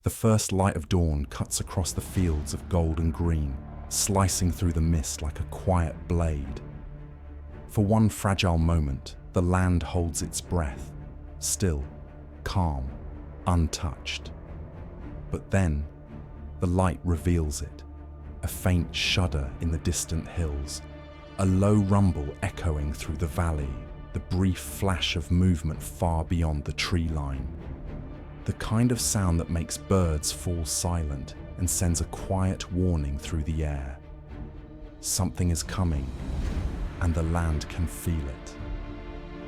The first light of dawn cuts across the fields of gold and green, slicing through the mist like a quiet blade. For one fragile moment, the land holds its breath, still, calm, untouched. But then, the light reveals it, a faint shudder in the distant hills, a low rumble echoing through the valley, the brief flash of movement far beyond the tree line. The kind of sound that makes birds fall silent and sends a quiet warning through the air. Something is coming, and the land can feel it.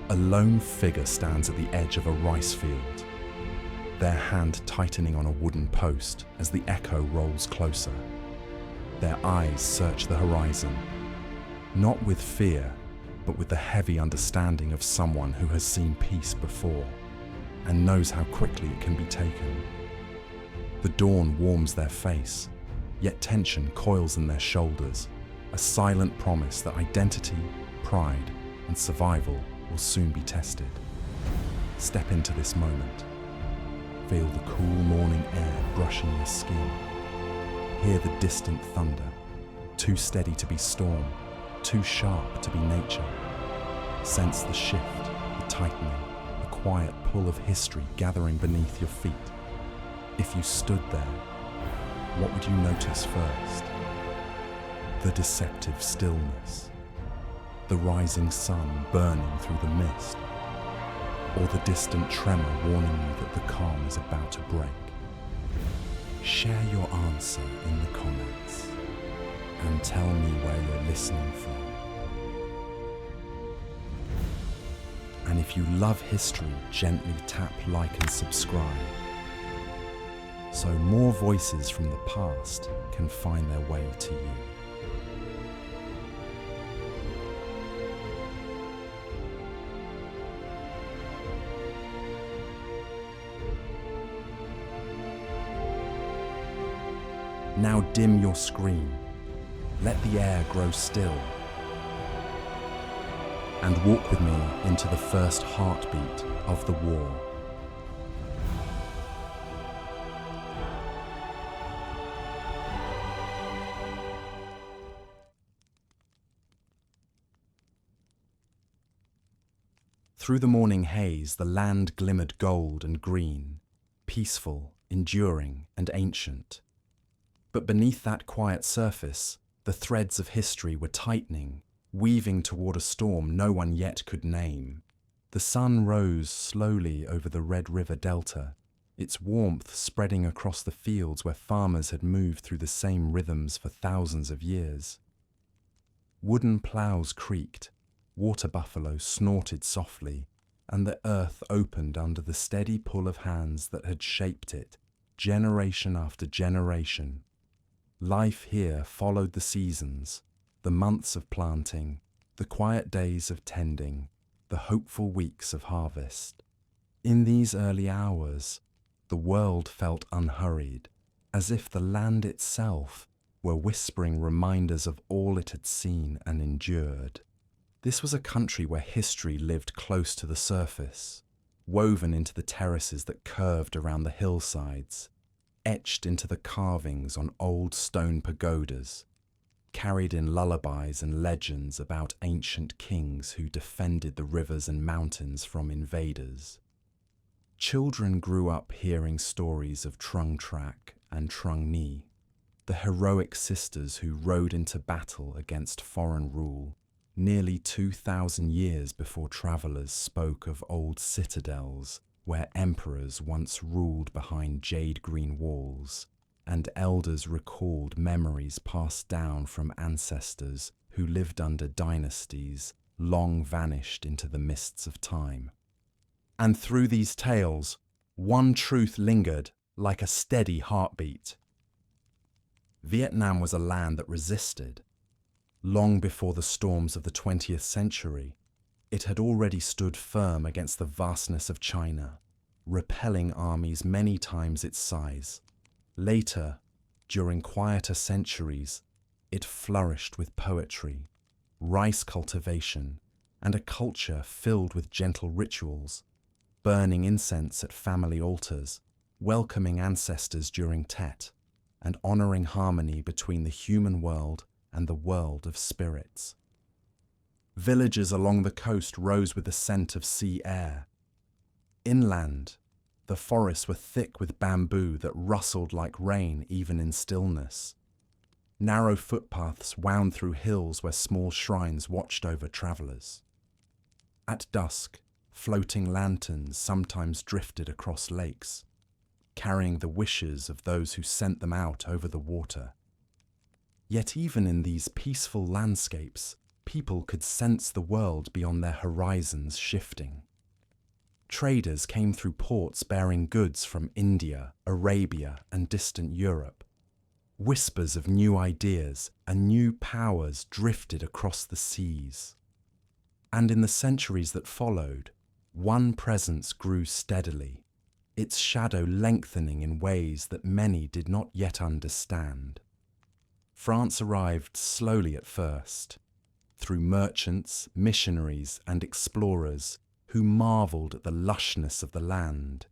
A lone figure stands at the edge of a rice field, their hand tightening on a wooden post as the echo rolls closer. Their eyes search the horizon, not with fear, but with the heavy understanding of someone who has seen peace before and knows how quickly it can be taken. The dawn warms their face, yet tension coils in their shoulders, a silent promise that identity, pride, and survival will soon be tested. Step into this moment. Feel the cool morning air brushing your skin. Hear the distant thunder, too steady to be storm, too sharp to be nature. Sense the shift, the tightening, the quiet pull of history gathering beneath your feet. If you stood there, what would you notice first? The deceptive stillness, the rising sun burning through the mist, or the distant tremor warning you that the calm is about to break. Share your answer in the comments and tell me where you're listening from. And if you love history, gently tap like and subscribe, so more voices from the past can find their way to you. Now dim your screen, let the air grow still, and walk with me into the first heartbeat of the war. Through the morning haze, the land glimmered gold and green, peaceful, enduring, and ancient. But beneath that quiet surface, the threads of history were tightening, weaving toward a storm no one yet could name. The sun rose slowly over the Red River Delta, its warmth spreading across the fields where farmers had moved through the same rhythms for thousands of years. Wooden plows creaked, water buffalo snorted softly, and the earth opened under the steady pull of hands that had shaped it, generation after generation. Life here followed the seasons, the months of planting, the quiet days of tending, the hopeful weeks of harvest. In these early hours, the world felt unhurried, as if the land itself were whispering reminders of all it had seen and endured. This was a country where history lived close to the surface, woven into the terraces that curved around the hillsides, etched into the carvings on old stone pagodas, carried in lullabies and legends about ancient kings who defended the rivers and mountains from invaders. Children grew up hearing stories of Trung Trac and Trung Ni, the heroic sisters who rode into battle against foreign rule, nearly 2,000 years before travelers spoke of old citadels where emperors once ruled behind jade-green walls, and elders recalled memories passed down from ancestors who lived under dynasties long vanished into the mists of time. And through these tales, one truth lingered like a steady heartbeat. Vietnam was a land that resisted. Long before the storms of the 20th century, it had already stood firm against the vastness of China, repelling armies many times its size. Later, during quieter centuries, it flourished with poetry, rice cultivation, and a culture filled with gentle rituals, burning incense at family altars, welcoming ancestors during Tet, and honouring harmony between the human world and the world of spirits. Villages along the coast rose with the scent of sea air. Inland, the forests were thick with bamboo that rustled like rain even in stillness. Narrow footpaths wound through hills where small shrines watched over travellers. At dusk, floating lanterns sometimes drifted across lakes, carrying the wishes of those who sent them out over the water. Yet even in these peaceful landscapes, people could sense the world beyond their horizons shifting. Traders came through ports bearing goods from India, Arabia, and distant Europe. Whispers of new ideas and new powers drifted across the seas. And in the centuries that followed, one presence grew steadily, its shadow lengthening in ways that many did not yet understand. France arrived slowly at first, through merchants, missionaries, and explorers who marvelled at the lushness of the land.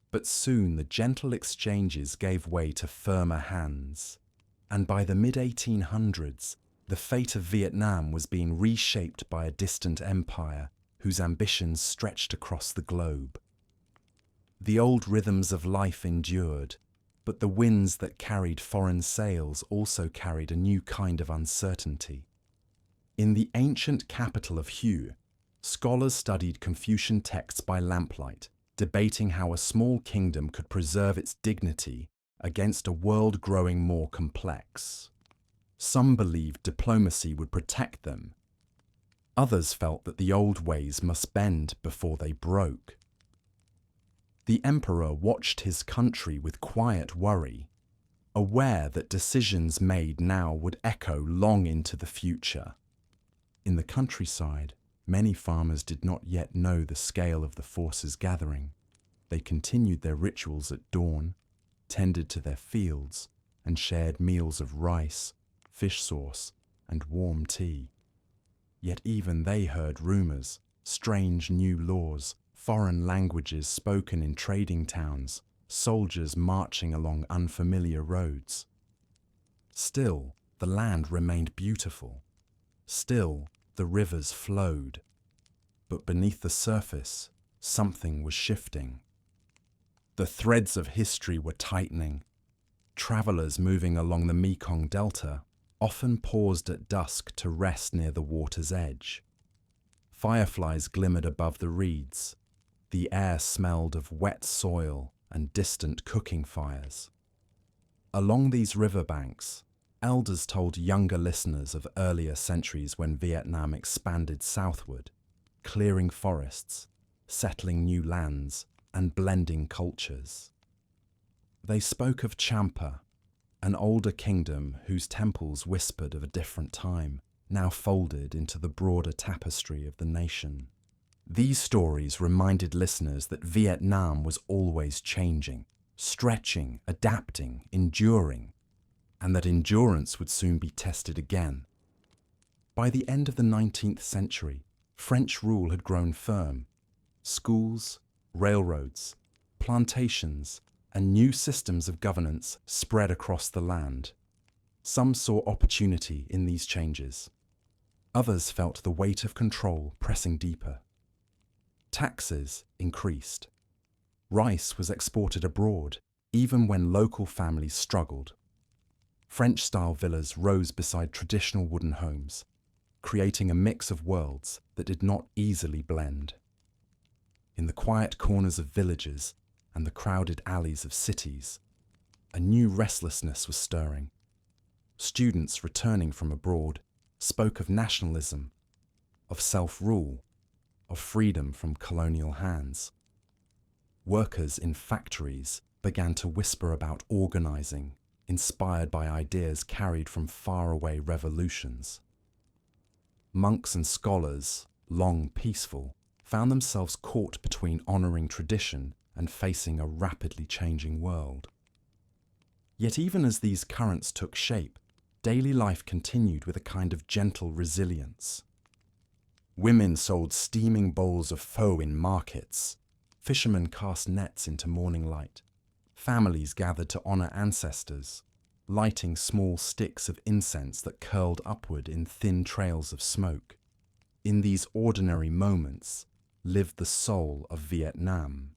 But soon the gentle exchanges gave way to firmer hands, and by the mid-1800s, the fate of Vietnam was being reshaped by a distant empire whose ambitions stretched across the globe. The old rhythms of life endured, but the winds that carried foreign sails also carried a new kind of uncertainty. In the ancient capital of Hue, scholars studied Confucian texts by lamplight, debating how a small kingdom could preserve its dignity against a world growing more complex. Some believed diplomacy would protect them. Others felt that the old ways must bend before they broke. The emperor watched his country with quiet worry, aware that decisions made now would echo long into the future. In the countryside, many farmers did not yet know the scale of the forces gathering. They continued their rituals at dawn, tended to their fields, and shared meals of rice, fish sauce, and warm tea. Yet even they heard rumours, strange new laws, foreign languages spoken in trading towns, soldiers marching along unfamiliar roads. Still, the land remained beautiful. Still, the rivers flowed. But beneath the surface, something was shifting. The threads of history were tightening. Travellers moving along the Mekong Delta often paused at dusk to rest near the water's edge. Fireflies glimmered above the reeds. The air smelled of wet soil and distant cooking fires. Along these riverbanks, elders told younger listeners of earlier centuries when Vietnam expanded southward, clearing forests, settling new lands, and blending cultures. They spoke of Champa, an older kingdom whose temples whispered of a different time, now folded into the broader tapestry of the nation. These stories reminded listeners that Vietnam was always changing, stretching, adapting, enduring, and that endurance would soon be tested again. By the end of the 19th century, French rule had grown firm. Schools, railroads, plantations, and new systems of governance spread across the land. Some saw opportunity in these changes. Others felt the weight of control pressing deeper. Taxes increased. Rice was exported abroad, even when local families struggled. French-style villas rose beside traditional wooden homes, creating a mix of worlds that did not easily blend. In the quiet corners of villages and the crowded alleys of cities, a new restlessness was stirring. Students returning from abroad spoke of nationalism, of self-rule, of freedom from colonial hands. Workers in factories began to whisper about organizing, inspired by ideas carried from faraway revolutions. Monks and scholars, long peaceful, found themselves caught between honoring tradition and facing a rapidly changing world. Yet even as these currents took shape, daily life continued with a kind of gentle resilience. Women sold steaming bowls of pho in markets. Fishermen cast nets into morning light. Families gathered to honor ancestors, lighting small sticks of incense that curled upward in thin trails of smoke. In these ordinary moments lived the soul of Vietnam,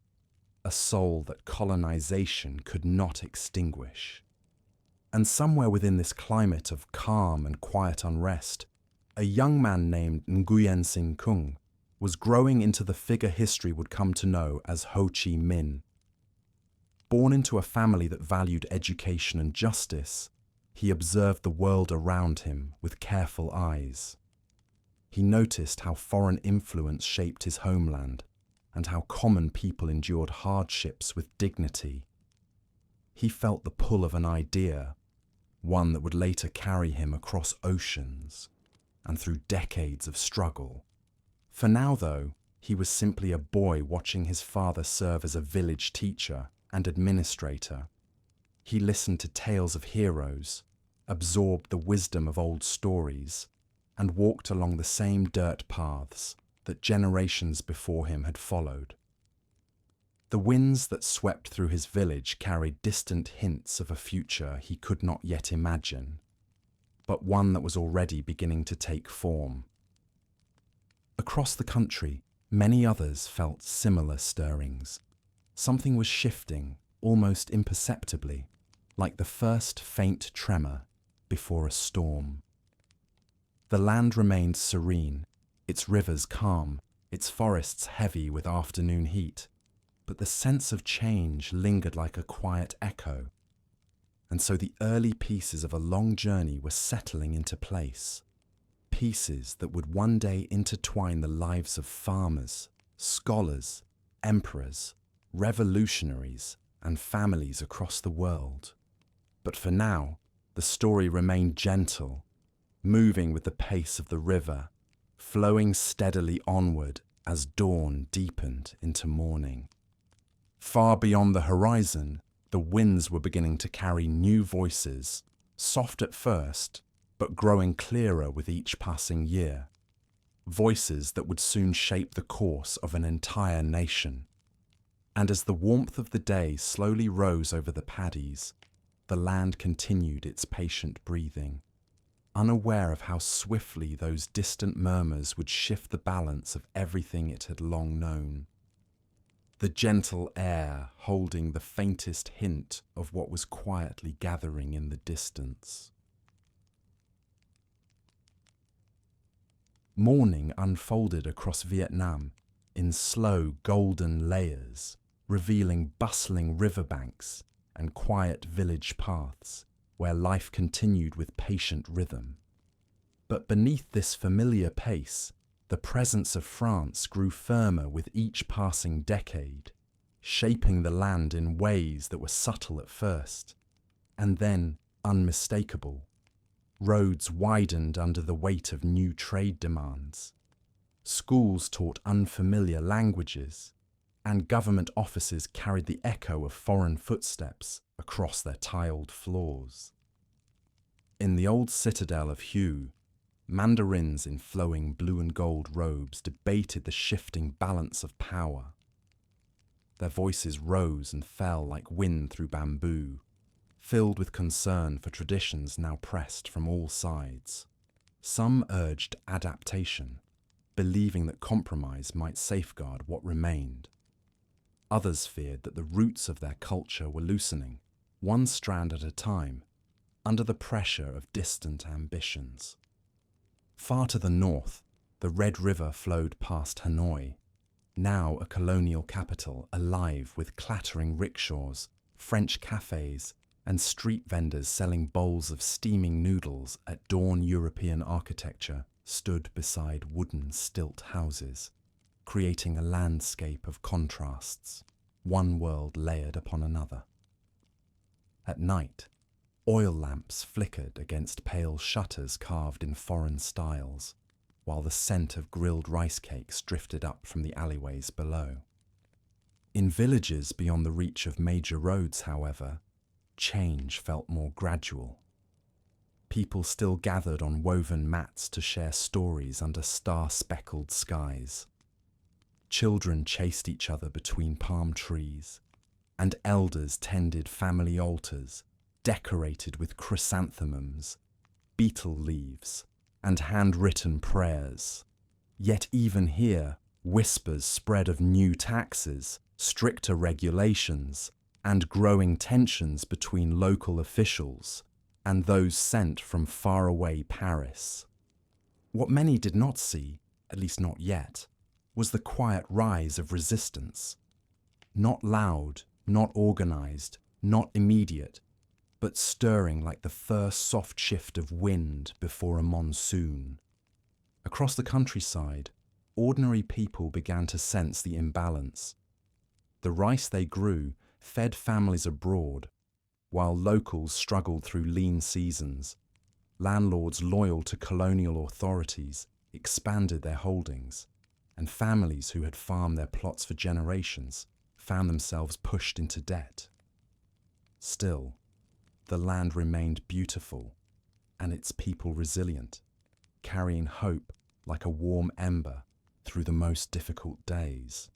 a soul that colonization could not extinguish. And somewhere within this climate of calm and quiet unrest, a young man named Nguyễn Sinh Cung was growing into the figure history would come to know as Ho Chi Minh. Born into a family that valued education and justice, he observed the world around him with careful eyes. He noticed how foreign influence shaped his homeland and how common people endured hardships with dignity. He felt the pull of an idea, one that would later carry him across oceans and through decades of struggle. For now, though, he was simply a boy watching his father serve as a village teacher and administrator. He listened to tales of heroes, absorbed the wisdom of old stories, and walked along the same dirt paths that generations before him had followed. The winds that swept through his village carried distant hints of a future he could not yet imagine, but one that was already beginning to take form. Across the country, many others felt similar stirrings. Something was shifting, almost imperceptibly, like the first faint tremor before a storm. The land remained serene, its rivers calm, its forests heavy with afternoon heat, but the sense of change lingered like a quiet echo. And so the early pieces of a long journey were settling into place, pieces that would one day intertwine the lives of farmers, scholars, emperors, revolutionaries, and families across the world. But for now, the story remained gentle, moving with the pace of the river, flowing steadily onward as dawn deepened into morning. Far beyond the horizon, the winds were beginning to carry new voices, soft at first, but growing clearer with each passing year. Voices that would soon shape the course of an entire nation. And as the warmth of the day slowly rose over the paddies, the land continued its patient breathing, unaware of how swiftly those distant murmurs would shift the balance of everything it had long known. The gentle air holding the faintest hint of what was quietly gathering in the distance. Morning unfolded across Vietnam in slow golden layers, revealing bustling riverbanks and quiet village paths where life continued with patient rhythm. But beneath this familiar pace, the presence of France grew firmer with each passing decade, shaping the land in ways that were subtle at first, and then unmistakable. Roads widened under the weight of new trade demands. Schools taught unfamiliar languages, and government offices carried the echo of foreign footsteps across their tiled floors. In the old citadel of Hue, mandarins in flowing blue and gold robes debated the shifting balance of power. Their voices rose and fell like wind through bamboo, filled with concern for traditions now pressed from all sides. Some urged adaptation, believing that compromise might safeguard what remained. Others feared that the roots of their culture were loosening, one strand at a time, under the pressure of distant ambitions. Far to the north, the Red River flowed past Hanoi, now a colonial capital alive with clattering rickshaws, French cafes, and street vendors selling bowls of steaming noodles at dawn. European architecture stood beside wooden stilt houses, creating a landscape of contrasts, one world layered upon another. At night, oil lamps flickered against pale shutters carved in foreign styles, while the scent of grilled rice cakes drifted up from the alleyways below. In villages beyond the reach of major roads, however, change felt more gradual. People still gathered on woven mats to share stories under star-speckled skies. Children chased each other between palm trees, and elders tended family altars decorated with chrysanthemums, betel leaves, and handwritten prayers. Yet even here, whispers spread of new taxes, stricter regulations, and growing tensions between local officials and those sent from faraway Paris. What many did not see, at least not yet, was the quiet rise of resistance. Not loud, not organized, not immediate, but stirring like the first soft shift of wind before a monsoon. Across the countryside, ordinary people began to sense the imbalance. The rice they grew fed families abroad, while locals struggled through lean seasons. Landlords loyal to colonial authorities expanded their holdings, and families who had farmed their plots for generations found themselves pushed into debt. Still, the land remained beautiful, and its people resilient, carrying hope like a warm ember through the most difficult days.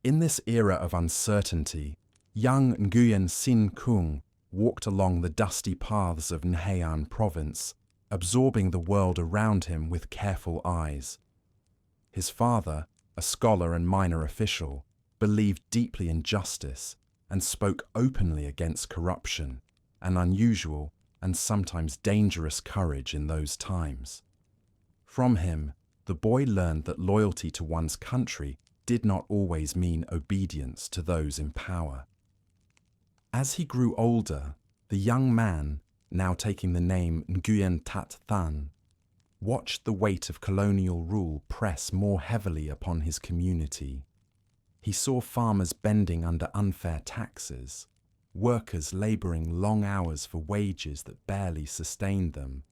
In this era of uncertainty, young Nguyễn Sinh Cung walked along the dusty paths of Highlands province, absorbing the world around him with careful eyes. His father, a scholar and minor official, believed deeply in justice and spoke openly against corruption, an unusual and sometimes dangerous courage in those times. From him, the boy learned that loyalty to one's country did not always mean obedience to those in power. As he grew older, the young man, now taking the name Nguyen Tat Than, watched the weight of colonial rule press more heavily upon his community. He saw farmers bending under unfair taxes, workers labouring long hours for wages that barely sustained them,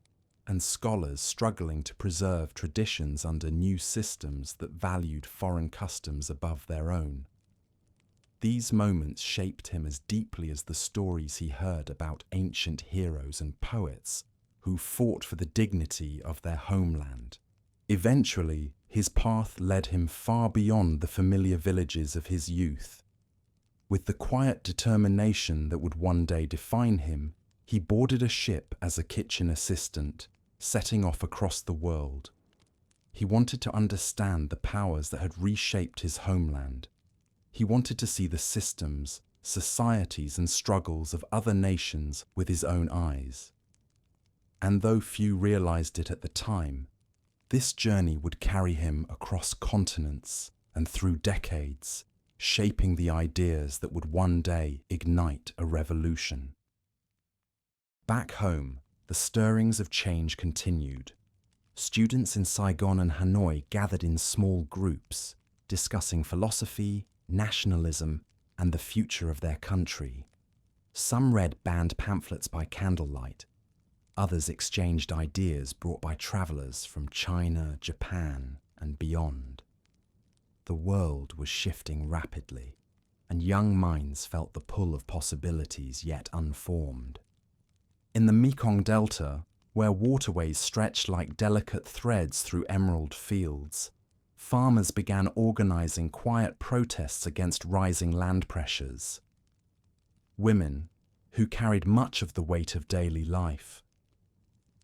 and scholars struggling to preserve traditions under new systems that valued foreign customs above their own. These moments shaped him as deeply as the stories he heard about ancient heroes and poets who fought for the dignity of their homeland. Eventually, his path led him far beyond the familiar villages of his youth. With the quiet determination that would one day define him, he boarded a ship as a kitchen assistant, setting off across the world. He wanted to understand the powers that had reshaped his homeland. He wanted to see the systems, societies, and struggles of other nations with his own eyes. And though few realized it at the time, this journey would carry him across continents and through decades, shaping the ideas that would one day ignite a revolution. Back home, the stirrings of change continued. Students in Saigon and Hanoi gathered in small groups, discussing philosophy, nationalism, and the future of their country. Some read banned pamphlets by candlelight. Others exchanged ideas brought by travellers from China, Japan, and beyond. The world was shifting rapidly, and young minds felt the pull of possibilities yet unformed. In the Mekong Delta, where waterways stretched like delicate threads through emerald fields, farmers began organising quiet protests against rising land pressures. Women, who carried much of the weight of daily life,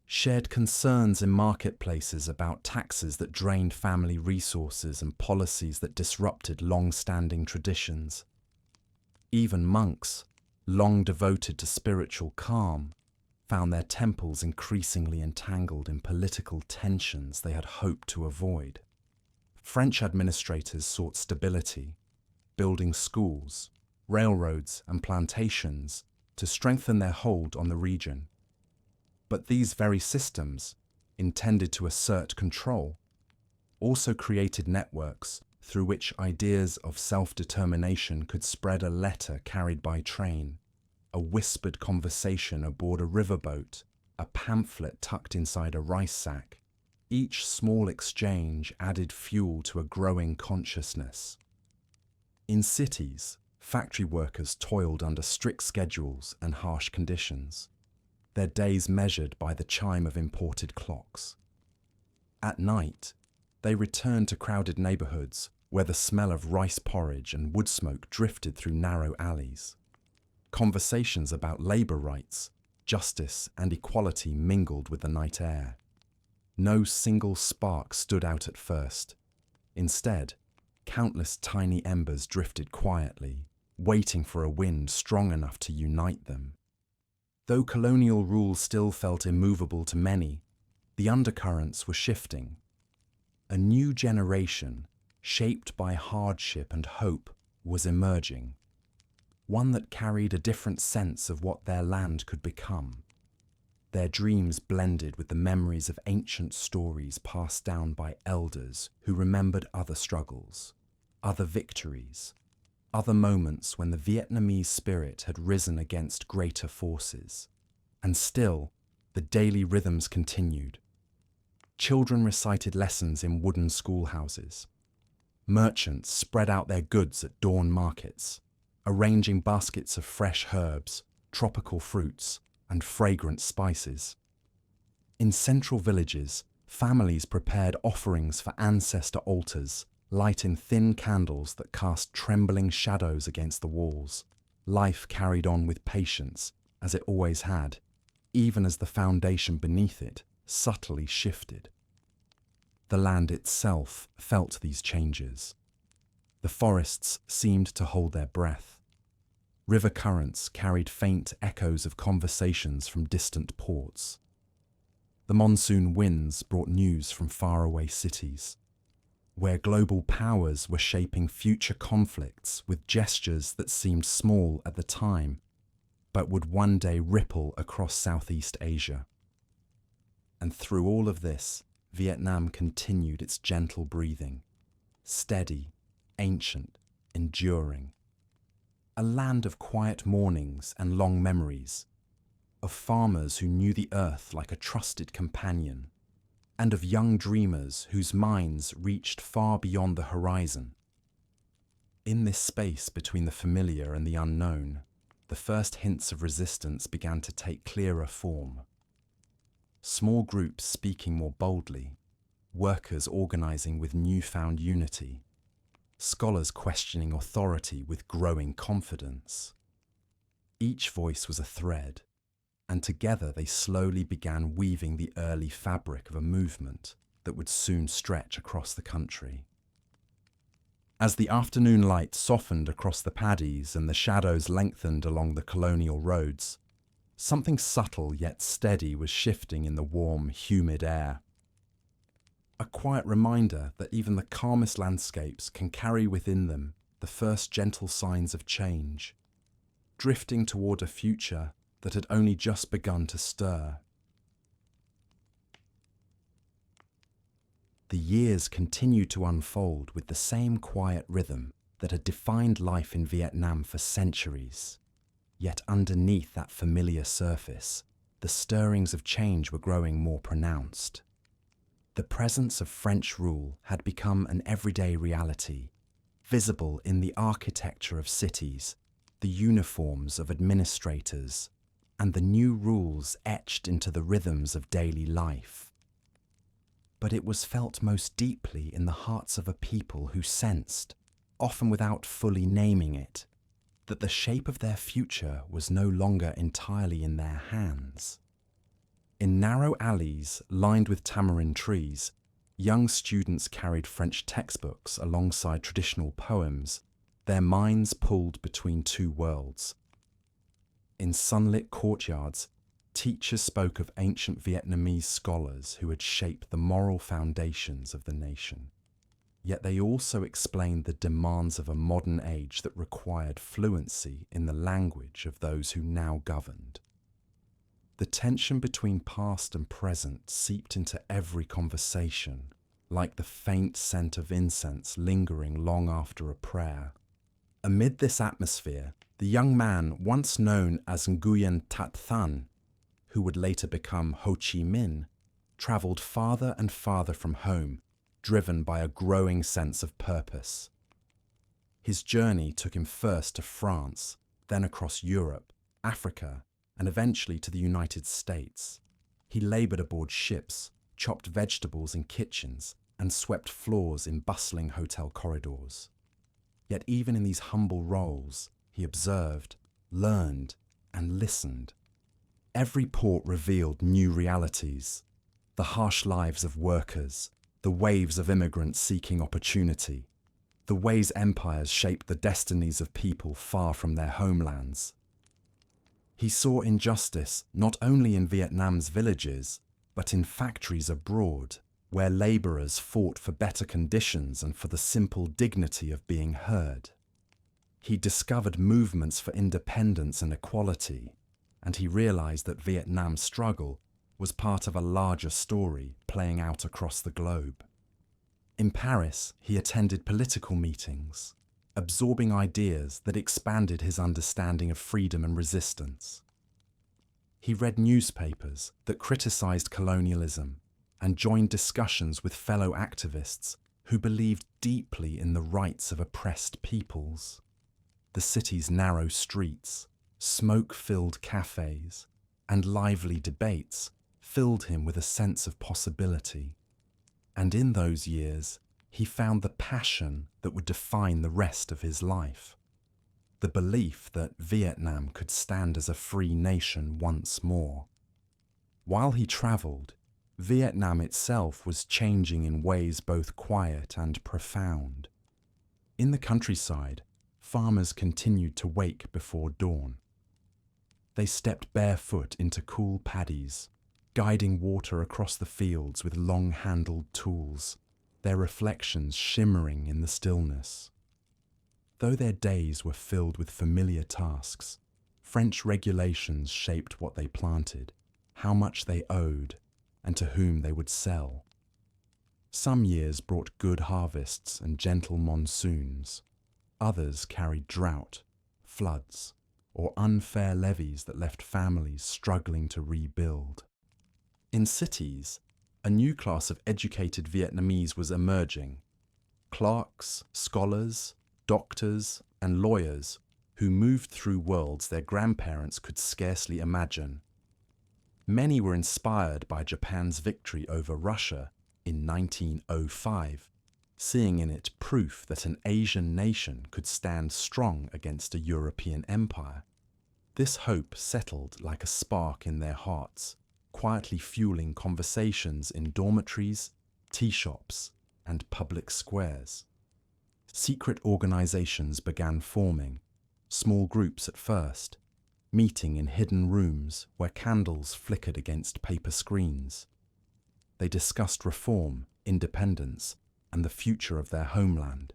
shared concerns in marketplaces about taxes that drained family resources and policies that disrupted long-standing traditions. Even monks, long devoted to spiritual calm, found their temples increasingly entangled in political tensions they had hoped to avoid. French administrators sought stability, building schools, railroads, and plantations to strengthen their hold on the region. But these very systems, intended to assert control, also created networks through which ideas of self-determination could spread: a letter carried by train, a whispered conversation aboard a riverboat, a pamphlet tucked inside a rice sack. Each small exchange added fuel to a growing consciousness. In cities, factory workers toiled under strict schedules and harsh conditions, their days measured by the chime of imported clocks. At night, they returned to crowded neighborhoods where the smell of rice porridge and wood smoke drifted through narrow alleys. Conversations about labor rights, justice, and equality mingled with the night air. No single spark stood out at first. Instead, countless tiny embers drifted quietly, waiting for a wind strong enough to unite them. Though colonial rule still felt immovable to many, the undercurrents were shifting. A new generation, shaped by hardship and hope, was emerging. One that carried a different sense of what their land could become. Their dreams blended with the memories of ancient stories passed down by elders who remembered other struggles, other victories, other moments when the Vietnamese spirit had risen against greater forces. And still, the daily rhythms continued. Children recited lessons in wooden schoolhouses. Merchants spread out their goods at dawn markets, arranging baskets of fresh herbs, tropical fruits, and fragrant spices. In central villages, families prepared offerings for ancestor altars, lighting thin candles that cast trembling shadows against the walls. Life carried on with patience, as it always had, even as the foundation beneath it subtly shifted. The land itself felt these changes. The forests seemed to hold their breath. River currents carried faint echoes of conversations from distant ports. The monsoon winds brought news from faraway cities, where global powers were shaping future conflicts with gestures that seemed small at the time, but would one day ripple across Southeast Asia. And through all of this, Vietnam continued its gentle breathing, steady, ancient, enduring. A land of quiet mornings and long memories, of farmers who knew the earth like a trusted companion, and of young dreamers whose minds reached far beyond the horizon. In this space between the familiar and the unknown, the first hints of resistance began to take clearer form. Small groups speaking more boldly, workers organizing with newfound unity, scholars questioning authority with growing confidence. Each voice was a thread, and together they slowly began weaving the early fabric of a movement that would soon stretch across the country. As the afternoon light softened across the paddies and the shadows lengthened along the colonial roads, something subtle yet steady was shifting in the warm, humid air. A quiet reminder that even the calmest landscapes can carry within them the first gentle signs of change, drifting toward a future that had only just begun to stir. The years continued to unfold with the same quiet rhythm that had defined life in Vietnam for centuries. Yet underneath that familiar surface, the stirrings of change were growing more pronounced. The presence of French rule had become an everyday reality, visible in the architecture of cities, the uniforms of administrators, and the new rules etched into the rhythms of daily life. But it was felt most deeply in the hearts of a people who sensed, often without fully naming it, that the shape of their future was no longer entirely in their hands. In narrow alleys lined with tamarind trees, young students carried French textbooks alongside traditional poems, their minds pulled between two worlds. In sunlit courtyards, teachers spoke of ancient Vietnamese scholars who had shaped the moral foundations of the nation. Yet they also explained the demands of a modern age that required fluency in the language of those who now governed. The tension between past and present seeped into every conversation, like the faint scent of incense lingering long after a prayer. Amid this atmosphere, the young man once known as Nguyen Tat Than, who would later become Ho Chí Minh, travelled farther and farther from home, driven by a growing sense of purpose. His journey took him first to France, then across Europe, Africa, and eventually to the United States. He laboured aboard ships, chopped vegetables in kitchens, and swept floors in bustling hotel corridors. Yet even in these humble roles, he observed, learned, and listened. Every port revealed new realities, the harsh lives of workers, the waves of immigrants seeking opportunity, the ways empires shaped the destinies of people far from their homelands. He saw injustice not only in Vietnam's villages, but in factories abroad, where labourers fought for better conditions and for the simple dignity of being heard. He discovered movements for independence and equality, and he realised that Vietnam's struggle was part of a larger story playing out across the globe. In Paris, he attended political meetings, absorbing ideas that expanded his understanding of freedom and resistance. He read newspapers that criticised colonialism and joined discussions with fellow activists who believed deeply in the rights of oppressed peoples. The city's narrow streets, smoke-filled cafes, and lively debates filled him with a sense of possibility. And in those years, he found the passion that would define the rest of his life. The belief that Vietnam could stand as a free nation once more. While he travelled, Vietnam itself was changing in ways both quiet and profound. In the countryside, farmers continued to wake before dawn. They stepped barefoot into cool paddies, guiding water across the fields with long-handled tools, their reflections shimmering in the stillness. Though their days were filled with familiar tasks, French regulations shaped what they planted, how much they owed, and to whom they would sell. Some years brought good harvests and gentle monsoons. Others carried drought, floods, or unfair levies that left families struggling to rebuild. In cities, a new class of educated Vietnamese was emerging. Clerks, scholars, doctors, and lawyers who moved through worlds their grandparents could scarcely imagine. Many were inspired by Japan's victory over Russia in 1905, seeing in it proof that an Asian nation could stand strong against a European empire. This hope settled like a spark in their hearts, quietly fueling conversations in dormitories, tea shops, and public squares. Secret organizations began forming, small groups at first, meeting in hidden rooms where candles flickered against paper screens. They discussed reform, independence, and the future of their homeland.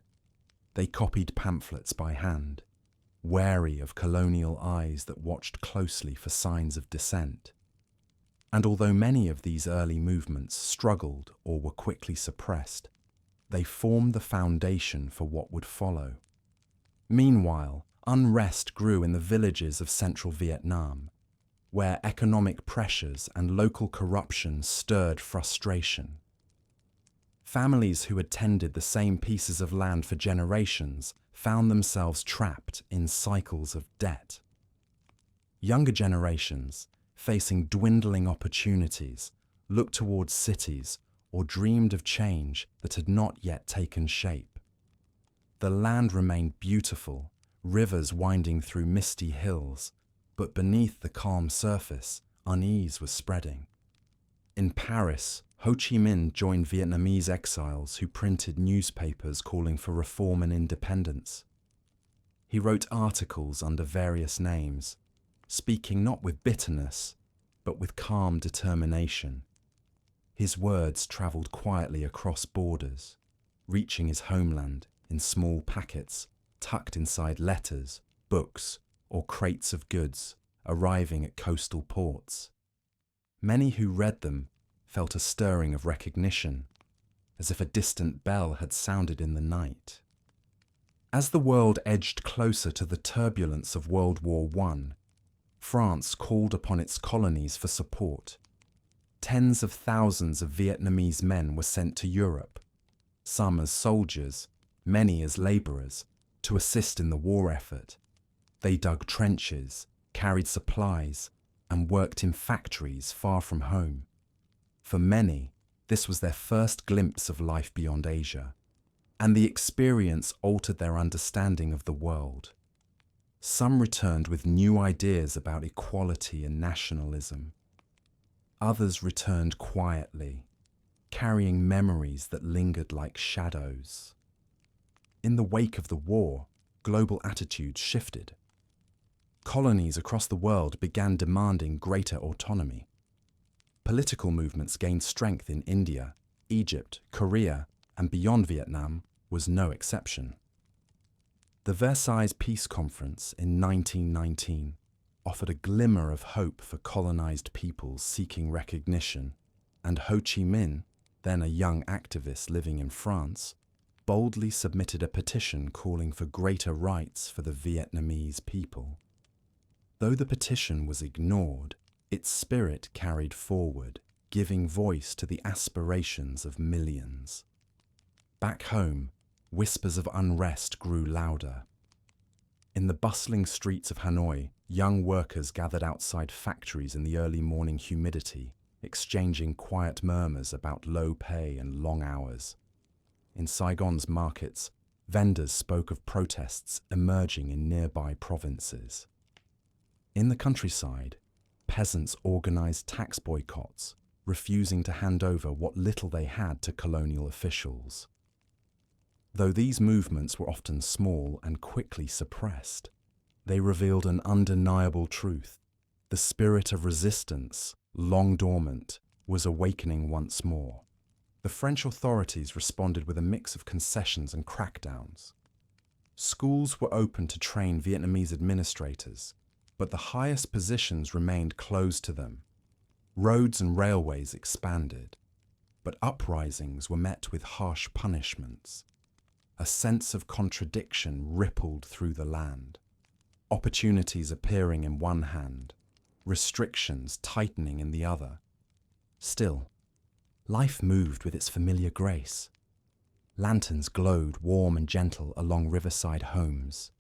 They copied pamphlets by hand, wary of colonial eyes that watched closely for signs of dissent. And although many of these early movements struggled or were quickly suppressed, they formed the foundation for what would follow. Meanwhile, unrest grew in the villages of central Vietnam, where economic pressures and local corruption stirred frustration. Families who had tended the same pieces of land for generations found themselves trapped in cycles of debt. Younger generations, facing dwindling opportunities, looked towards cities or dreamed of change that had not yet taken shape. The land remained beautiful, rivers winding through misty hills, but beneath the calm surface, unease was spreading. In Paris, Ho Chi Minh joined Vietnamese exiles who printed newspapers calling for reform and independence. He wrote articles under various names, speaking not with bitterness, but with calm determination. His words travelled quietly across borders, reaching his homeland in small packets, tucked inside letters, books, or crates of goods, arriving at coastal ports. Many who read them felt a stirring of recognition, as if a distant bell had sounded in the night. As the world edged closer to the turbulence of World War I, France called upon its colonies for support. Tens of thousands of Vietnamese men were sent to Europe, some as soldiers, many as labourers, to assist in the war effort. They dug trenches, carried supplies, and worked in factories far from home. For many, This was their first glimpse of life beyond Asia, and the experience altered their understanding of the world. Some returned with new ideas about equality and nationalism. Others returned quietly, carrying memories that lingered like shadows. In the wake of the war, global attitudes shifted. Colonies across the world began demanding greater autonomy. Political movements gained strength in India, Egypt, Korea, and beyond Vietnam was no exception. The Versailles Peace Conference in 1919 offered a glimmer of hope for colonized peoples seeking recognition, and Ho Chí Minh, then a young activist living in France, boldly submitted a petition calling for greater rights for the Vietnamese people. Though the petition was ignored, its spirit carried forward, giving voice to the aspirations of millions. Back home, whispers of unrest grew louder. In the bustling streets of Hanoi, young workers gathered outside factories in the early morning humidity, exchanging quiet murmurs about low pay and long hours. In Saigon's markets, vendors spoke of protests emerging in nearby provinces. In the countryside, peasants organized tax boycotts, refusing to hand over what little they had to colonial officials. Though these movements were often small and quickly suppressed, they revealed an undeniable truth. The spirit of resistance, long dormant, was awakening once more. The French authorities responded with a mix of concessions and crackdowns. Schools were open to train Vietnamese administrators, but the highest positions remained closed to them. Roads and railways expanded, but uprisings were met with harsh punishments. A sense of contradiction rippled through the land. Opportunities appearing in one hand, restrictions tightening in the other. Still, life moved with its familiar grace. Lanterns glowed warm and gentle along riverside homes.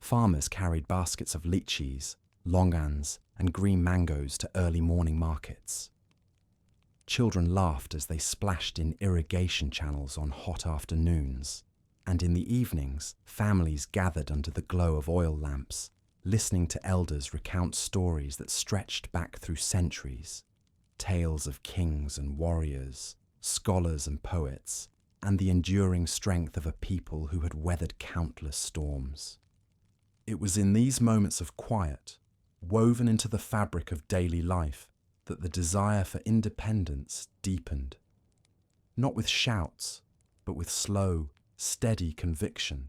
Farmers carried baskets of lychees, longans, and green mangoes to early morning markets. Children laughed as they splashed in irrigation channels on hot afternoons, and in the evenings, families gathered under the glow of oil lamps, listening to elders recount stories that stretched back through centuries, tales of kings and warriors, scholars and poets, and the enduring strength of a people who had weathered countless storms. It was in these moments of quiet, woven into the fabric of daily life, that the desire for independence deepened. Not with shouts, but with slow, steady conviction.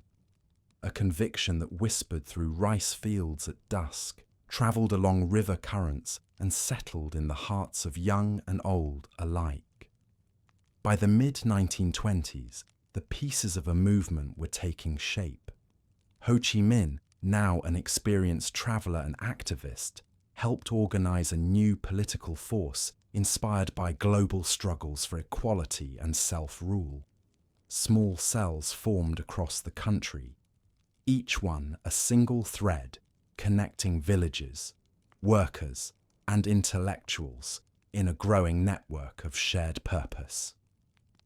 A conviction that whispered through rice fields at dusk, travelled along river currents, and settled in the hearts of young and old alike. By the mid-1920s, the pieces of a movement were taking shape. Ho Chí Minh, now an experienced traveller and activist, helped organise a new political force inspired by global struggles for equality and self-rule. Small cells formed across the country, each one a single thread connecting villages, workers, and intellectuals in a growing network of shared purpose.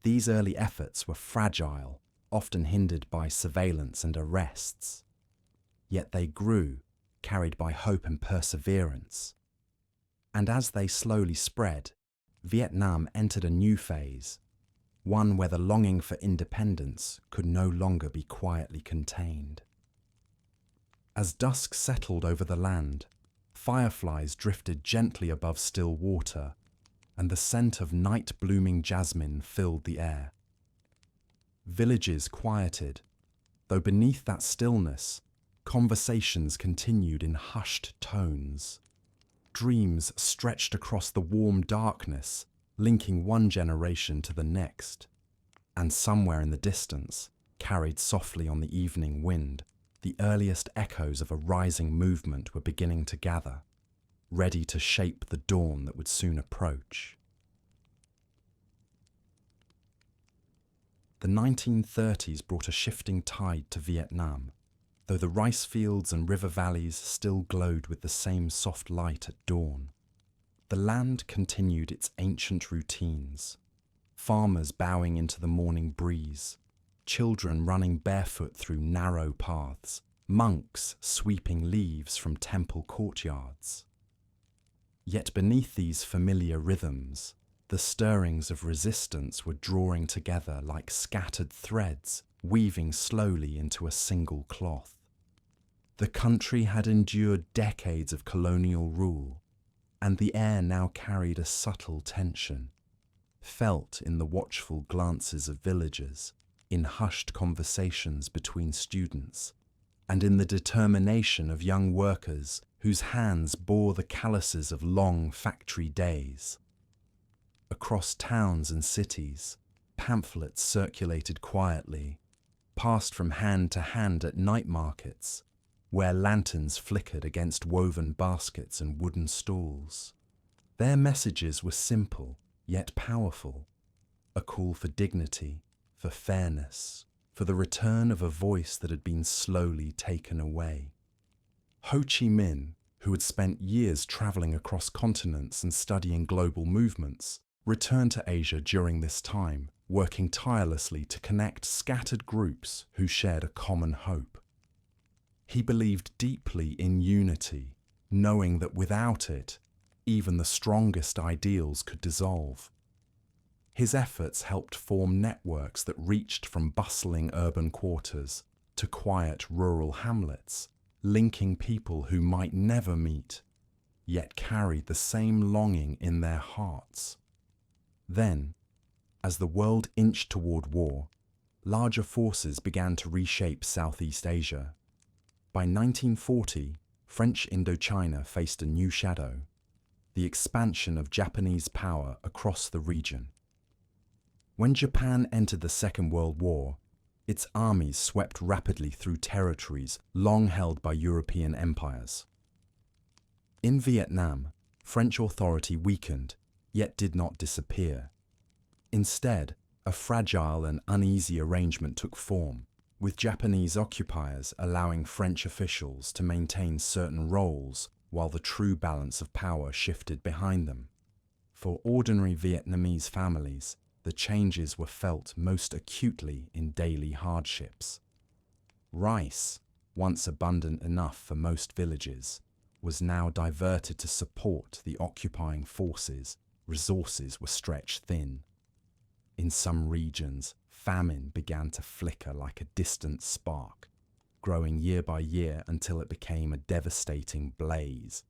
These early efforts were fragile, often hindered by surveillance and arrests. Yet they grew, carried by hope and perseverance. And as they slowly spread, Vietnam entered a new phase, one where the longing for independence could no longer be quietly contained. As dusk settled over the land, fireflies drifted gently above still water, and the scent of night-blooming jasmine filled the air. Villages quieted, though beneath that stillness, conversations continued in hushed tones. Dreams stretched across the warm darkness, linking one generation to the next. And somewhere in the distance, carried softly on the evening wind, the earliest echoes of a rising movement were beginning to gather, ready to shape the dawn that would soon approach. The 1930s brought a shifting tide to Vietnam, though the rice fields and river valleys still glowed with the same soft light at dawn. The land continued its ancient routines, farmers bowing into the morning breeze, children running barefoot through narrow paths, monks sweeping leaves from temple courtyards. Yet beneath these familiar rhythms, the stirrings of resistance were drawing together like scattered threads, weaving slowly into a single cloth. The country had endured decades of colonial rule, and the air now carried a subtle tension, felt in the watchful glances of villagers, in hushed conversations between students, and in the determination of young workers whose hands bore the calluses of long factory days. Across towns and cities, pamphlets circulated quietly, passed from hand to hand at night markets, where lanterns flickered against woven baskets and wooden stalls. Their messages were simple, yet powerful, a call for dignity, for fairness, for the return of a voice that had been slowly taken away. Ho Chi Minh, who had spent years traveling across continents and studying global movements, returned to Asia during this time, working tirelessly to connect scattered groups who shared a common hope. He believed deeply in unity, knowing that without it, even the strongest ideals could dissolve. His efforts helped form networks that reached from bustling urban quarters to quiet rural hamlets, linking people who might never meet, yet carried the same longing in their hearts. Then, as the world inched toward war, larger forces began to reshape Southeast Asia. By 1940, French Indochina faced a new shadow, the expansion of Japanese power across the region. When Japan entered the Second World War, its armies swept rapidly through territories long held by European empires. In Vietnam, French authority weakened, yet did not disappear. Instead, a fragile and uneasy arrangement took form, with Japanese occupiers allowing French officials to maintain certain roles while the true balance of power shifted behind them. For ordinary Vietnamese families, the changes were felt most acutely in daily hardships. Rice, once abundant enough for most villages, was now diverted to support the occupying forces. Resources were stretched thin. In some regions, famine began to flicker like a distant spark, growing year by year until it became a devastating blaze.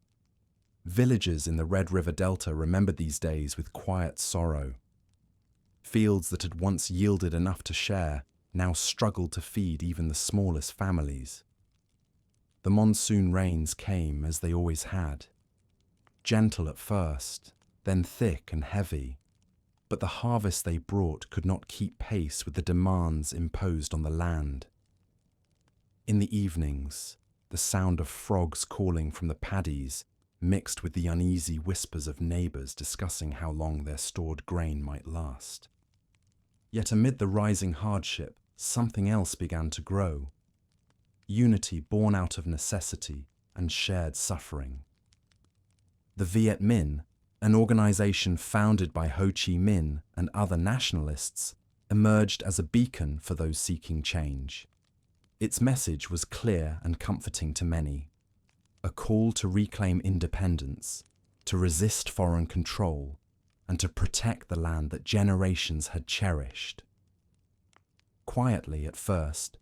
Villagers in the Red River Delta remembered these days with quiet sorrow. Fields that had once yielded enough to share now struggled to feed even the smallest families. The monsoon rains came as they always had, gentle at first, then thick and heavy, but the harvest they brought could not keep pace with the demands imposed on the land. In the evenings, the sound of frogs calling from the paddies mixed with the uneasy whispers of neighbours discussing how long their stored grain might last. Yet amid the rising hardship, something else began to grow. Unity born out of necessity and shared suffering. The Viet Minh, an organisation founded by Ho Chi Minh and other nationalists, emerged as a beacon for those seeking change. Its message was clear and comforting to many. A call to reclaim independence, to resist foreign control, and to protect the land that generations had cherished. Quietly at first,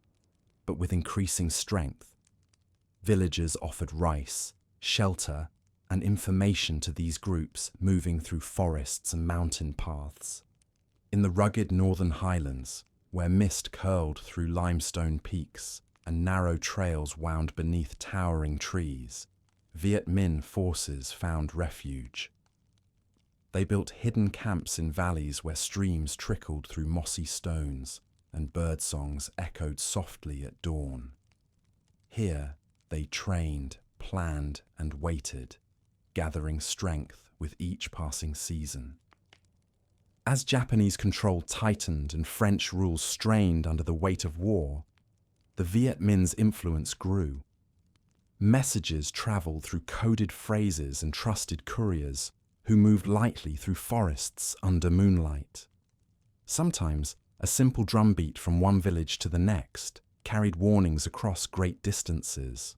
but with increasing strength, villagers offered rice, shelter, and information to these groups moving through forests and mountain paths. In the rugged northern Highlands, where mist curled through limestone peaks and narrow trails wound beneath towering trees, Viet Minh forces found refuge. They built hidden camps in valleys where streams trickled through mossy stones and birdsongs echoed softly at dawn. Here they trained, planned, and waited, gathering strength with each passing season. As Japanese control tightened and French rule strained under the weight of war, the Viet Minh's influence grew. Messages travelled through coded phrases and trusted couriers who moved lightly through forests under moonlight. Sometimes, a simple drumbeat from one village to the next carried warnings across great distances.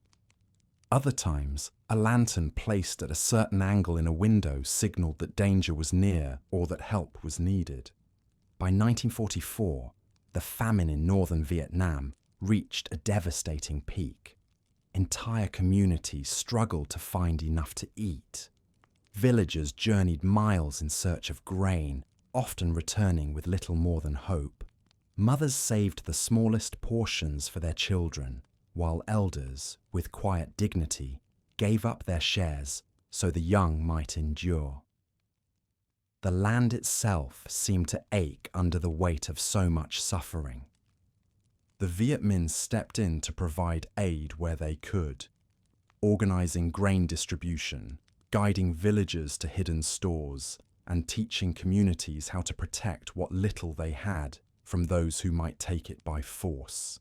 Other times, a lantern placed at a certain angle in a window signaled that danger was near or that help was needed. By 1944, the famine in northern Vietnam reached a devastating peak. Entire communities struggled to find enough to eat. Villagers journeyed miles in search of grain, often returning with little more than hope. Mothers saved the smallest portions for their children, while elders, with quiet dignity, gave up their shares so the young might endure. The land itself seemed to ache under the weight of so much suffering. The Viet Minh stepped in to provide aid where they could, organizing grain distribution, guiding villagers to hidden stores, and teaching communities how to protect what little they had from those who might take it by force.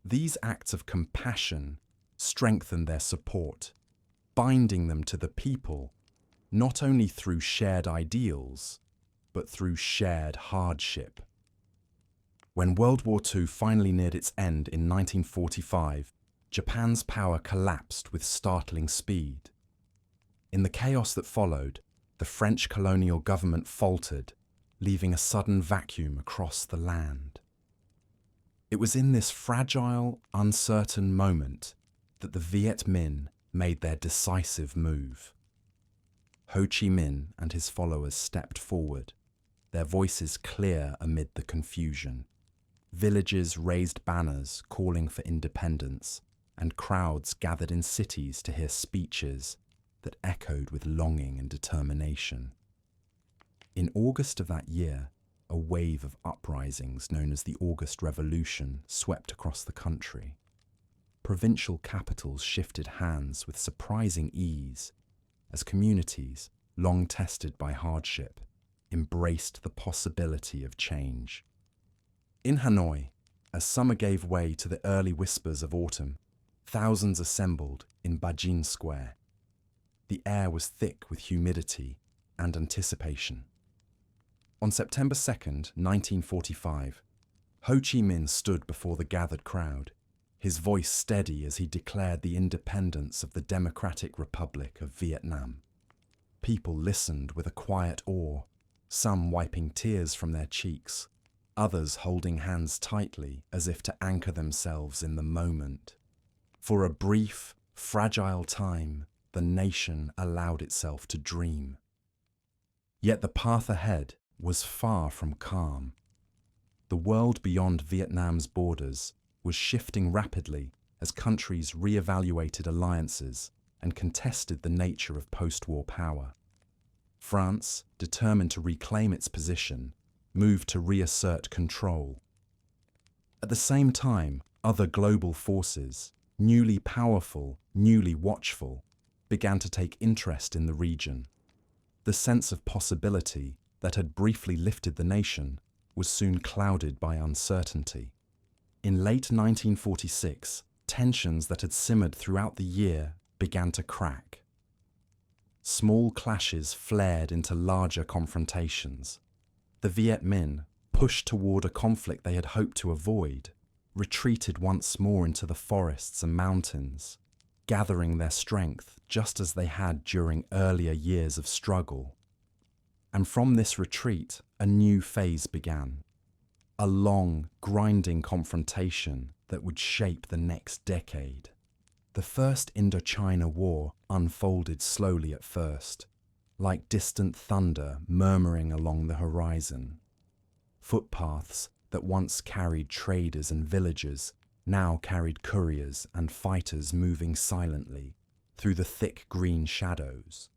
These acts of compassion strengthened their support, binding them to the people, not only through shared ideals, but through shared hardship. When World War II finally neared its end in 1945, Japan's power collapsed with startling speed. In the chaos that followed, the French colonial government faltered, leaving a sudden vacuum across the land. It was in this fragile, uncertain moment that the Viet Minh made their decisive move. Ho Chi Minh and his followers stepped forward, their voices clear amid the confusion. Villages raised banners calling for independence, and crowds gathered in cities to hear speeches that echoed with longing and determination. In August of that year, a wave of uprisings known as the August Revolution swept across the country. Provincial capitals shifted hands with surprising ease as communities, long tested by hardship, embraced the possibility of change. In Hanoi, as summer gave way to the early whispers of autumn, thousands assembled in Ba Jin Square. The air was thick with humidity and anticipation. On September 2nd, 1945, Ho Chi Minh stood before the gathered crowd, his voice steady as he declared the independence of the Democratic Republic of Vietnam. People listened with a quiet awe, some wiping tears from their cheeks, others holding hands tightly as if to anchor themselves in the moment. For a brief, fragile time, the nation allowed itself to dream. Yet the path ahead was far from calm. The world beyond Vietnam's borders was shifting rapidly as countries re-evaluated alliances and contested the nature of post-war power. France, determined to reclaim its position, moved to reassert control. At the same time, other global forces, newly powerful, newly watchful, began to take interest in the region. The sense of possibility that had briefly lifted the nation was soon clouded by uncertainty. In late 1946, tensions that had simmered throughout the year began to crack. Small clashes flared into larger confrontations. The Viet Minh, pushed toward a conflict they had hoped to avoid, retreated once more into the forests and mountains, gathering their strength just as they had during earlier years of struggle. And from this retreat, a new phase began. A long, grinding confrontation that would shape the next decade. The First Indochina War unfolded slowly at first, like distant thunder murmuring along the horizon. Footpaths that once carried traders and villagers now carried couriers and fighters moving silently through the thick green shadows.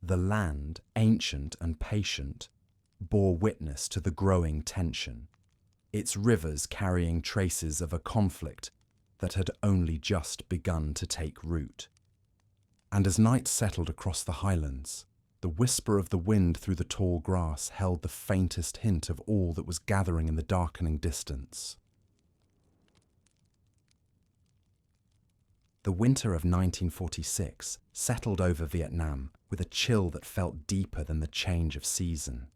The land, ancient and patient, bore witness to the growing tension, its rivers carrying traces of a conflict that had only just begun to take root. And as night settled across the Highlands, the whisper of the wind through the tall grass held the faintest hint of all that was gathering in the darkening distance. The winter of 1946 settled over Vietnam with a chill that felt deeper than the change of season.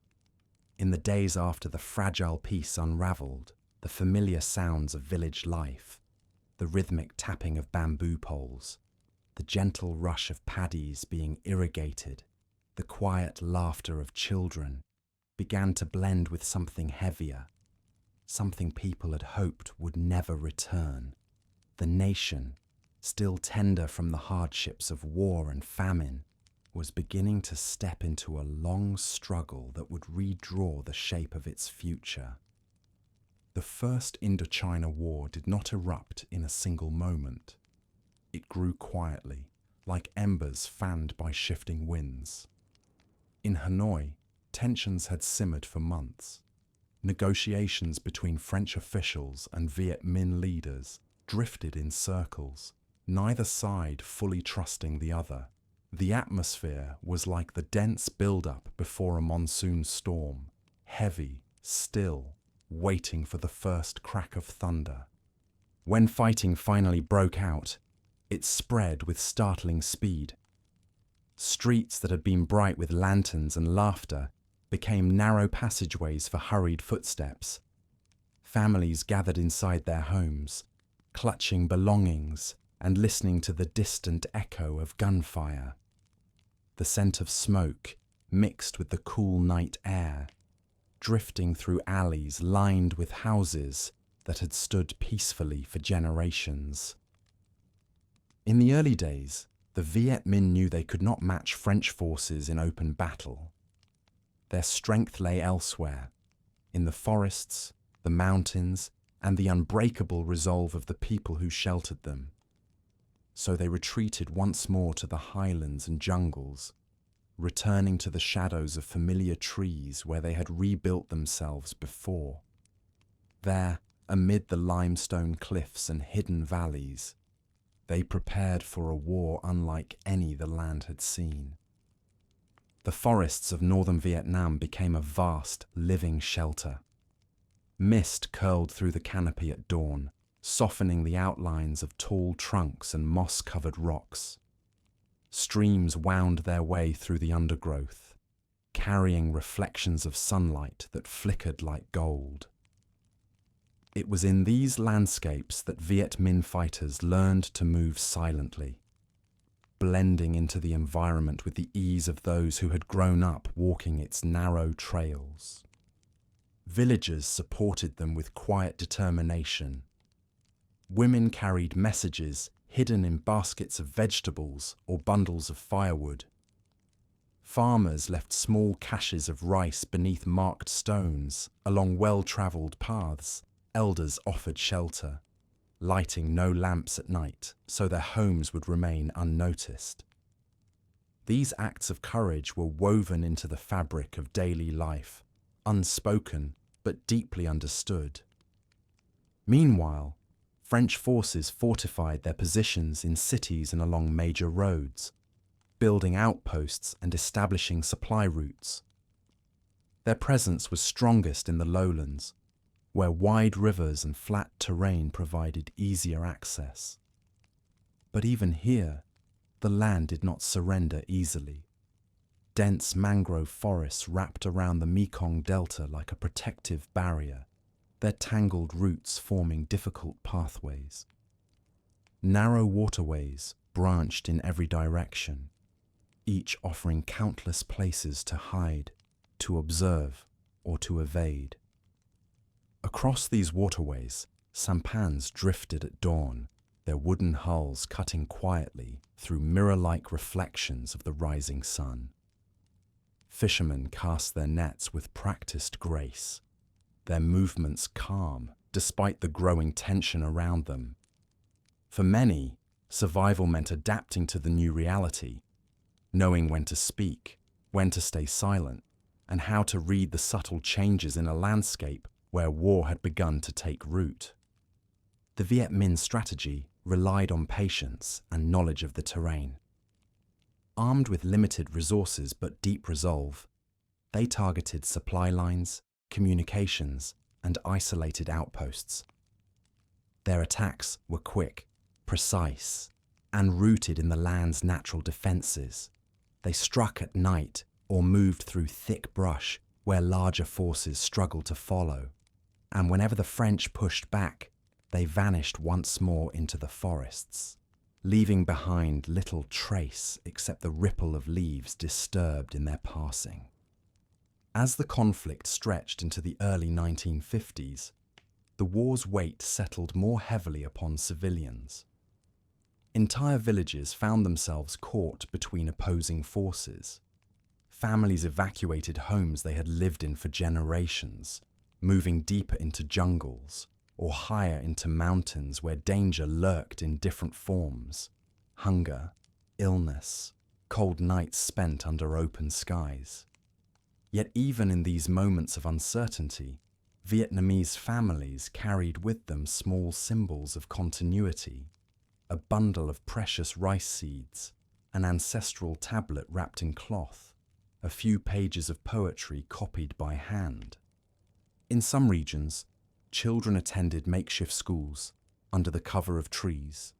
In the days after the fragile peace unraveled, the familiar sounds of village life, the rhythmic tapping of bamboo poles, the gentle rush of paddies being irrigated, the quiet laughter of children, began to blend with something heavier, something people had hoped would never return. The nation, still tender from the hardships of war and famine, was beginning to step into a long struggle that would redraw the shape of its future. The First Indochina War did not erupt in a single moment. It grew quietly, like embers fanned by shifting winds. In Hanoi, tensions had simmered for months. Negotiations between French officials and Viet Minh leaders drifted in circles, neither side fully trusting the other. The atmosphere was like the dense build-up before a monsoon storm, heavy, still, waiting for the first crack of thunder. When fighting finally broke out, it spread with startling speed. Streets that had been bright with lanterns and laughter became narrow passageways for hurried footsteps. Families gathered inside their homes, clutching belongings and listening to the distant echo of gunfire. The scent of smoke mixed with the cool night air, drifting through alleys lined with houses that had stood peacefully for generations. In the early days, the Viet Minh knew they could not match French forces in open battle. Their strength lay elsewhere, in the forests, the mountains, and the unbreakable resolve of the people who sheltered them. So they retreated once more to the highlands and jungles, returning to the shadows of familiar trees where they had rebuilt themselves before. There, amid the limestone cliffs and hidden valleys, they prepared for a war unlike any the land had seen. The forests of northern Vietnam became a vast, living shelter. Mist curled through the canopy at dawn, softening the outlines of tall trunks and moss-covered rocks. Streams wound their way through the undergrowth, carrying reflections of sunlight that flickered like gold. It was in these landscapes that Viet Minh fighters learned to move silently, blending into the environment with the ease of those who had grown up walking its narrow trails. Villagers supported them with quiet determination. Women carried messages hidden in baskets of vegetables or bundles of firewood. Farmers left small caches of rice beneath marked stones along well-travelled paths. Elders offered shelter, lighting no lamps at night so their homes would remain unnoticed. These acts of courage were woven into the fabric of daily life, unspoken but deeply understood. Meanwhile, French forces fortified their positions in cities and along major roads, building outposts and establishing supply routes. Their presence was strongest in the lowlands, where wide rivers and flat terrain provided easier access. But even here, the land did not surrender easily. Dense mangrove forests wrapped around the Mekong Delta like a protective barrier, their tangled roots forming difficult pathways. Narrow waterways branched in every direction, each offering countless places to hide, to observe, or to evade. Across these waterways, sampans drifted at dawn, their wooden hulls cutting quietly through mirror-like reflections of the rising sun. Fishermen cast their nets with practiced grace, their movements calm despite the growing tension around them. For many, survival meant adapting to the new reality, knowing when to speak, when to stay silent, and how to read the subtle changes in a landscape where war had begun to take root. The Viet Minh strategy relied on patience and knowledge of the terrain. Armed with limited resources but deep resolve, they targeted supply lines, communications, and isolated outposts. Their attacks were quick, precise, and rooted in the land's natural defences. They struck at night or moved through thick brush, where larger forces struggled to follow, and whenever the French pushed back, they vanished once more into the forests, leaving behind little trace except the ripple of leaves disturbed in their passing. As the conflict stretched into the early 1950s, the war's weight settled more heavily upon civilians. Entire villages found themselves caught between opposing forces. Families evacuated homes they had lived in for generations, moving deeper into jungles or higher into mountains where danger lurked in different forms: hunger, illness, cold nights spent under open skies. Yet even in these moments of uncertainty, Vietnamese families carried with them small symbols of continuity: a bundle of precious rice seeds, an ancestral tablet wrapped in cloth, a few pages of poetry copied by hand. In some regions, children attended makeshift schools under the cover of trees,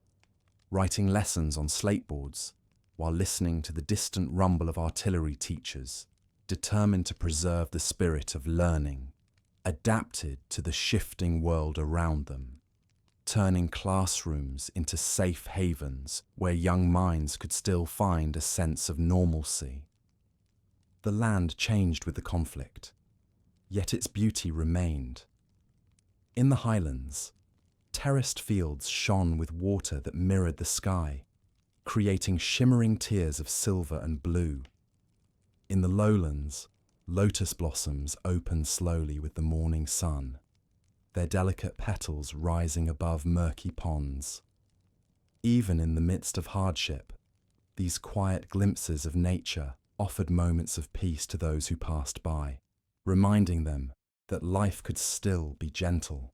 writing lessons on slateboards while listening to the distant rumble of artillery teachers, determined to preserve the spirit of learning, adapted to the shifting world around them, turning classrooms into safe havens where young minds could still find a sense of normalcy. The land changed with the conflict, yet its beauty remained. In the Highlands, terraced fields shone with water that mirrored the sky, creating shimmering tiers of silver and blue. In the lowlands, lotus blossoms opened slowly with the morning sun, their delicate petals rising above murky ponds. Even in the midst of hardship, these quiet glimpses of nature offered moments of peace to those who passed by, reminding them that life could still be gentle.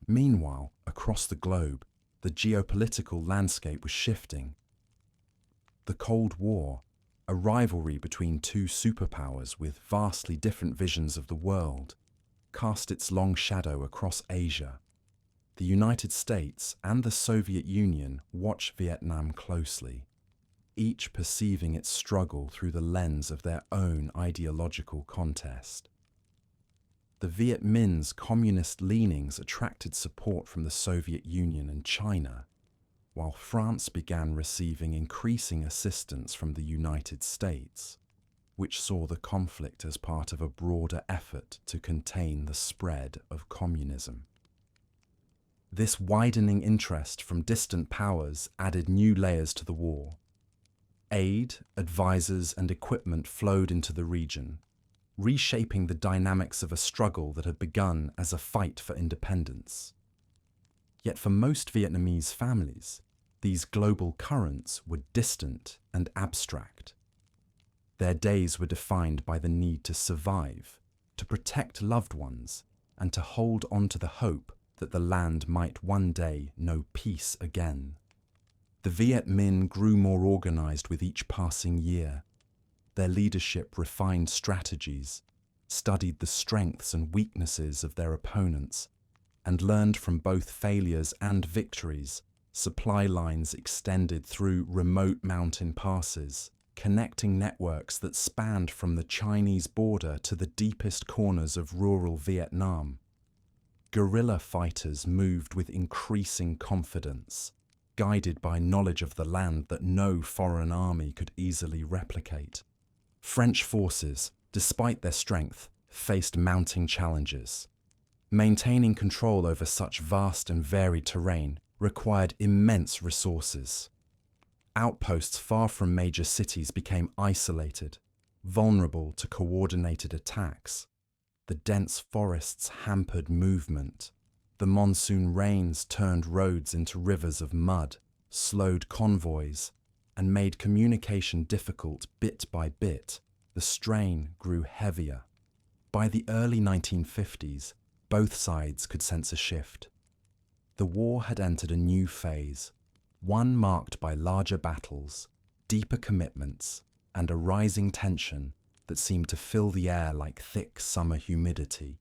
Meanwhile, across the globe, the geopolitical landscape was shifting. The Cold War, a rivalry between two superpowers with vastly different visions of the world, cast its long shadow across Asia. The United States and the Soviet Union watched Vietnam closely, each perceiving its struggle through the lens of their own ideological contest. The Viet Minh's communist leanings attracted support from the Soviet Union and China, while France began receiving increasing assistance from the United States, which saw the conflict as part of a broader effort to contain the spread of communism. This widening interest from distant powers added new layers to the war. Aid, advisors, and equipment flowed into the region, reshaping the dynamics of a struggle that had begun as a fight for independence. Yet for most Vietnamese families, these global currents were distant and abstract. Their days were defined by the need to survive, to protect loved ones, and to hold on to the hope that the land might one day know peace again. The Viet Minh grew more organized with each passing year. Their leadership refined strategies, studied the strengths and weaknesses of their opponents, and learned from both failures and victories. Supply lines extended through remote mountain passes, connecting networks that spanned from the Chinese border to the deepest corners of rural Vietnam. Guerrilla fighters moved with increasing confidence, guided by knowledge of the land that no foreign army could easily replicate. French forces, despite their strength, faced mounting challenges. Maintaining control over such vast and varied terrain required immense resources. Outposts far from major cities became isolated, vulnerable to coordinated attacks. The dense forests hampered movement. The monsoon rains turned roads into rivers of mud, slowed convoys, and made communication difficult bit by bit. The strain grew heavier. By the early 1950s, both sides could sense a shift. The war had entered a new phase, one marked by larger battles, deeper commitments, and a rising tension that seemed to fill the air like thick summer humidity.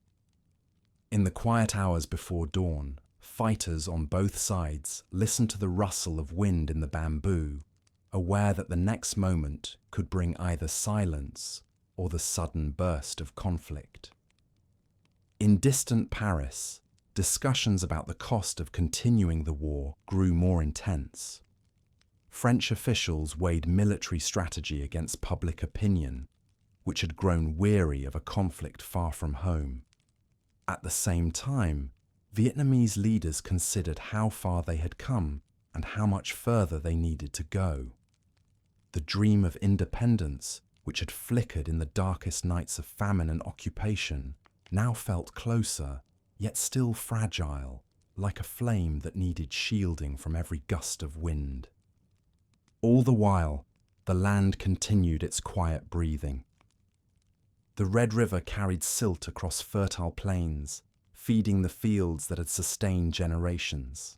In the quiet hours before dawn, fighters on both sides listened to the rustle of wind in the bamboo, aware that the next moment could bring either silence or the sudden burst of conflict. In distant Paris, discussions about the cost of continuing the war grew more intense. French officials weighed military strategy against public opinion, which had grown weary of a conflict far from home. At the same time, Vietnamese leaders considered how far they had come and how much further they needed to go. The dream of independence, which had flickered in the darkest nights of famine and occupation, now felt closer, yet still fragile, like a flame that needed shielding from every gust of wind. All the while, the land continued its quiet breathing. The Red River carried silt across fertile plains, feeding the fields that had sustained generations.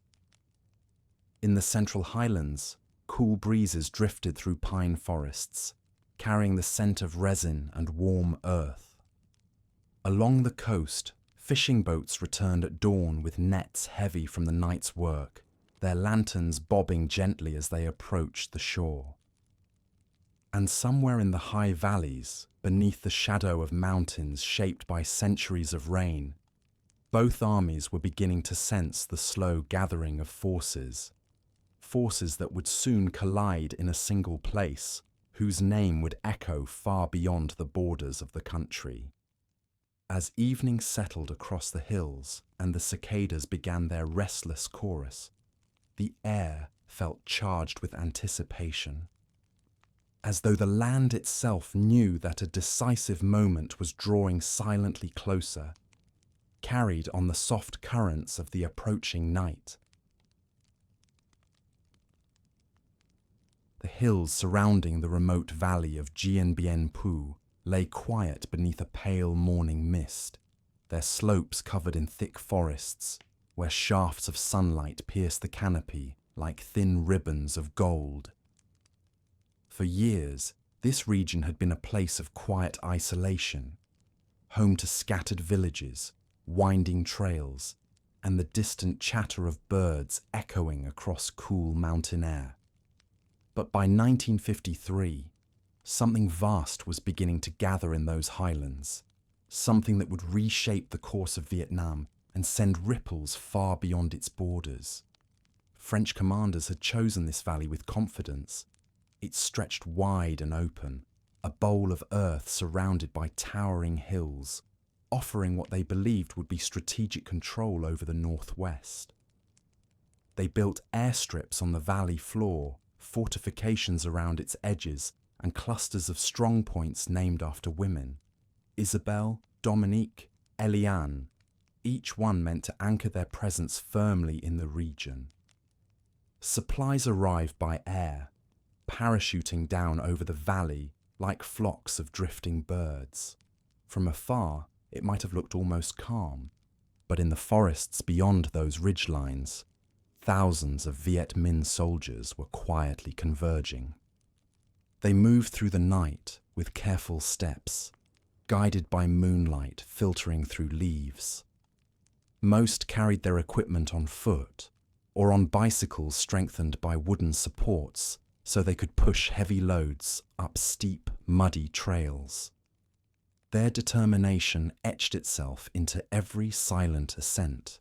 In the central Highlands, cool breezes drifted through pine forests, carrying the scent of resin and warm earth. Along the coast, fishing boats returned at dawn with nets heavy from the night's work, their lanterns bobbing gently as they approached the shore. And somewhere in the high valleys, beneath the shadow of mountains shaped by centuries of rain, both armies were beginning to sense the slow gathering of forces that would soon collide in a single place, whose name would echo far beyond the borders of the country. As evening settled across the hills and the cicadas began their restless chorus, the air felt charged with anticipation, as though the land itself knew that a decisive moment was drawing silently closer, carried on the soft currents of the approaching night. The hills surrounding the remote valley of Dien Bien Phu lay quiet beneath a pale morning mist, their slopes covered in thick forests, where shafts of sunlight pierced the canopy like thin ribbons of gold. For years, this region had been a place of quiet isolation, home to scattered villages, winding trails, and the distant chatter of birds echoing across cool mountain air. But by 1953, something vast was beginning to gather in those highlands, something that would reshape the course of Vietnam and send ripples far beyond its borders. French commanders had chosen this valley with confidence. It stretched wide and open, a bowl of earth surrounded by towering hills, offering what they believed would be strategic control over the northwest. They built airstrips on the valley floor, fortifications around its edges, and clusters of strong points named after women. Isabelle, Dominique, Eliane, each one meant to anchor their presence firmly in the region. Supplies arrived by air, parachuting down over the valley like flocks of drifting birds. From afar, it might have looked almost calm, but in the forests beyond those ridgelines, thousands of Viet Minh soldiers were quietly converging. They moved through the night with careful steps, guided by moonlight filtering through leaves. Most carried their equipment on foot or on bicycles strengthened by wooden supports so they could push heavy loads up steep, muddy trails. Their determination etched itself into every silent ascent,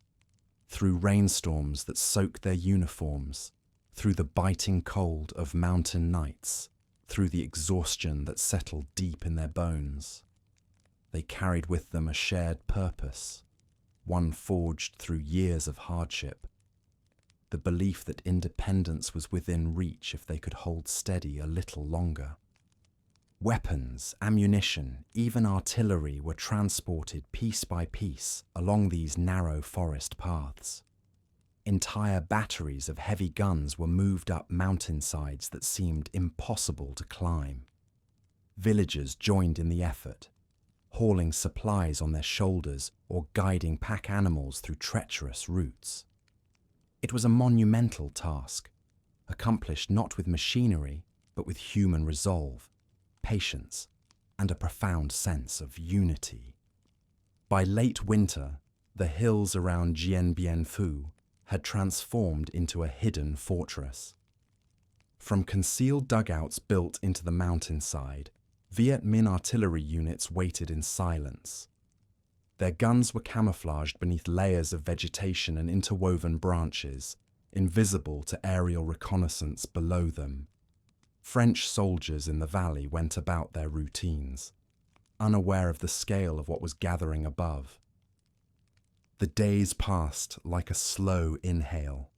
through rainstorms that soaked their uniforms, through the biting cold of mountain nights, through the exhaustion that settled deep in their bones. They carried with them a shared purpose, one forged through years of hardship, the belief that independence was within reach if they could hold steady a little longer. Weapons, ammunition, even artillery were transported piece by piece along these narrow forest paths. Entire batteries of heavy guns were moved up mountainsides that seemed impossible to climb. Villagers joined in the effort, hauling supplies on their shoulders or guiding pack animals through treacherous routes. It was a monumental task, accomplished not with machinery, but with human resolve, patience, and a profound sense of unity. By late winter, the hills around Dien Bien Phu had transformed into a hidden fortress. From concealed dugouts built into the mountainside, Viet Minh artillery units waited in silence. Their guns were camouflaged beneath layers of vegetation and interwoven branches, invisible to aerial reconnaissance below them. French soldiers in the valley went about their routines, unaware of the scale of what was gathering above. The days passed like a slow inhale.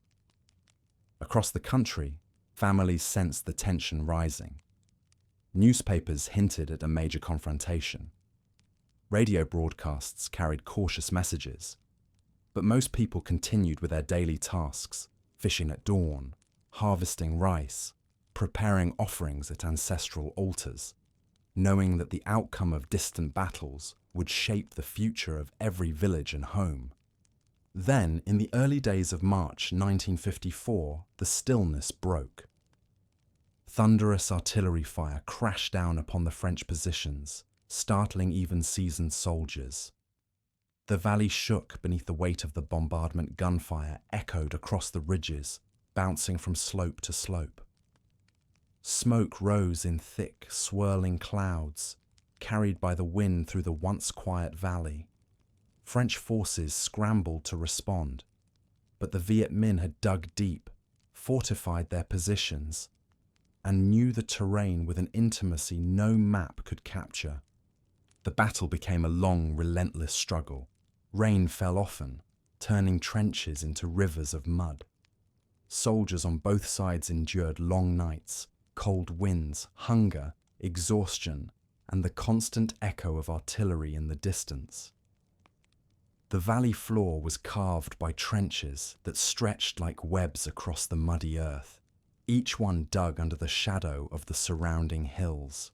Across the country, families sensed the tension rising. Newspapers hinted at a major confrontation. Radio broadcasts carried cautious messages, but most people continued with their daily tasks, fishing at dawn, harvesting rice, preparing offerings at ancestral altars, knowing that the outcome of distant battles would shape the future of every village and home. Then, in the early days of March 1954, the stillness broke. Thunderous artillery fire crashed down upon the French positions, startling even seasoned soldiers. The valley shook beneath the weight of the bombardment. Gunfire echoed across the ridges, bouncing from slope to slope. Smoke rose in thick, swirling clouds, carried by the wind through the once quiet valley. French forces scrambled to respond, but the Viet Minh had dug deep, fortified their positions, and knew the terrain with an intimacy no map could capture. The battle became a long, relentless struggle. Rain fell often, turning trenches into rivers of mud. Soldiers on both sides endured long nights, cold winds, hunger, exhaustion, and the constant echo of artillery in the distance. The valley floor was carved by trenches that stretched like webs across the muddy earth, each one dug under the shadow of the surrounding hills.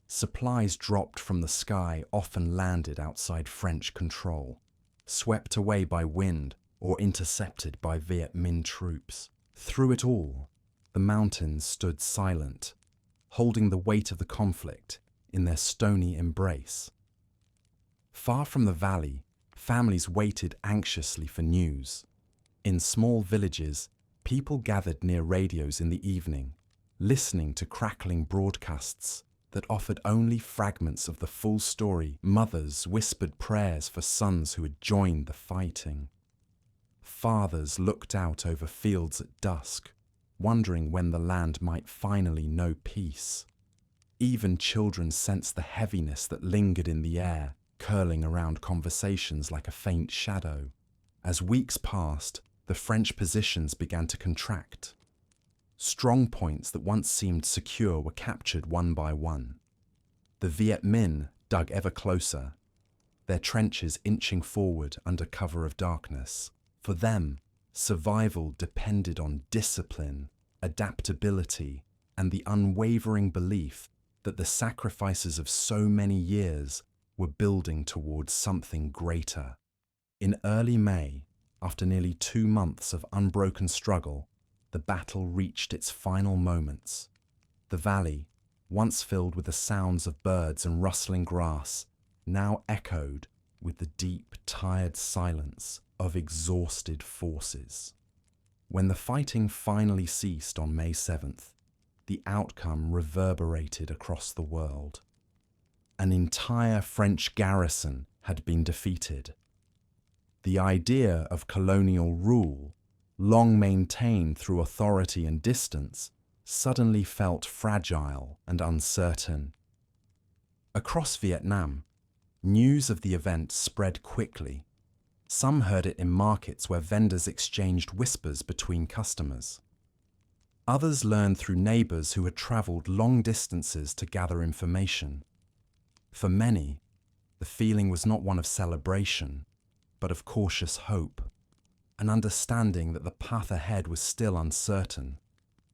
Supplies dropped from the sky often landed outside French control, swept away by wind or intercepted by Viet Minh troops. Through it all, the mountains stood silent, holding the weight of the conflict in their stony embrace. Far from the valley, families waited anxiously for news. In small villages, people gathered near radios in the evening, listening to crackling broadcasts that offered only fragments of the full story. Mothers whispered prayers for sons who had joined the fighting. Fathers looked out over fields at dusk, wondering when the land might finally know peace. Even children sensed the heaviness that lingered in the air, curling around conversations like a faint shadow. As weeks passed, the French positions began to contract. Strong points that once seemed secure were captured one by one. The Viet Minh dug ever closer, their trenches inching forward under cover of darkness. For them, survival depended on discipline, adaptability, and the unwavering belief that the sacrifices of so many years were building towards something greater. In early May, after nearly 2 months of unbroken struggle, the battle reached its final moments. The valley, once filled with the sounds of birds and rustling grass, now echoed with the deep, tired silence of exhausted forces. When the fighting finally ceased on May 7th, the outcome reverberated across the world. An entire French garrison had been defeated. The idea of colonial rule, long maintained through authority and distance, suddenly felt fragile and uncertain. Across Vietnam, news of the event spread quickly. Some heard it in markets where vendors exchanged whispers between customers. Others learned through neighbors who had traveled long distances to gather information. For many, the feeling was not one of celebration, but of cautious hope, an understanding that the path ahead was still uncertain,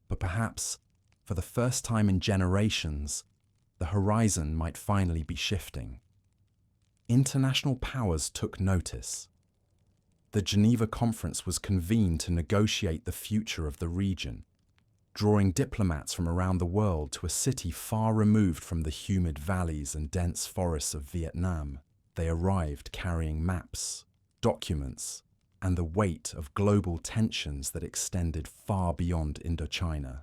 but perhaps, for the first time in generations, the horizon might finally be shifting. International powers took notice. The Geneva Conference was convened to negotiate the future of the region, drawing diplomats from around the world to a city far removed from the humid valleys and dense forests of Vietnam. They arrived carrying maps, documents, and the weight of global tensions that extended far beyond Indochina.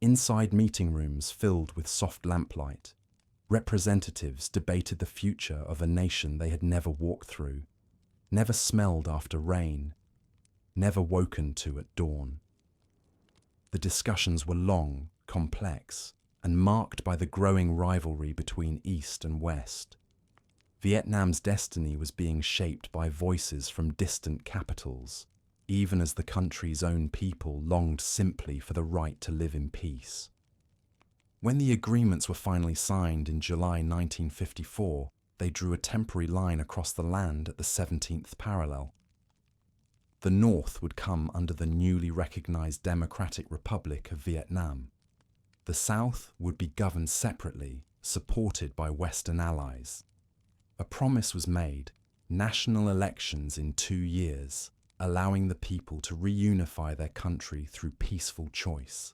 Inside meeting rooms filled with soft lamplight, Representatives debated the future of a nation they had never walked through, never smelled after rain, never woken to at dawn. The discussions were long, complex, and marked by the growing rivalry between East and West. Vietnam's destiny was being shaped by voices from distant capitals, even as the country's own people longed simply for the right to live in peace. When the agreements were finally signed in July 1954, they drew a temporary line across the land at the 17th parallel. The North would come under the newly recognized Democratic Republic of Vietnam. The South would be governed separately, supported by Western allies. A promise was made: national elections in 2 years, allowing the people to reunify their country through peaceful choice.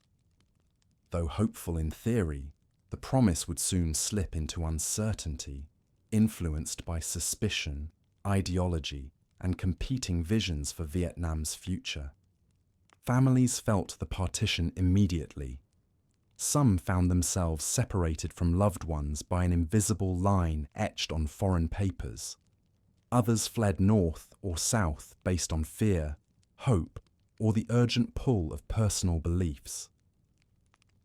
Though hopeful in theory, the promise would soon slip into uncertainty, influenced by suspicion, ideology, and competing visions for Vietnam's future. Families felt the partition immediately. Some found themselves separated from loved ones by an invisible line etched on foreign papers. Others fled north or south based on fear, hope, or the urgent pull of personal beliefs.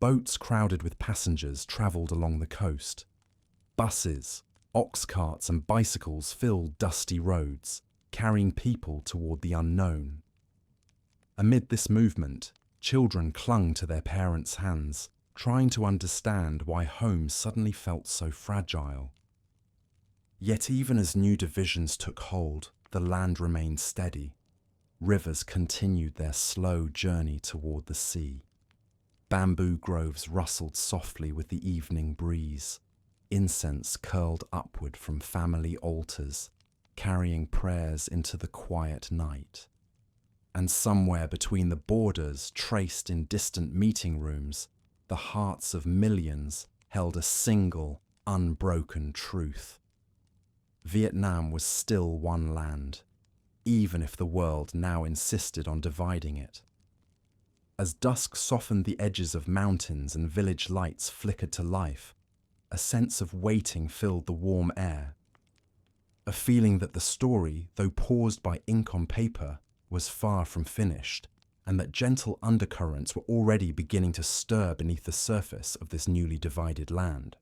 Boats crowded with passengers travelled along the coast. Buses, ox carts, and bicycles filled dusty roads, carrying people toward the unknown. Amid this movement, children clung to their parents' hands, trying to understand why home suddenly felt so fragile. Yet even as new divisions took hold, the land remained steady. Rivers continued their slow journey toward the sea. Bamboo groves rustled softly with the evening breeze. Incense curled upward from family altars, carrying prayers into the quiet night. And somewhere between the borders, traced in distant meeting rooms, the hearts of millions held a single, unbroken truth. Vietnam was still one land, even if the world now insisted on dividing it. As dusk softened the edges of mountains and village lights flickered to life, a sense of waiting filled the warm air. A feeling that the story, though paused by ink on paper, was far from finished, and that gentle undercurrents were already beginning to stir beneath the surface of this newly divided land.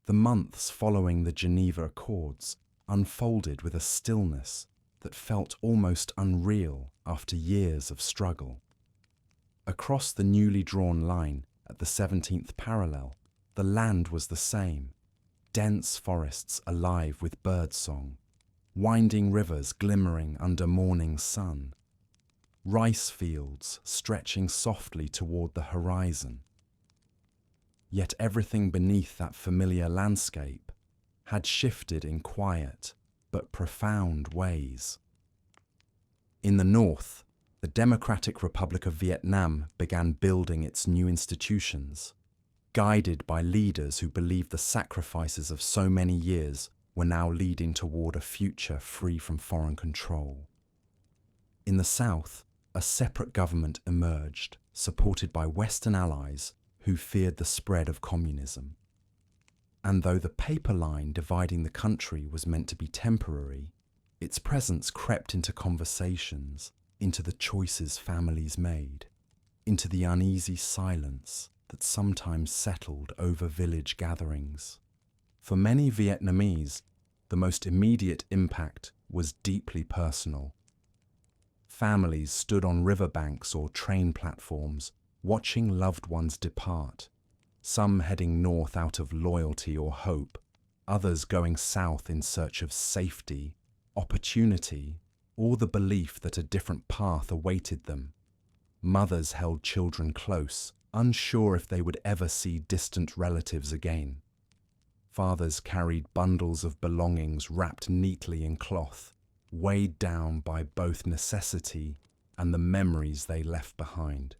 The months following the Geneva Accords unfolded with a stillness that felt almost unreal after years of struggle. Across the newly drawn line at the 17th parallel, the land was the same: dense forests alive with birdsong, winding rivers glimmering under morning sun, rice fields stretching softly toward the horizon. Yet everything beneath that familiar landscape had shifted in quiet but profound ways. In the north, the Democratic Republic of Vietnam began building its new institutions, guided by leaders who believed the sacrifices of so many years were now leading toward a future free from foreign control. In the south, a separate government emerged, supported by Western allies who feared the spread of communism. And though the paper line dividing the country was meant to be temporary, its presence crept into conversations, into the choices families made, into the uneasy silence that sometimes settled over village gatherings. For many Vietnamese, the most immediate impact was deeply personal. Families stood on riverbanks or train platforms, watching loved ones depart, some heading north out of loyalty or hope, others going south in search of safety, opportunity, or the belief that a different path awaited them. Mothers held children close, unsure if they would ever see distant relatives again. Fathers carried bundles of belongings wrapped neatly in cloth, weighed down by both necessity and the memories they left behind.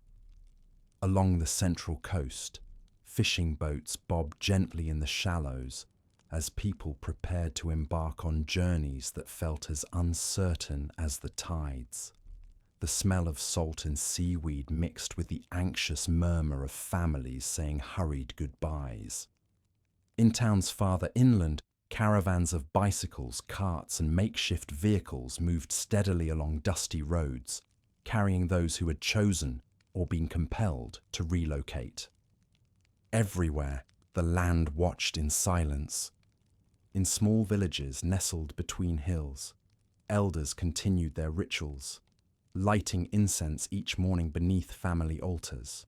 Along the central coast, fishing boats bobbed gently in the shallows as people prepared to embark on journeys that felt as uncertain as the tides. the smell of salt and seaweed mixed with the anxious murmur of families saying hurried goodbyes. In towns farther inland, caravans of bicycles, carts, and makeshift vehicles moved steadily along dusty roads, carrying those who had chosen or been compelled to relocate. Everywhere, the land watched in silence. In small villages nestled between hills, elders continued their rituals, lighting incense each morning beneath family altars.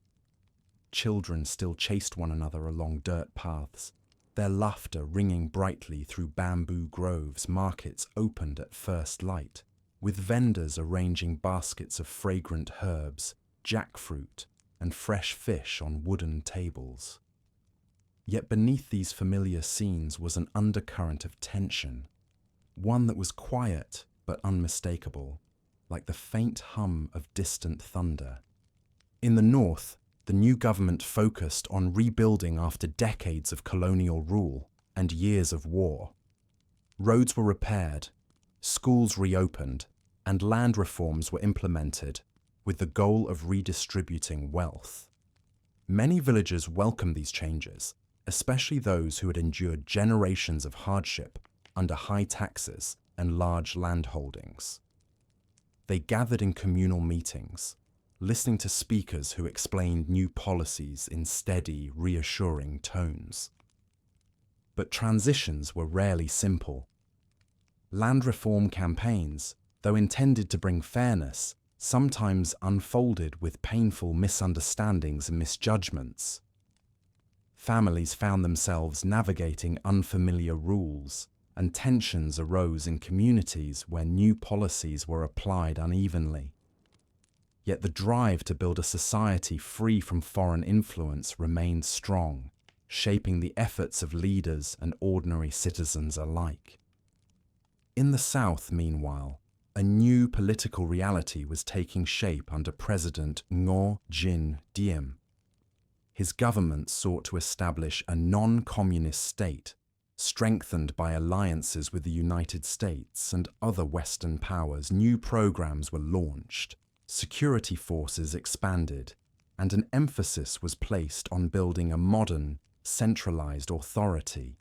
Children still chased one another along dirt paths, their laughter ringing brightly through bamboo groves. Markets opened at first light, with vendors arranging baskets of fragrant herbs, jackfruit, and fresh fish on wooden tables. Yet beneath these familiar scenes was an undercurrent of tension, one that was quiet but unmistakable, like the faint hum of distant thunder. In the north, the new government focused on rebuilding after decades of colonial rule and years of war. Roads were repaired, schools reopened, and land reforms were implemented with the goal of redistributing wealth. Many villagers welcomed these changes, especially those who had endured generations of hardship under high taxes and large landholdings. They gathered in communal meetings, listening to speakers who explained new policies in steady, reassuring tones. But transitions were rarely simple. Land reform campaigns, though intended to bring fairness, sometimes unfolded with painful misunderstandings and misjudgments. Families found themselves navigating unfamiliar rules, and tensions arose in communities where new policies were applied unevenly. Yet the drive to build a society free from foreign influence remained strong, shaping the efforts of leaders and ordinary citizens alike. In the South, meanwhile, a new political reality was taking shape under President Ngo Dinh Diem. His government sought to establish a non-communist state, strengthened by alliances with the United States and other Western powers. New programs were launched, security forces expanded, and an emphasis was placed on building a modern, centralized authority.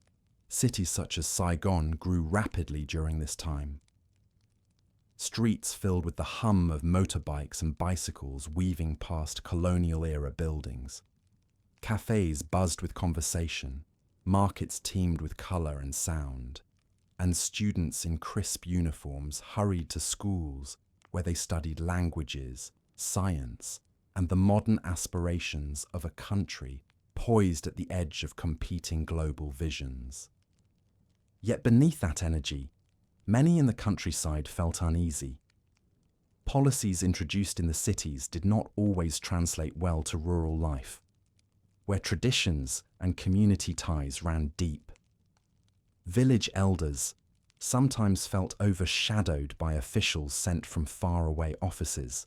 Cities such as Saigon grew rapidly during this time. Streets filled with the hum of motorbikes and bicycles weaving past colonial-era buildings. Cafes buzzed with conversation, markets teemed with color and sound, and students in crisp uniforms hurried to schools where they studied languages, science, and the modern aspirations of a country poised at the edge of competing global visions. Yet beneath that energy, many in the countryside felt uneasy. Policies introduced in the cities did not always translate well to rural life, where traditions and community ties ran deep. Village elders sometimes felt overshadowed by officials sent from faraway offices,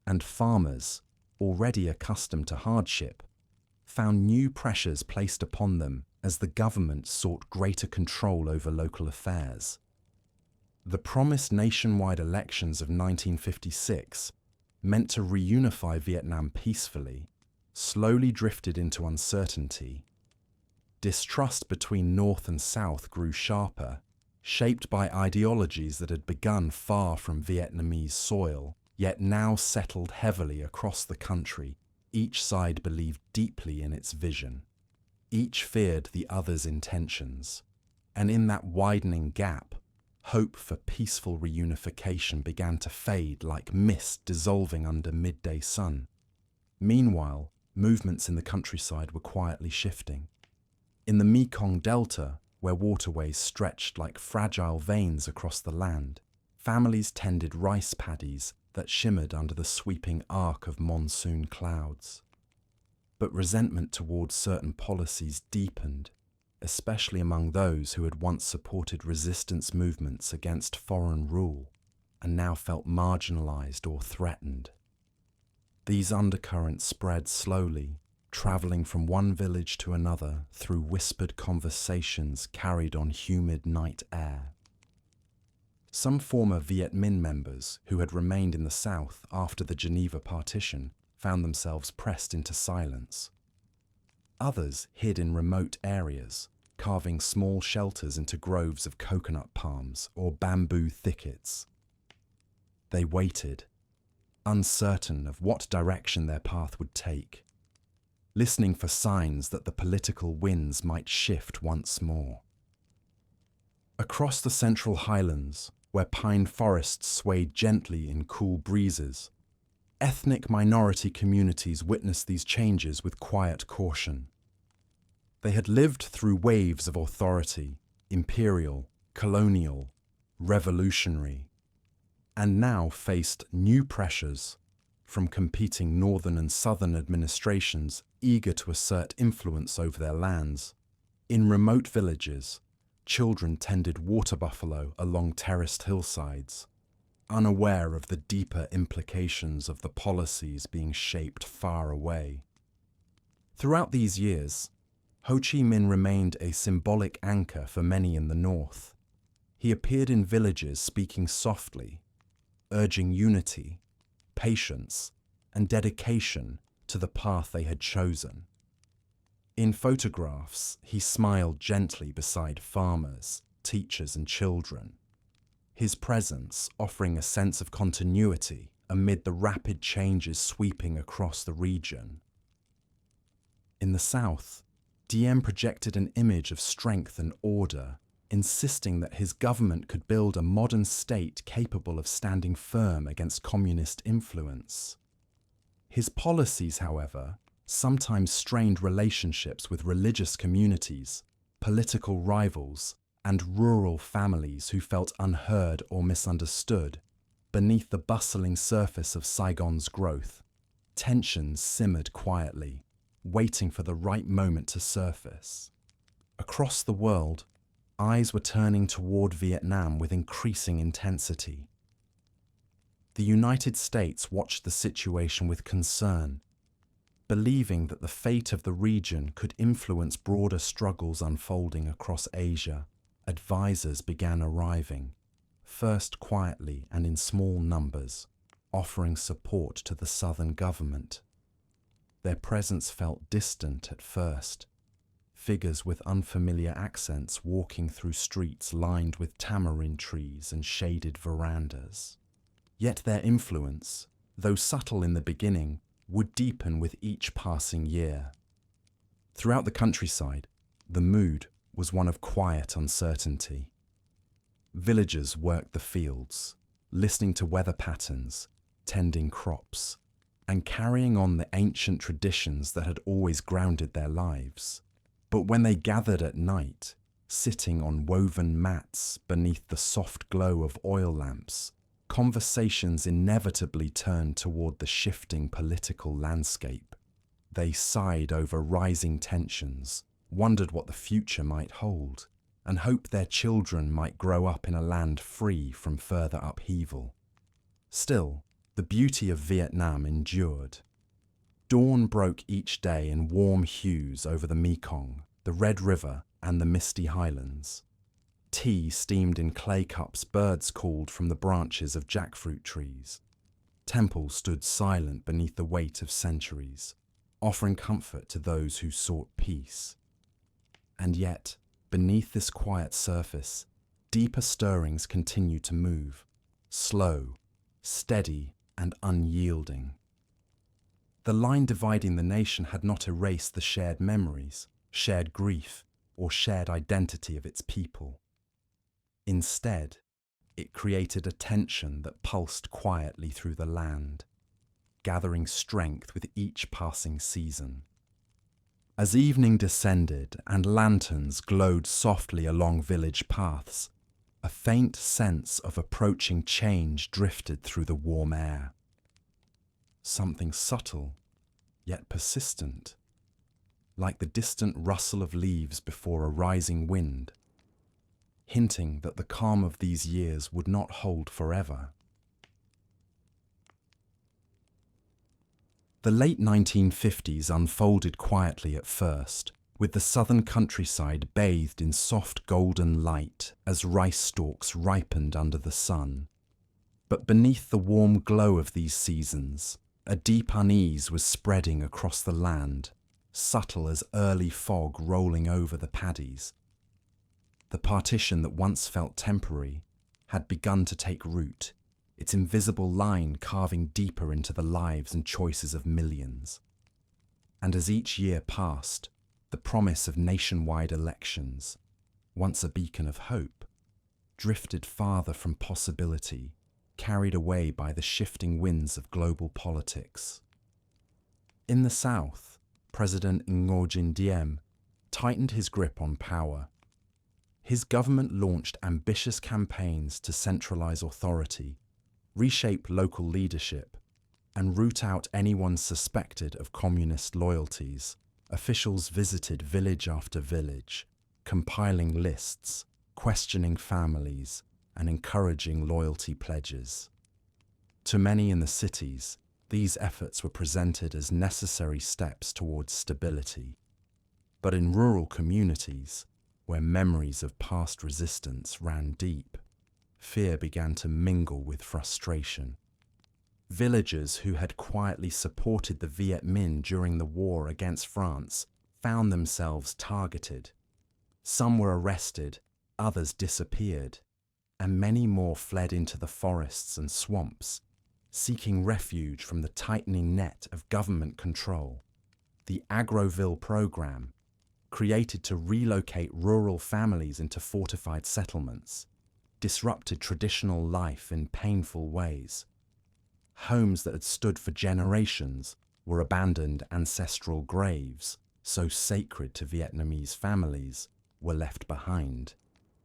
and farmers, already accustomed to hardship, found new pressures placed upon them as the government sought greater control over local affairs. The promised nationwide elections of 1956, meant to reunify Vietnam peacefully, slowly drifted into uncertainty. Distrust between North and South grew sharper, shaped by ideologies that had begun far from Vietnamese soil, yet now settled heavily across the country. Each side believed deeply in its vision. Each feared the other's intentions. And in that widening gap, hope for peaceful reunification began to fade like mist dissolving under midday sun. Meanwhile, movements in the countryside were quietly shifting. In the Mekong Delta, where waterways stretched like fragile veins across the land, families tended rice paddies that shimmered under the sweeping arc of monsoon clouds. But resentment towards certain policies deepened, especially among those who had once supported resistance movements against foreign rule and now felt marginalized or threatened. These undercurrents spread slowly, traveling from one village to another through whispered conversations carried on humid night air. Some former Viet Minh members who had remained in the south after the Geneva Partition found themselves pressed into silence. Others hid in remote areas, carving small shelters into groves of coconut palms or bamboo thickets. They waited, uncertain of what direction their path would take, listening for signs that the political winds might shift once more. Across the central highlands, where pine forests swayed gently in cool breezes, ethnic minority communities witnessed these changes with quiet caution. They had lived through waves of authority, imperial, colonial, revolutionary, and now faced new pressures from competing northern and southern administrations eager to assert influence over their lands. In remote villages, children tended water buffalo along terraced hillsides, unaware of the deeper implications of the policies being shaped far away. Throughout these years, Ho Chi Minh remained a symbolic anchor for many in the north. He appeared in villages speaking softly, urging unity, patience, and dedication to the path they had chosen. In photographs, he smiled gently beside farmers, teachers, and children, his presence offering a sense of continuity amid the rapid changes sweeping across the region. In the south, Diem projected an image of strength and order, insisting that his government could build a modern state capable of standing firm against communist influence. His policies, however, sometimes strained relationships with religious communities, political rivals, and rural families who felt unheard or misunderstood. Beneath the bustling surface of Saigon's growth, tensions simmered quietly, waiting for the right moment to surface. Across the world, eyes were turning toward Vietnam with increasing intensity. The United States watched the situation with concern, believing that the fate of the region could influence broader struggles unfolding across Asia. Advisors began arriving, first quietly and in small numbers, offering support to the southern government. Their presence felt distant at first, figures with unfamiliar accents walking through streets lined with tamarind trees and shaded verandas. Yet their influence, though subtle in the beginning, would deepen with each passing year. Throughout the countryside, the mood was one of quiet uncertainty. Villagers worked the fields, listening to weather patterns, tending crops, and carrying on the ancient traditions that had always grounded their lives. But when they gathered at night, sitting on woven mats beneath the soft glow of oil lamps, conversations inevitably turned toward the shifting political landscape. They sighed over rising tensions, wondered what the future might hold, and hoped their children might grow up in a land free from further upheaval. Still, the beauty of Vietnam endured. Dawn broke each day in warm hues over the Mekong, the Red River, and the misty highlands. Tea steamed in clay cups, birds called from the branches of jackfruit trees. Temples stood silent beneath the weight of centuries, offering comfort to those who sought peace. And yet, beneath this quiet surface, deeper stirrings continued to move, slow, steady, and unyielding. The line dividing the nation had not erased the shared memories, shared grief, or shared identity of its people. Instead, it created a tension that pulsed quietly through the land, gathering strength with each passing season. As evening descended and lanterns glowed softly along village paths, a faint sense of approaching change drifted through the warm air. Something subtle, yet persistent, like the distant rustle of leaves before a rising wind, hinting that the calm of these years would not hold forever. The late 1950s unfolded quietly at first, with the southern countryside bathed in soft golden light as rice stalks ripened under the sun. But beneath the warm glow of these seasons, a deep unease was spreading across the land, subtle as early fog rolling over the paddies. The partition that once felt temporary had begun to take root, its invisible line carving deeper into the lives and choices of millions. And as each year passed, the promise of nationwide elections, once a beacon of hope, drifted farther from possibility, carried away by the shifting winds of global politics. In the south, President Ngo Diem tightened his grip on power. His government launched ambitious campaigns to centralize authority, reshape local leadership, and root out anyone suspected of communist loyalties. Officials visited village after village, compiling lists, questioning families, and encouraging loyalty pledges. To many in the cities, these efforts were presented as necessary steps towards stability. But in rural communities, where memories of past resistance ran deep, fear began to mingle with frustration. Villagers who had quietly supported the Viet Minh during the war against France found themselves targeted. Some were arrested, others disappeared, and many more fled into the forests and swamps, seeking refuge from the tightening net of government control. The Agroville program, created to relocate rural families into fortified settlements, disrupted traditional life in painful ways. Homes that had stood for generations were abandoned ancestral graves, so sacred to Vietnamese families, were left behind,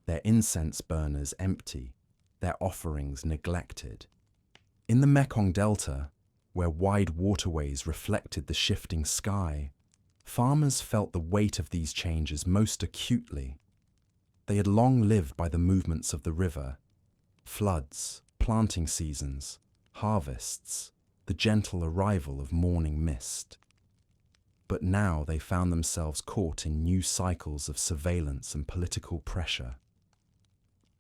their incense burners empty, their offerings neglected. In the Mekong Delta, where wide waterways reflected the shifting sky, farmers felt the weight of these changes most acutely. They had long lived by the movements of the river, floods, planting seasons, harvests, the gentle arrival of morning mist. But now they found themselves caught in new cycles of surveillance and political pressure.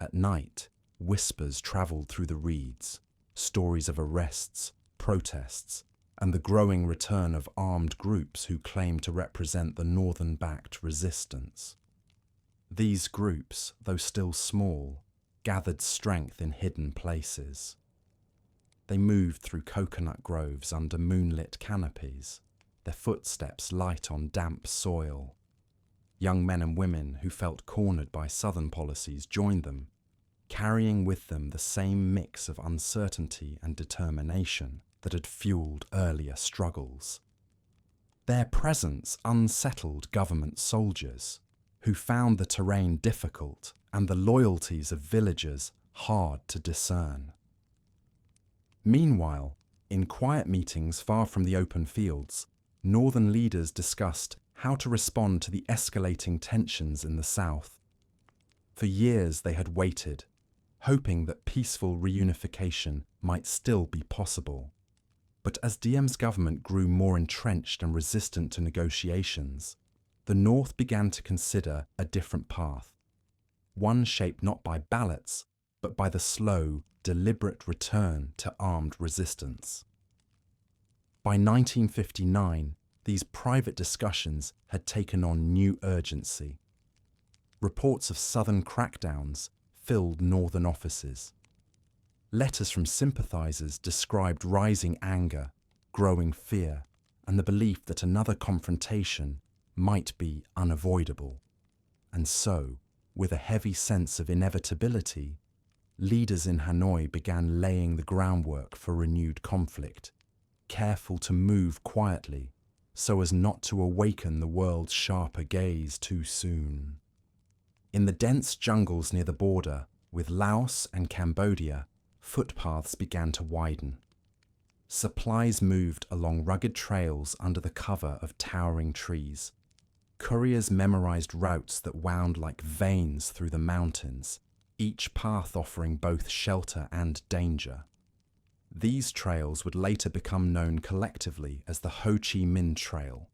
At night, whispers travelled through the reeds, stories of arrests, protests, and the growing return of armed groups who claimed to represent the northern-backed resistance. These groups, though still small, gathered strength in hidden places. They moved through coconut groves under moonlit canopies, their footsteps light on damp soil. Young men and women who felt cornered by Southern policies joined them, carrying with them the same mix of uncertainty and determination that had fueled earlier struggles. Their presence unsettled government soldiers, who found the terrain difficult and the loyalties of villagers hard to discern. Meanwhile, in quiet meetings far from the open fields, northern leaders discussed how to respond to the escalating tensions in the south. For years they had waited, hoping that peaceful reunification might still be possible. But as Diem's government grew more entrenched and resistant to negotiations, the North began to consider a different path, one shaped not by ballots, but by the slow, deliberate return to armed resistance. By 1959, these private discussions had taken on new urgency. Reports of Southern crackdowns filled Northern offices. Letters from sympathizers described rising anger, growing fear, and the belief that another confrontation might be unavoidable. And so, with a heavy sense of inevitability, leaders in Hanoi began laying the groundwork for renewed conflict, careful to move quietly so as not to awaken the world's sharper gaze too soon. In the dense jungles near the border, with Laos and Cambodia, footpaths began to widen. Supplies moved along rugged trails under the cover of towering trees. Couriers memorized routes that wound like veins through the mountains, each path offering both shelter and danger. These trails would later become known collectively as the Ho Chi Minh Trail,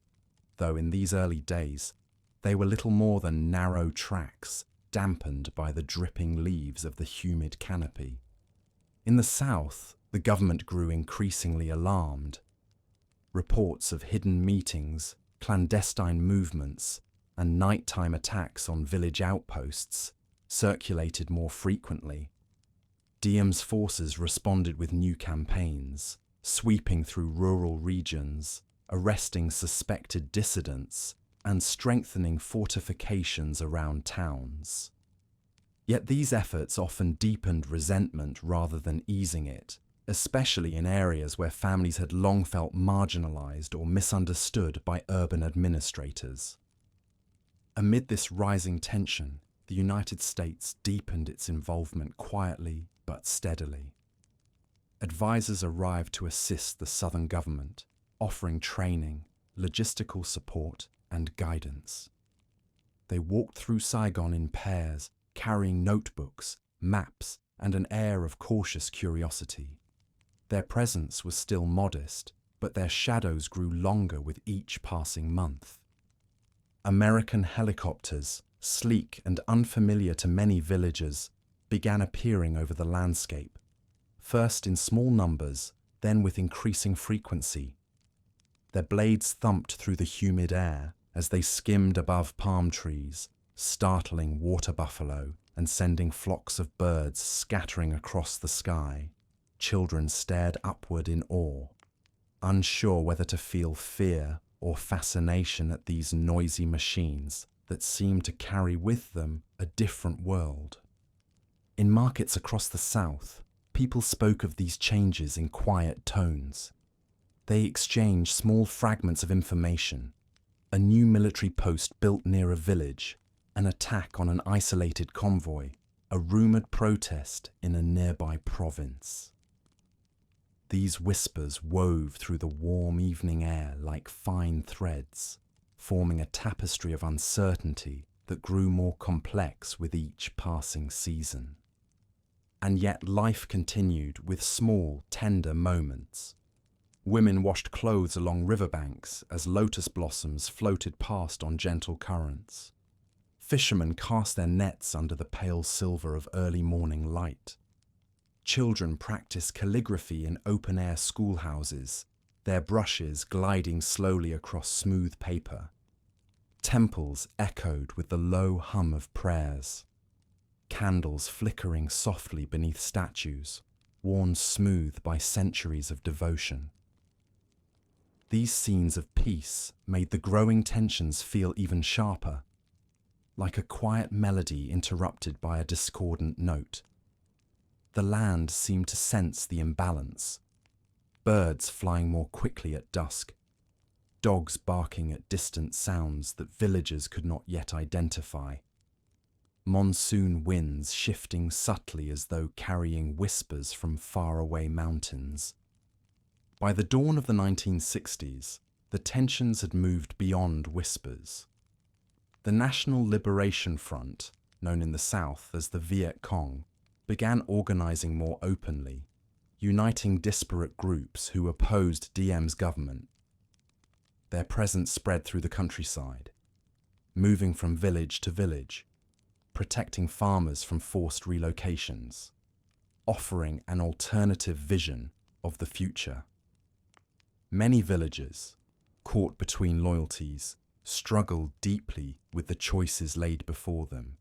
though in these early days, They were little more than narrow tracks, dampened by the dripping leaves of the humid canopy. In the south, the government grew increasingly alarmed. Reports of hidden meetings, clandestine movements, and nighttime attacks on village outposts circulated more frequently. Diem's forces responded with new campaigns, sweeping through rural regions, arresting suspected dissidents, and strengthening fortifications around towns. Yet these efforts often deepened resentment rather than easing it, especially in areas where families had long felt marginalized or misunderstood by urban administrators. Amid this rising tension, the United States deepened its involvement quietly but steadily. Advisors arrived to assist the Southern government, offering training, logistical support, and guidance. They walked through Saigon in pairs, carrying notebooks, maps, and an air of cautious curiosity. Their presence was still modest, but their shadows grew longer with each passing month. American helicopters, sleek and unfamiliar to many villagers, began appearing over the landscape, first in small numbers, then with increasing frequency. Their blades thumped through the humid air as they skimmed above palm trees, startling water buffalo and sending flocks of birds scattering across the sky. Children stared upward in awe, unsure whether to feel fear or fascination at these noisy machines that seemed to carry with them a different world. In markets across the South, people spoke of these changes in quiet tones. They exchanged small fragments of information: a new military post built near a village, an attack on an isolated convoy, a rumored protest in a nearby province. These whispers wove through the warm evening air like fine threads, forming a tapestry of uncertainty that grew more complex with each passing season. And yet life continued with small, tender moments. Women washed clothes along riverbanks as lotus blossoms floated past on gentle currents. Fishermen cast their nets under the pale silver of early morning light. Children practiced calligraphy in open-air schoolhouses, their brushes gliding slowly across smooth paper. Temples echoed with the low hum of prayers. Candles flickering softly beneath statues, worn smooth by centuries of devotion. These scenes of peace made the growing tensions feel even sharper, like a quiet melody interrupted by a discordant note. The land seemed to sense the imbalance, birds flying more quickly at dusk, dogs barking at distant sounds that villagers could not yet identify, monsoon winds shifting subtly as though carrying whispers from faraway mountains. By the dawn of the 1960s, the tensions had moved beyond whispers. The National Liberation Front, known in the South as the Viet Cong, began organizing more openly, uniting disparate groups who opposed Diem's government. Their presence spread through the countryside, moving from village to village, protecting farmers from forced relocations, offering an alternative vision of the future. Many villagers, caught between loyalties, struggled deeply with the choices laid before them.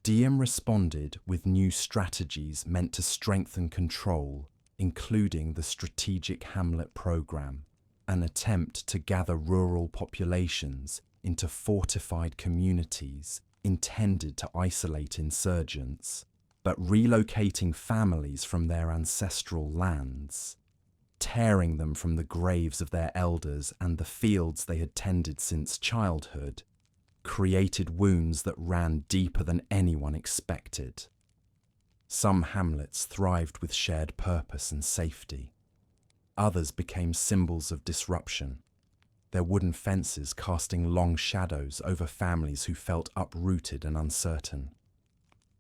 Diem responded with new strategies meant to strengthen control, including the Strategic Hamlet Program, an attempt to gather rural populations into fortified communities intended to isolate insurgents, but relocating families from their ancestral lands, tearing them from the graves of their elders and the fields they had tended since childhood, created wounds that ran deeper than anyone expected. Some hamlets thrived with shared purpose and safety. Others became symbols of disruption, their wooden fences casting long shadows over families who felt uprooted and uncertain.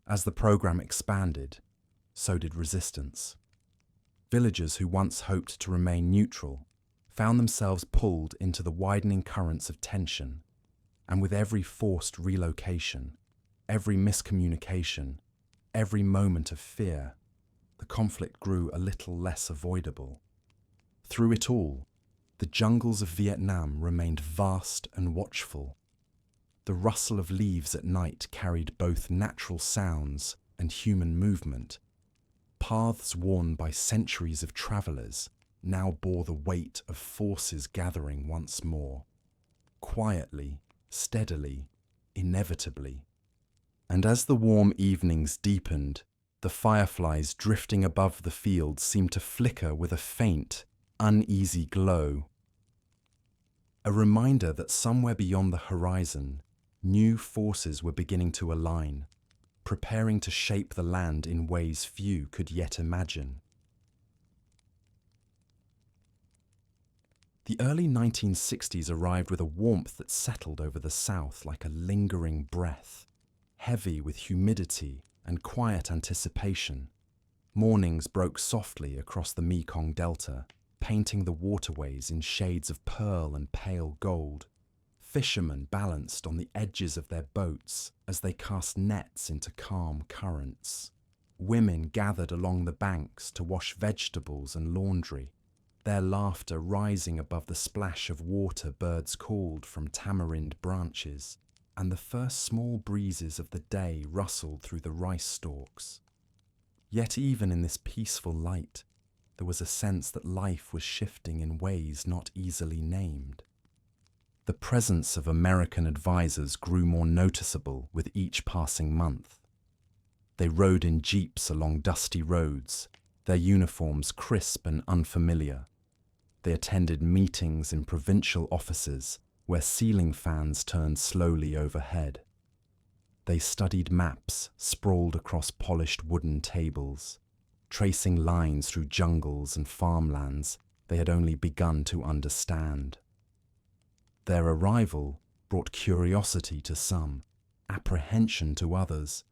As the program expanded, so did resistance. Villagers who once hoped to remain neutral found themselves pulled into the widening currents of tension. And with every forced relocation, every miscommunication, every moment of fear, the conflict grew a little less avoidable. Through it all, the jungles of Vietnam remained vast and watchful. The rustle of leaves at night carried both natural sounds and human movement. Paths worn by centuries of travellers now bore the weight of forces gathering once more, quietly, steadily, inevitably. And as the warm evenings deepened, the fireflies drifting above the fields seemed to flicker with a faint, uneasy glow. A reminder that somewhere beyond the horizon, new forces were beginning to align, preparing to shape the land in ways few could yet imagine. The early 1960s arrived with a warmth that settled over the South like a lingering breath, heavy with humidity and quiet anticipation. Mornings broke softly across the Mekong Delta, painting the waterways in shades of pearl and pale gold. Fishermen balanced on the edges of their boats as they cast nets into calm currents. Women gathered along the banks to wash vegetables and laundry, their laughter rising above the splash of water birds called from tamarind branches, and the first small breezes of the day rustled through the rice stalks. Yet even in this peaceful light, there was a sense that life was shifting in ways not easily named. The presence of American advisors grew more noticeable with each passing month. They rode in jeeps along dusty roads, their uniforms crisp and unfamiliar. They attended meetings in provincial offices where ceiling fans turned slowly overhead. They studied maps sprawled across polished wooden tables, tracing lines through jungles and farmlands they had only begun to understand. Their arrival brought curiosity to some, apprehension to others,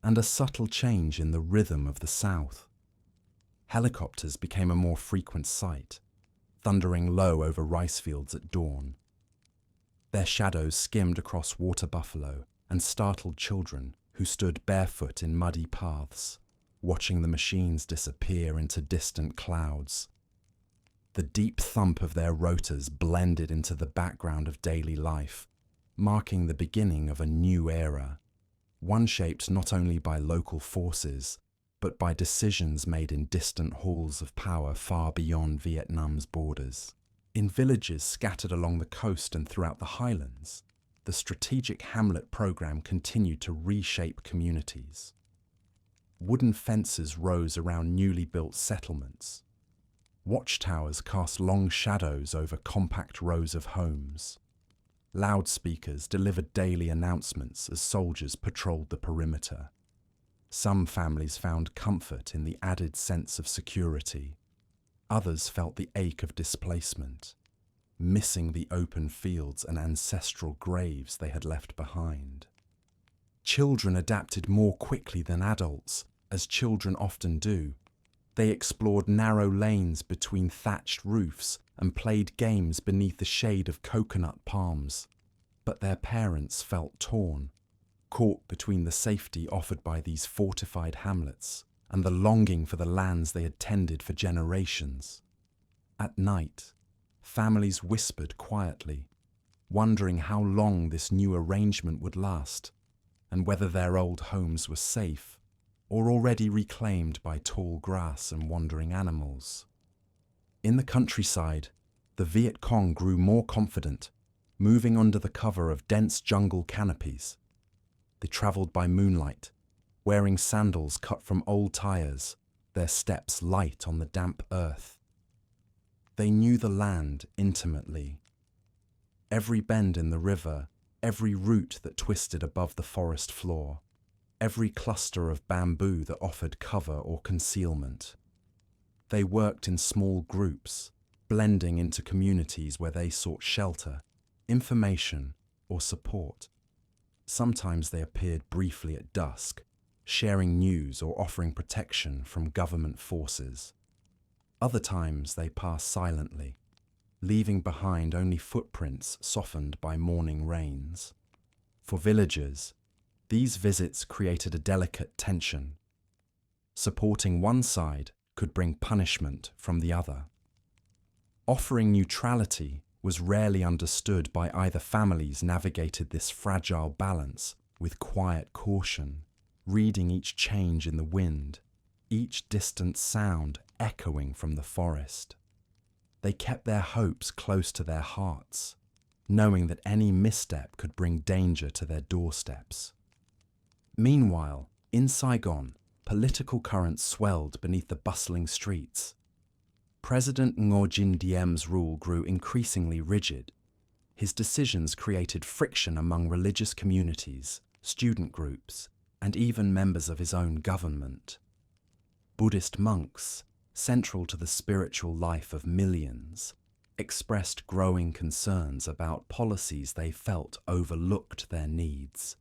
and a subtle change in the rhythm of the South. Helicopters became a more frequent sight, thundering low over rice fields at dawn. Their shadows skimmed across water buffalo and startled children who stood barefoot in muddy paths, watching the machines disappear into distant clouds. The deep thump of their rotors blended into the background of daily life, marking the beginning of a new era, one shaped not only by local forces, but by decisions made in distant halls of power far beyond Vietnam's borders. In villages scattered along the coast and throughout the Highlands, the strategic hamlet program continued to reshape communities. Wooden fences rose around newly built settlements. Watchtowers cast long shadows over compact rows of homes. Loudspeakers delivered daily announcements as soldiers patrolled the perimeter. Some families found comfort in the added sense of security. Others felt the ache of displacement, missing the open fields and ancestral graves they had left behind. Children adapted more quickly than adults, as children often do. They explored narrow lanes between thatched roofs and played games beneath the shade of coconut palms. But their parents felt torn, caught between the safety offered by these fortified hamlets and the longing for the lands they had tended for generations. At night, families whispered quietly, wondering how long this new arrangement would last and whether their old homes were safe or already reclaimed by tall grass and wandering animals. In the countryside, the Viet Cong grew more confident, moving under the cover of dense jungle canopies. They travelled by moonlight, wearing sandals cut from old tires, their steps light on the damp earth. They knew the land intimately. Every bend in the river, every root that twisted above the forest floor, every cluster of bamboo that offered cover or concealment. They worked in small groups, blending into communities where they sought shelter, information, or support. Sometimes they appeared briefly at dusk, sharing news or offering protection from government forces. Other times they passed silently, leaving behind only footprints softened by morning rains. For villagers, these visits created a delicate tension. Supporting one side could bring punishment from the other. Offering neutrality was rarely understood by either. Families navigated this fragile balance with quiet caution, reading each change in the wind, each distant sound echoing from the forest. They kept their hopes close to their hearts, knowing that any misstep could bring danger to their doorsteps. Meanwhile, in Saigon, political currents swelled beneath the bustling streets. President Ngo Dinh Diem's rule grew increasingly rigid. His decisions created friction among religious communities, student groups, and even members of his own government. Buddhist monks, central to the spiritual life of millions, expressed growing concerns about policies they felt overlooked their needs.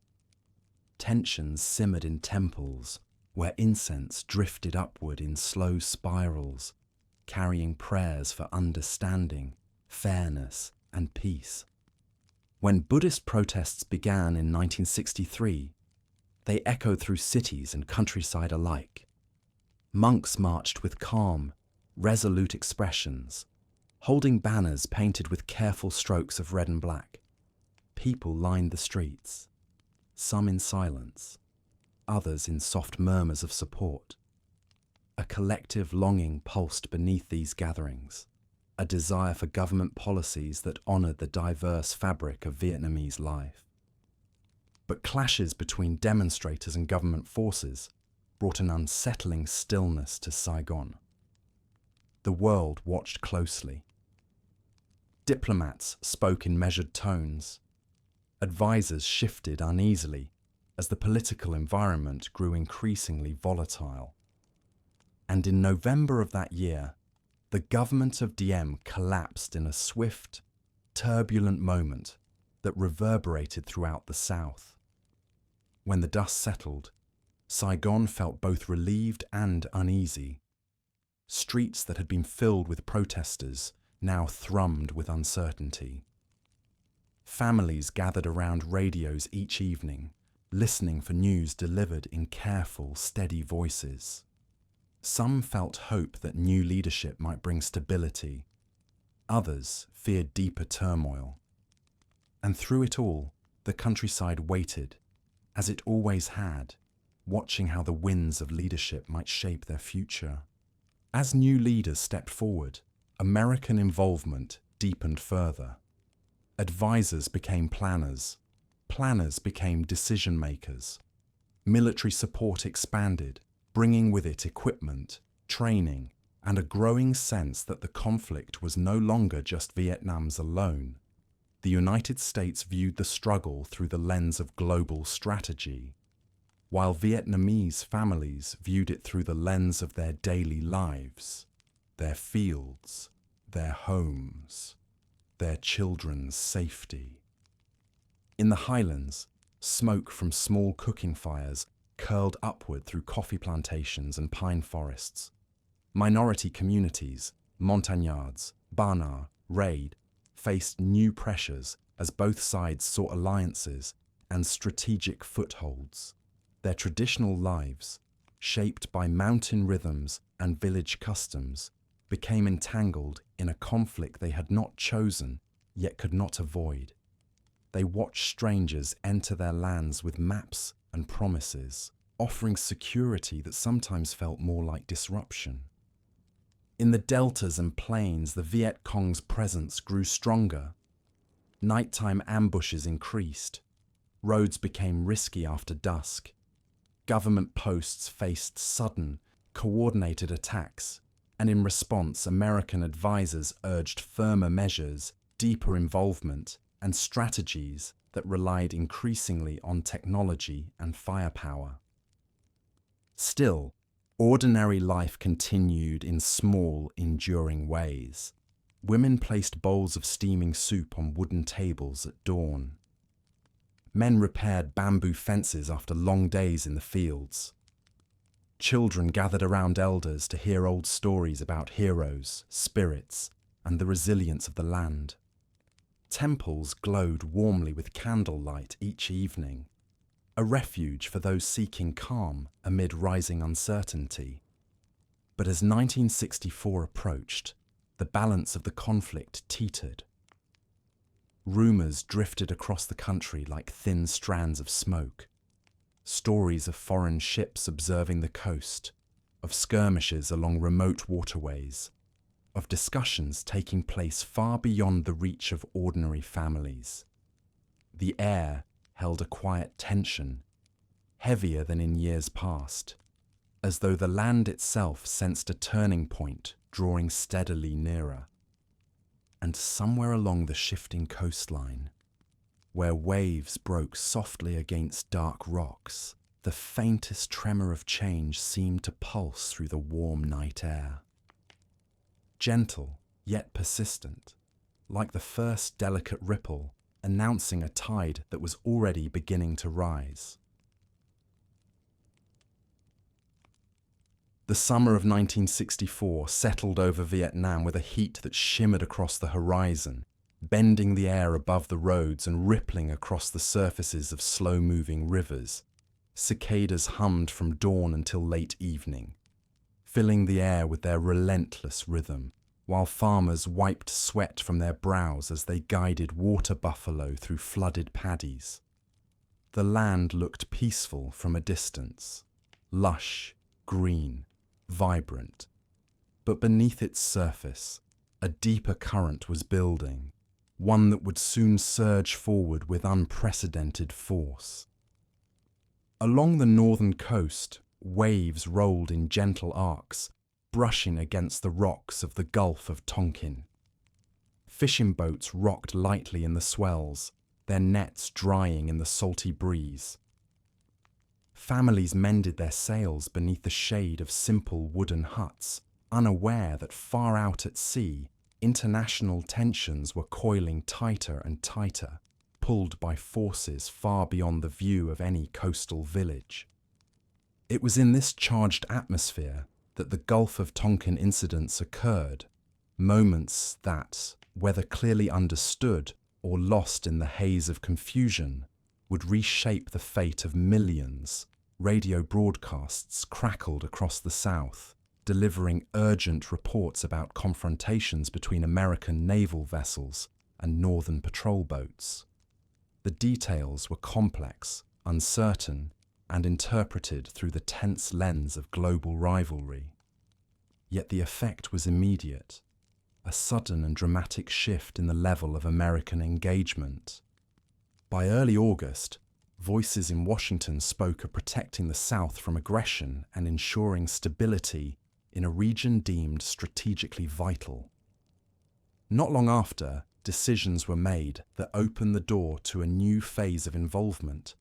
Tensions simmered in temples, where incense drifted upward in slow spirals, carrying prayers for understanding, fairness, and peace. When Buddhist protests began in 1963, they echoed through cities and countryside alike. Monks marched with calm, resolute expressions, holding banners painted with careful strokes of red and black. People lined the streets, some in silence, others in soft murmurs of support. A collective longing pulsed beneath these gatherings, a desire for government policies that honoured the diverse fabric of Vietnamese life. But clashes between demonstrators and government forces brought an unsettling stillness to Saigon. The world watched closely. Diplomats spoke in measured tones. Advisors shifted uneasily as the political environment grew increasingly volatile. And in November of that year, the government of Diem collapsed in a swift, turbulent moment that reverberated throughout the south. When the dust settled, Saigon felt both relieved and uneasy. Streets that had been filled with protesters now thrummed with uncertainty. Families gathered around radios each evening, listening for news delivered in careful, steady voices. Some felt hope that new leadership might bring stability. Others feared deeper turmoil. And through it all, the countryside waited, as it always had, watching how the winds of leadership might shape their future. As new leaders stepped forward, American involvement deepened further. Advisors became planners. Planners became decision-makers. Military support expanded, bringing with it equipment, training, and a growing sense that the conflict was no longer just Vietnam's alone. The United States viewed the struggle through the lens of global strategy, while Vietnamese families viewed it through the lens of their daily lives, their fields, their homes, their children's safety. In the Highlands, smoke from small cooking fires curled upward through coffee plantations and pine forests. Minority communities, montagnards, Bana, Raid, faced new pressures as both sides sought alliances and strategic footholds. Their traditional lives, shaped by mountain rhythms and village customs, became entangled in a conflict they had not chosen yet could not avoid. They watched strangers enter their lands with maps and promises, offering security that sometimes felt more like disruption. In the deltas and plains, the Viet Cong's presence grew stronger. Nighttime ambushes increased. Roads became risky after dusk. Government posts faced sudden, coordinated attacks, and in response, American advisors urged firmer measures, deeper involvement, and strategies that relied increasingly on technology and firepower. Still, ordinary life continued in small, enduring ways. Women placed bowls of steaming soup on wooden tables at dawn. Men repaired bamboo fences after long days in the fields. Children gathered around elders to hear old stories about heroes, spirits, and the resilience of the land. Temples glowed warmly with candlelight each evening, a refuge for those seeking calm amid rising uncertainty. But as 1964 approached, the balance of the conflict teetered. Rumours drifted across the country like thin strands of smoke. Stories of foreign ships observing the coast, of skirmishes along remote waterways, of discussions taking place far beyond the reach of ordinary families. The air held a quiet tension, heavier than in years past, as though the land itself sensed a turning point drawing steadily nearer. And somewhere along the shifting coastline, where waves broke softly against dark rocks, the faintest tremor of change seemed to pulse through the warm night air. Gentle, yet persistent, like the first delicate ripple announcing a tide that was already beginning to rise. The summer of 1964 settled over Vietnam with a heat that shimmered across the horizon, bending the air above the roads and rippling across the surfaces of slow-moving rivers. Cicadas hummed from dawn until late evening, filling the air with their relentless rhythm, while farmers wiped sweat from their brows as they guided water buffalo through flooded paddies. The land looked peaceful from a distance, lush, green, vibrant, but beneath its surface, a deeper current was building, one that would soon surge forward with unprecedented force. Along the northern coast, waves rolled in gentle arcs, brushing against the rocks of the Gulf of Tonkin. Fishing boats rocked lightly in the swells, their nets drying in the salty breeze. Families mended their sails beneath the shade of simple wooden huts, unaware that far out at sea, international tensions were coiling tighter and tighter, pulled by forces far beyond the view of any coastal village. It was in this charged atmosphere that the Gulf of Tonkin incidents occurred, moments that, whether clearly understood or lost in the haze of confusion, would reshape the fate of millions. Radio broadcasts crackled across the South, delivering urgent reports about confrontations between American naval vessels and Northern patrol boats. The details were complex, uncertain, and interpreted through the tense lens of global rivalry. Yet the effect was immediate, a sudden and dramatic shift in the level of American engagement. By early August, voices in Washington spoke of protecting the South from aggression and ensuring stability in a region deemed strategically vital. Not long after, decisions were made that opened the door to a new phase of involvement,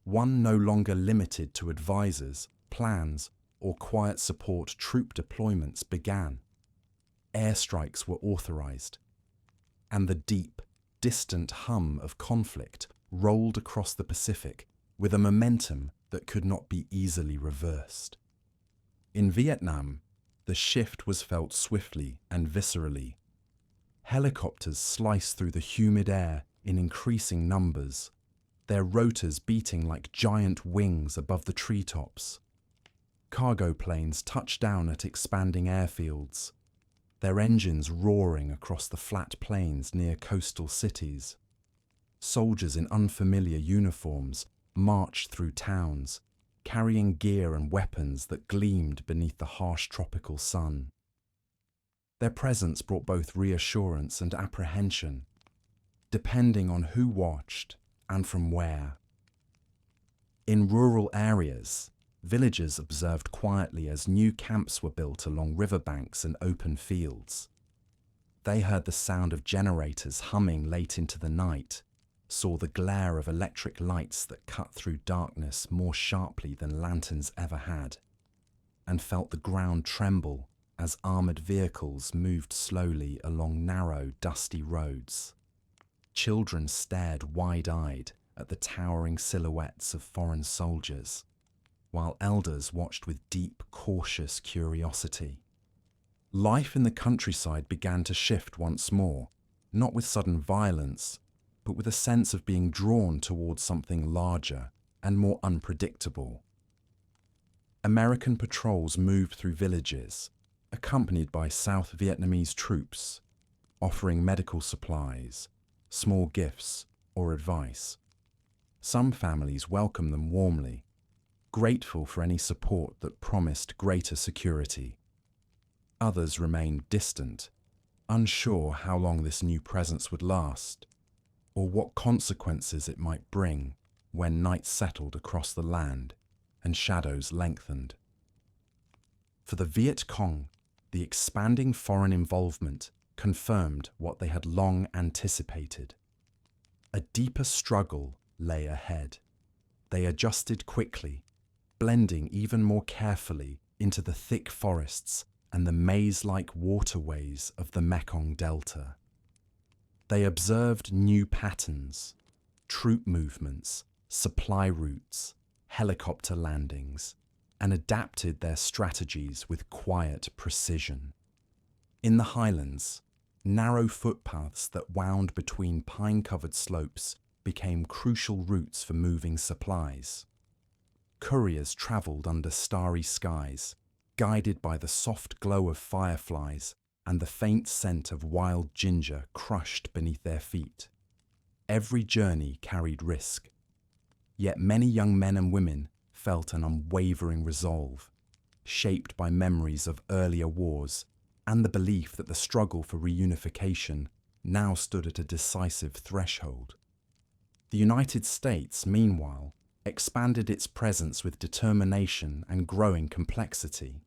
one no longer limited to advisors, plans, or quiet support. Troop deployments began. Airstrikes were authorized, and the deep, distant hum of conflict rolled across the Pacific with a momentum that could not be easily reversed. In Vietnam, the shift was felt swiftly and viscerally. Helicopters sliced through the humid air in increasing numbers, their rotors beating like giant wings above the treetops. Cargo planes touched down at expanding airfields, their engines roaring across the flat plains near coastal cities. Soldiers in unfamiliar uniforms marched through towns, carrying gear and weapons that gleamed beneath the harsh tropical sun. Their presence brought both reassurance and apprehension, depending on who watched and from where. In rural areas, villagers observed quietly as new camps were built along riverbanks and open fields. They heard the sound of generators humming late into the night, saw the glare of electric lights that cut through darkness more sharply than lanterns ever had, and felt the ground tremble as armoured vehicles moved slowly along narrow, dusty roads. Children stared wide-eyed at the towering silhouettes of foreign soldiers, while elders watched with deep, cautious curiosity. Life in the countryside began to shift once more. not with sudden violence, but with a sense of being drawn towards something larger and more unpredictable. American patrols moved through villages, accompanied by South Vietnamese troops, offering medical supplies, small gifts, or advice. Some families welcomed them warmly, grateful for any support that promised greater security. Others remained distant, unsure how long this new presence would last, or what consequences it might bring when night settled across the land and shadows lengthened. For the Viet Cong, the expanding foreign involvement confirmed what they had long anticipated. A deeper struggle lay ahead. They adjusted quickly, blending even more carefully into the thick forests and the maze-like waterways of the Mekong Delta. They observed new patterns, troop movements, supply routes, helicopter landings, and adapted their strategies with quiet precision. In the Highlands, narrow footpaths that wound between pine-covered slopes became crucial routes for moving supplies. Couriers travelled under starry skies, guided by the soft glow of fireflies and the faint scent of wild ginger crushed beneath their feet. Every journey carried risk, yet many young men and women felt an unwavering resolve, shaped by memories of earlier wars and the belief that the struggle for reunification now stood at a decisive threshold. The United States, meanwhile, expanded its presence with determination and growing complexity.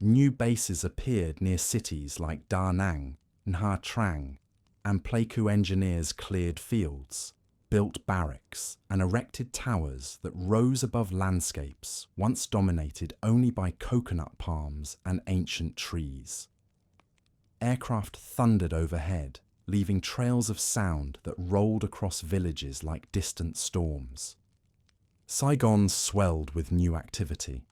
New bases appeared near cities like Da Nang, Nha Trang, and Pleiku engineers cleared fields, built barracks, and erected towers that rose above landscapes once dominated only by coconut palms and ancient trees. Aircraft thundered overhead, leaving trails of sound that rolled across villages like distant storms. Saigon swelled with new activity,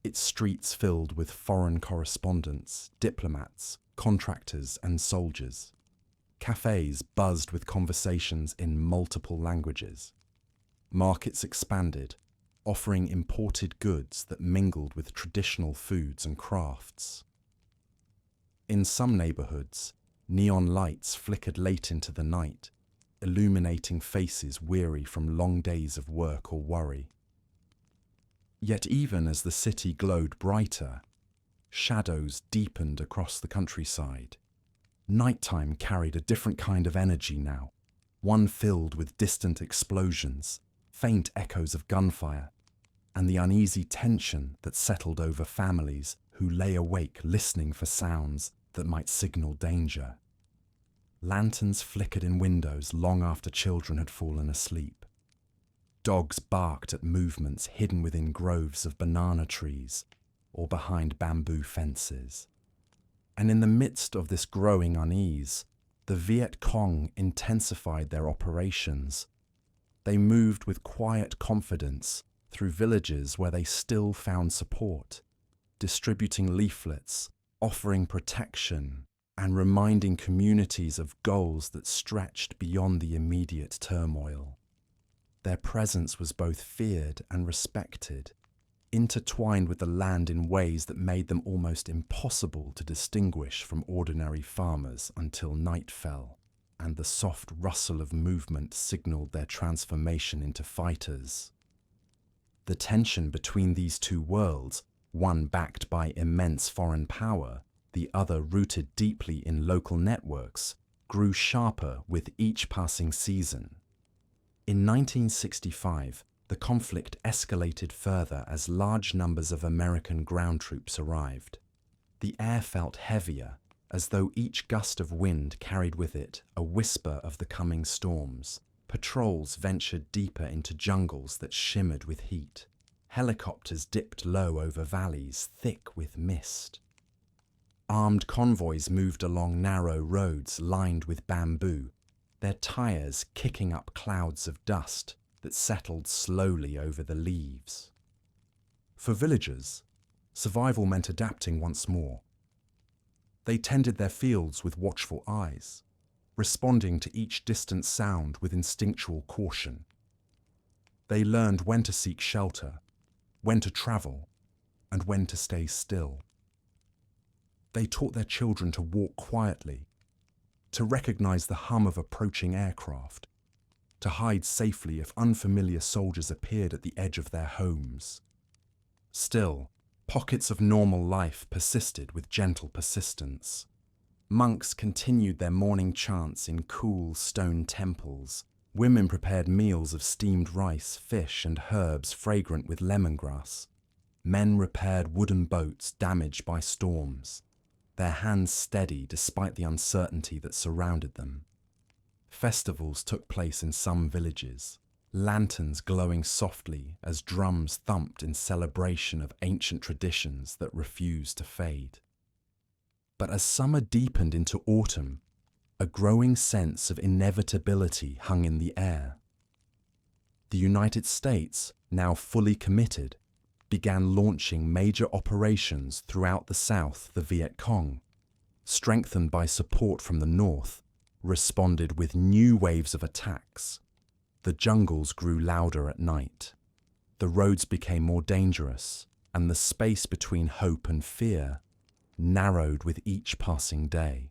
its streets filled with foreign correspondents, diplomats, contractors, and soldiers. Cafes buzzed with conversations in multiple languages. Markets expanded, offering imported goods that mingled with traditional foods and crafts. In some neighborhoods, neon lights flickered late into the night, illuminating faces weary from long days of work or worry. Yet even as the city glowed brighter, shadows deepened across the countryside. Nighttime carried a different kind of energy now, one filled with distant explosions, faint echoes of gunfire, and the uneasy tension that settled over families who lay awake listening for sounds that might signal danger. Lanterns flickered in windows long after children had fallen asleep. Dogs barked at movements hidden within groves of banana trees or behind bamboo fences. And in the midst of this growing unease, the Viet Cong intensified their operations. They moved with quiet confidence through villages where they still found support, distributing leaflets, offering protection, and reminding communities of goals that stretched beyond the immediate turmoil. Their presence was both feared and respected, intertwined with the land in ways that made them almost impossible to distinguish from ordinary farmers until night fell, and the soft rustle of movement signaled their transformation into fighters. The tension between these two worlds, one backed by immense foreign power, the other rooted deeply in local networks, grew sharper with each passing season. In 1965, the conflict escalated further as large numbers of American ground troops arrived. The air felt heavier, as though each gust of wind carried with it a whisper of the coming storms. Patrols ventured deeper into jungles that shimmered with heat. Helicopters dipped low over valleys thick with mist. Armed convoys moved along narrow roads lined with bamboo, their tires kicking up clouds of dust that settled slowly over the leaves. For villagers, survival meant adapting once more. They tended their fields with watchful eyes, responding to each distant sound with instinctual caution. They learned when to seek shelter, when to travel, and when to stay still. They taught their children to walk quietly, to recognize the hum of approaching aircraft, to hide safely if unfamiliar soldiers appeared at the edge of their homes. Still, pockets of normal life persisted with gentle persistence. Monks continued their morning chants in cool stone temples. Women prepared meals of steamed rice, fish, and herbs fragrant with lemongrass. Men repaired wooden boats damaged by storms, their hands steady despite the uncertainty that surrounded them. Festivals took place in some villages, lanterns glowing softly as drums thumped in celebration of ancient traditions that refused to fade. But as summer deepened into autumn, a growing sense of inevitability hung in the air. The United States, now fully committed, began launching major operations throughout the South. The Viet Cong, strengthened by support from the North, responded with new waves of attacks. The jungles grew louder at night. The roads became more dangerous, and the space between hope and fear narrowed with each passing day.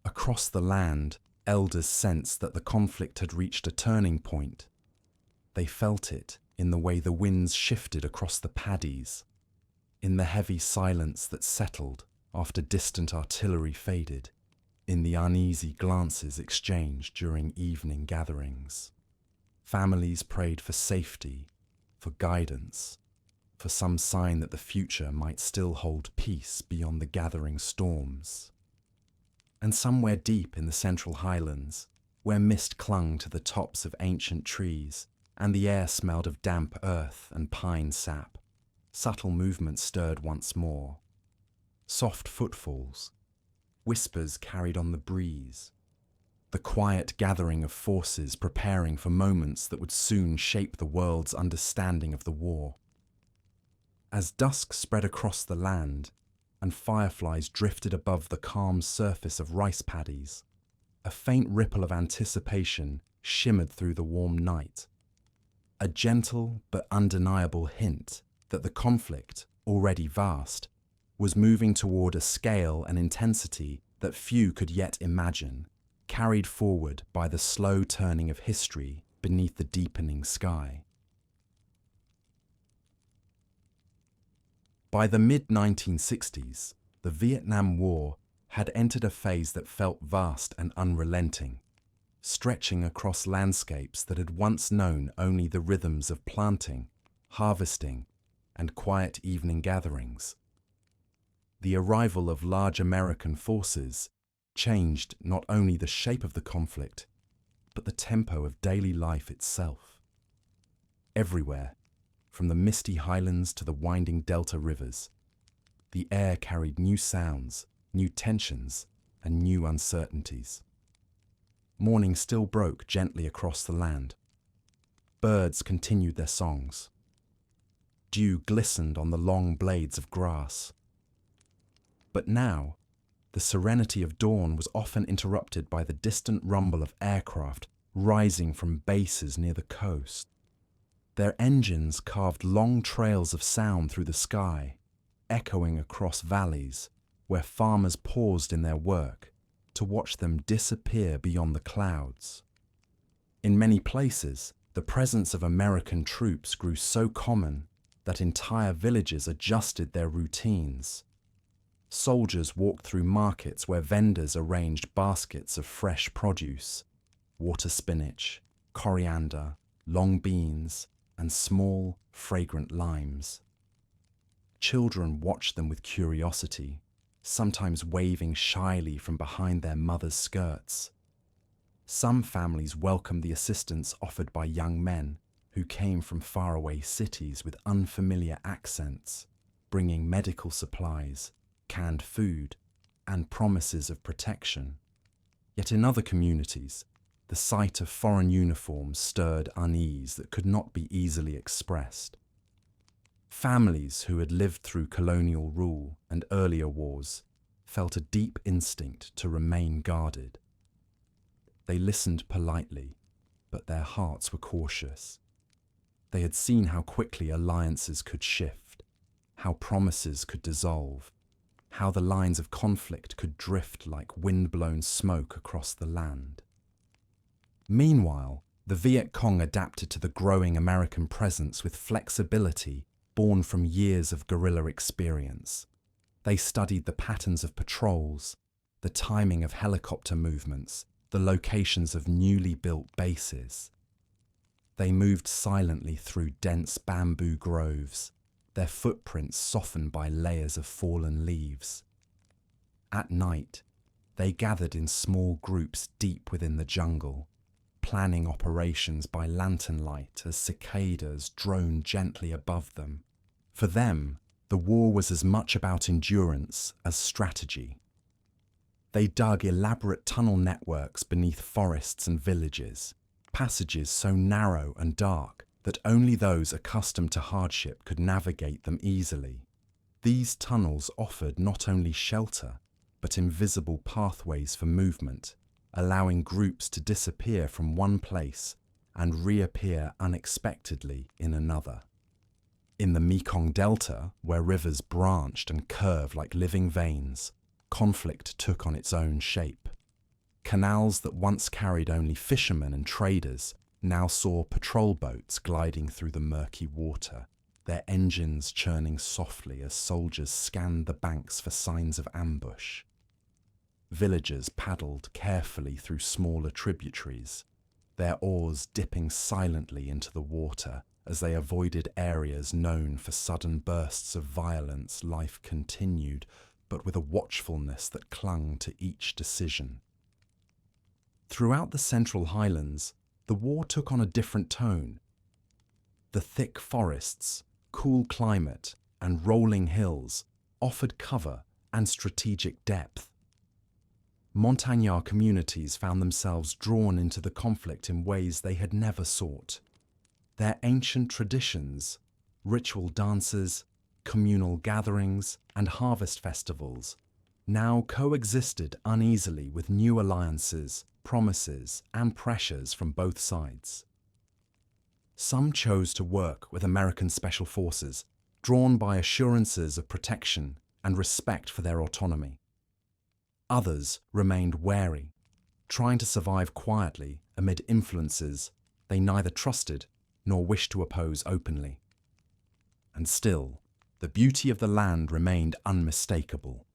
Across the land, elders sensed that the conflict had reached a turning point. They felt it in the way the winds shifted across the paddies, in the heavy silence that settled after distant artillery faded, in the uneasy glances exchanged during evening gatherings. Families prayed for safety, for guidance, for some sign that the future might still hold peace beyond the gathering storms. And somewhere deep in the central Highlands, where mist clung to the tops of ancient trees and the air smelled of damp earth and pine sap, subtle movements stirred once more. Soft footfalls, whispers carried on the breeze, the quiet gathering of forces preparing for moments that would soon shape the world's understanding of the war. As dusk spread across the land and fireflies drifted above the calm surface of rice paddies, a faint ripple of anticipation shimmered through the warm night, a gentle but undeniable hint that the conflict, already vast, was moving toward a scale and intensity that few could yet imagine, carried forward by the slow turning of history beneath the deepening sky. By the mid-1960s, the Vietnam War had entered a phase that felt vast and unrelenting, stretching across landscapes that had once known only the rhythms of planting, harvesting, and quiet evening gatherings. The arrival of large American forces changed not only the shape of the conflict, but the tempo of daily life itself. Everywhere, from the misty highlands to the winding delta rivers, the air carried new sounds, new tensions, and new uncertainties. Morning still broke gently across the land. Birds continued their songs. Dew glistened on the long blades of grass. But now, the serenity of dawn was often interrupted by the distant rumble of aircraft rising from bases near the coast. Their engines carved long trails of sound through the sky, echoing across valleys where farmers paused in their work to watch them disappear beyond the clouds. In many places, the presence of American troops grew so common that entire villages adjusted their routines. Soldiers walked through markets where vendors arranged baskets of fresh produce, water spinach, coriander, long beans, and small, fragrant limes. Children watched them with curiosity, sometimes waving shyly from behind their mothers' skirts. Some families welcomed the assistance offered by young men who came from faraway cities with unfamiliar accents, bringing medical supplies, canned food, and promises of protection. Yet in other communities, the sight of foreign uniforms stirred unease that could not be easily expressed. Families who had lived through colonial rule and earlier wars felt a deep instinct to remain guarded. They listened politely, but their hearts were cautious. They had seen how quickly alliances could shift, how promises could dissolve, how the lines of conflict could drift like wind-blown smoke across the land. Meanwhile, the Viet Cong adapted to the growing American presence with flexibility born from years of guerrilla experience. They studied the patterns of patrols, the timing of helicopter movements, the locations of newly built bases. They moved silently through dense bamboo groves, their footprints softened by layers of fallen leaves. At night, they gathered in small groups deep within the jungle, planning operations by lantern light as cicadas droned gently above them. For them, the war was as much about endurance as strategy. They dug elaborate tunnel networks beneath forests and villages, passages so narrow and dark that only those accustomed to hardship could navigate them easily. These tunnels offered not only shelter, but invisible pathways for movement, allowing groups to disappear from one place and reappear unexpectedly in another. In the Mekong Delta, where rivers branched and curved like living veins, conflict took on its own shape. Canals that once carried only fishermen and traders now saw patrol boats gliding through the murky water, their engines churning softly as soldiers scanned the banks for signs of ambush. Villagers paddled carefully through smaller tributaries, their oars dipping silently into the water as they avoided areas known for sudden bursts of violence. Life continued, but with a watchfulness that clung to each decision. Throughout the Central Highlands, the war took on a different tone. The thick forests, cool climate, and rolling hills offered cover and strategic depth. Montagnard communities found themselves drawn into the conflict in ways they had never sought. Their ancient traditions, ritual dances, communal gatherings, and harvest festivals now coexisted uneasily with new alliances, promises, and pressures from both sides. Some chose to work with American Special Forces, drawn by assurances of protection and respect for their autonomy. Others remained wary, trying to survive quietly amid influences they neither trusted nor wished to oppose openly. And still, the beauty of the land remained unmistakable.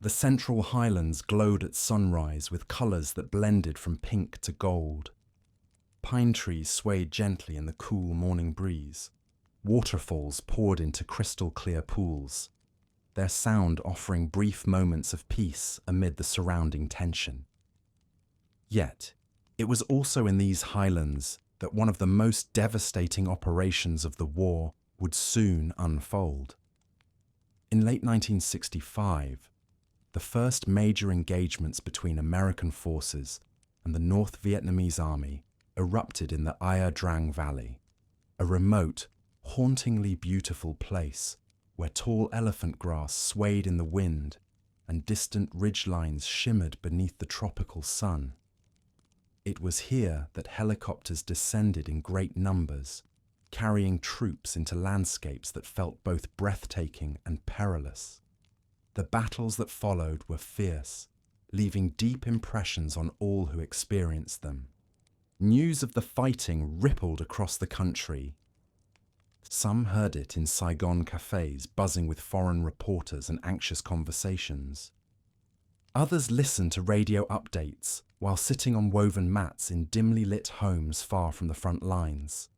The Central Highlands glowed at sunrise with colours that blended from pink to gold. Pine trees swayed gently in the cool morning breeze. Waterfalls poured into crystal-clear pools, their sound offering brief moments of peace amid the surrounding tension. Yet, it was also in these highlands that one of the most devastating operations of the war would soon unfold. In late 1965, the first major engagements between American forces and the North Vietnamese Army erupted in the Ia Drang Valley, a remote, hauntingly beautiful place where tall elephant grass swayed in the wind and distant ridgelines shimmered beneath the tropical sun. It was here that helicopters descended in great numbers, carrying troops into landscapes that felt both breathtaking and perilous. The battles that followed were fierce, leaving deep impressions on all who experienced them. News of the fighting rippled across the country. Some heard it in Saigon cafes buzzing with foreign reporters and anxious conversations. Others listened to radio updates while sitting on woven mats in dimly lit homes far from the front lines.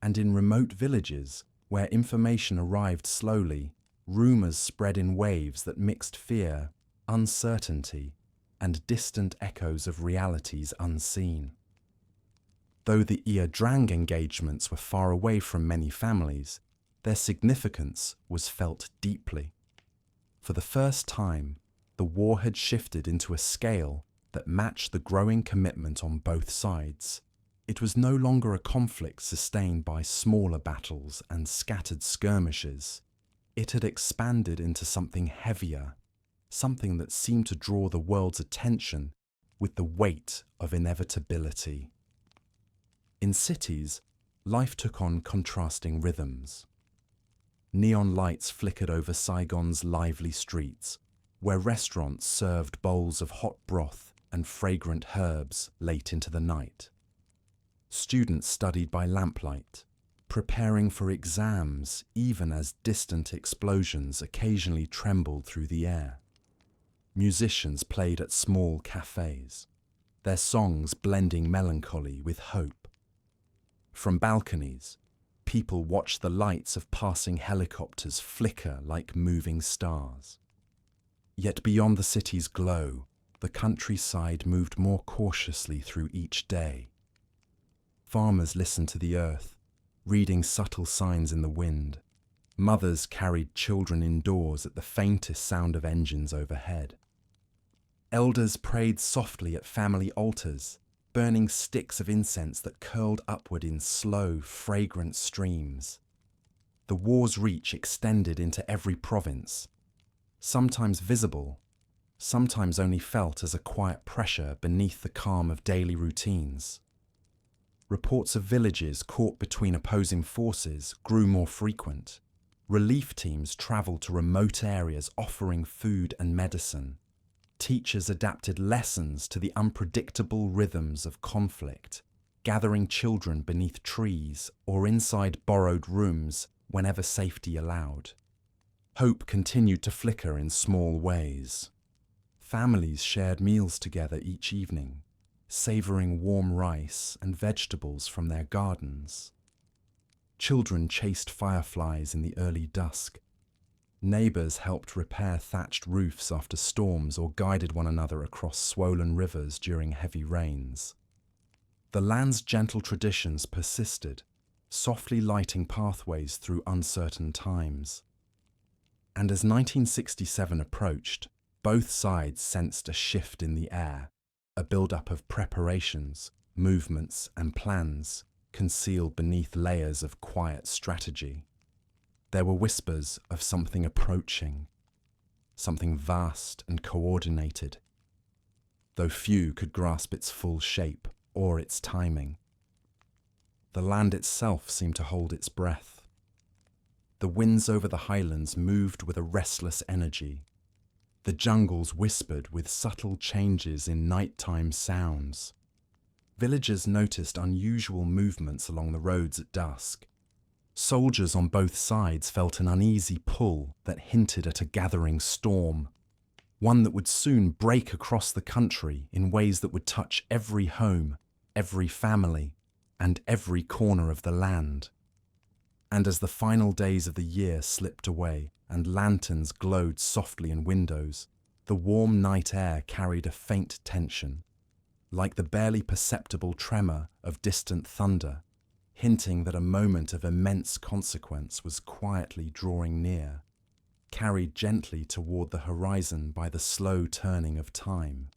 And in remote villages, where information arrived slowly, rumours spread in waves that mixed fear, uncertainty, and distant echoes of realities unseen. Though the Ia Drang engagements were far away from many families, their significance was felt deeply. For the first time, the war had shifted into a scale that matched the growing commitment on both sides. It was no longer a conflict sustained by smaller battles and scattered skirmishes. It had expanded into something heavier, something that seemed to draw the world's attention with the weight of inevitability. In cities, life took on contrasting rhythms. Neon lights flickered over Saigon's lively streets, where restaurants served bowls of hot broth and fragrant herbs late into the night. Students studied by lamplight, preparing for exams even as distant explosions occasionally trembled through the air. Musicians played at small cafes, their songs blending melancholy with hope. From balconies, people watched the lights of passing helicopters flicker like moving stars. Yet beyond the city's glow, the countryside moved more cautiously through each day. Farmers listened to the earth, reading subtle signs in the wind. Mothers carried children indoors at the faintest sound of engines overhead. Elders prayed softly at family altars, burning sticks of incense that curled upward in slow, fragrant streams. The war's reach extended into every province, sometimes visible, sometimes only felt as a quiet pressure beneath the calm of daily routines. Reports of villages caught between opposing forces grew more frequent. Relief teams traveled to remote areas offering food and medicine. Teachers adapted lessons to the unpredictable rhythms of conflict, gathering children beneath trees or inside borrowed rooms whenever safety allowed. Hope continued to flicker in small ways. Families shared meals together each evening, savouring warm rice and vegetables from their gardens. Children chased fireflies in the early dusk. Neighbours helped repair thatched roofs after storms or guided one another across swollen rivers during heavy rains. The land's gentle traditions persisted, softly lighting pathways through uncertain times. And as 1967 approached, both sides sensed a shift in the air, a build-up of preparations, movements, and plans concealed beneath layers of quiet strategy. There were whispers of something approaching, something vast and coordinated, though few could grasp its full shape or its timing. The land itself seemed to hold its breath. The winds over the Highlands moved with a restless energy. The jungles whispered with subtle changes in nighttime sounds. Villagers noticed unusual movements along the roads at dusk. Soldiers on both sides felt an uneasy pull that hinted at a gathering storm, one that would soon break across the country in ways that would touch every home, every family, and every corner of the land. And as the final days of the year slipped away and lanterns glowed softly in windows, the warm night air carried a faint tension, like the barely perceptible tremor of distant thunder, hinting that a moment of immense consequence was quietly drawing near, carried gently toward the horizon by the slow turning of time.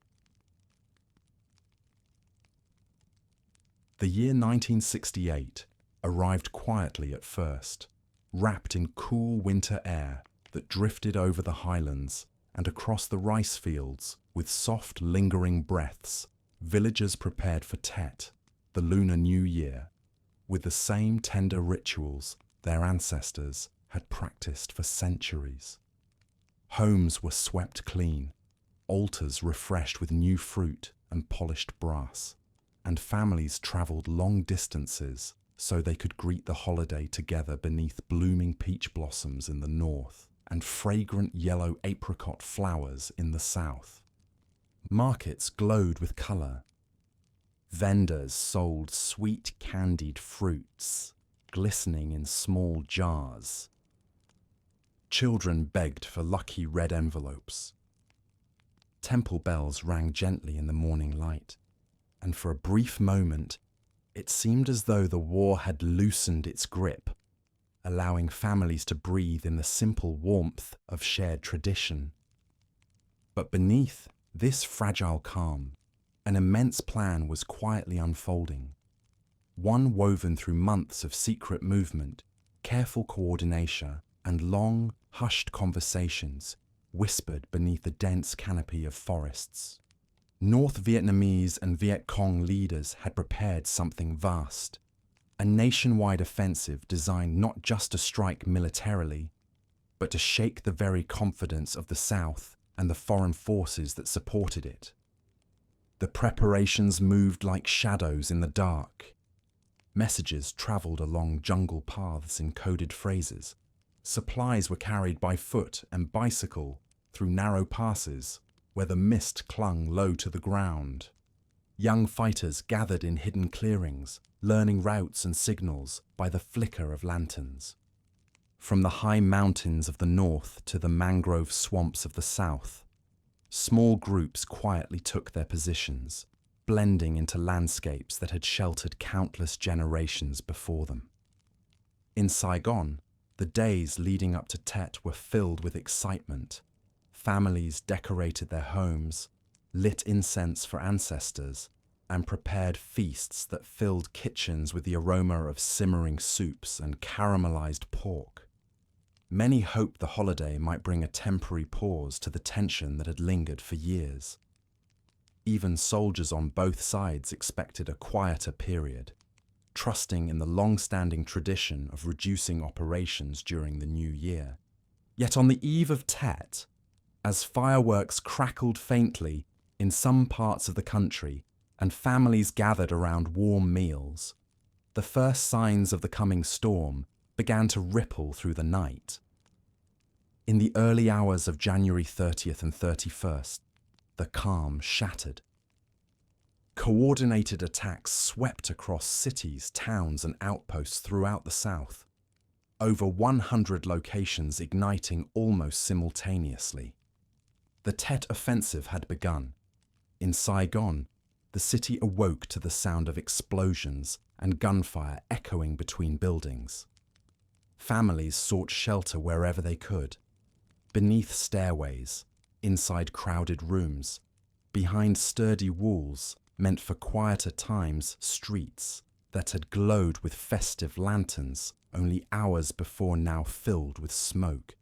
The year 1968 arrived quietly at first, wrapped in cool winter air that drifted over the highlands and across the rice fields with soft, lingering breaths. Villagers prepared for Tet, the Lunar New Year, with the same tender rituals their ancestors had practiced for centuries. Homes were swept clean, altars refreshed with new fruit and polished brass, and families travelled long distances so they could greet the holiday together beneath blooming peach blossoms in the north and fragrant yellow apricot flowers in the south. Markets glowed with colour. Vendors sold sweet candied fruits, glistening in small jars. Children begged for lucky red envelopes. Temple bells rang gently in the morning light, and for a brief moment, it seemed as though the war had loosened its grip, allowing families to breathe in the simple warmth of shared tradition. But beneath this fragile calm, an immense plan was quietly unfolding, one woven through months of secret movement, careful coordination, and long, hushed conversations whispered beneath the dense canopy of forests. North Vietnamese and Viet Cong leaders had prepared something vast, a nationwide offensive designed not just to strike militarily, but to shake the very confidence of the South and the foreign forces that supported it. The preparations moved like shadows in the dark. Messages travelled along jungle paths in coded phrases. Supplies were carried by foot and bicycle through narrow passes where the mist clung low to the ground. Young fighters gathered in hidden clearings, learning routes and signals by the flicker of lanterns. From the high mountains of the north to the mangrove swamps of the south, small groups quietly took their positions, blending into landscapes that had sheltered countless generations before them. In Saigon, the days leading up to Tet were filled with excitement. Families decorated their homes, lit incense for ancestors, and prepared feasts that filled kitchens with the aroma of simmering soups and caramelized pork. Many hoped the holiday might bring a temporary pause to the tension that had lingered for years. Even soldiers on both sides expected a quieter period, trusting in the long-standing tradition of reducing operations during the new year. Yet on the eve of Tet, as fireworks crackled faintly in some parts of the country and families gathered around warm meals, the first signs of the coming storm began to ripple through the night. In the early hours of January 30th and 31st, the calm shattered. Coordinated attacks swept across cities, towns, and outposts throughout the south, over 100 locations igniting almost simultaneously. The Tet offensive had begun. In Saigon, the city awoke to the sound of explosions and gunfire echoing between buildings. Families sought shelter wherever they could, beneath stairways, inside crowded rooms, behind sturdy walls meant for quieter times streets that had glowed with festive lanterns only hours before now filled with smoke,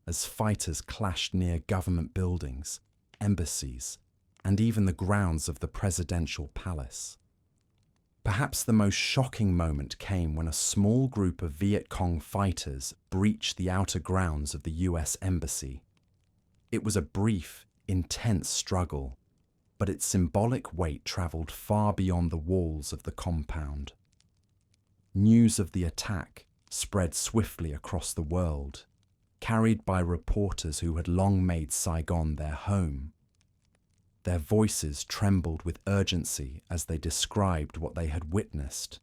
as fighters clashed near government buildings, embassies, and even the grounds of the presidential palace. Perhaps the most shocking moment came when a small group of Viet Cong fighters breached the outer grounds of the US Embassy. It was a brief, intense struggle, but its symbolic weight travelled far beyond the walls of the compound. News of the attack spread swiftly across the world, carried by reporters who had long made Saigon their home. Their voices trembled with urgency as they described what they had witnessed,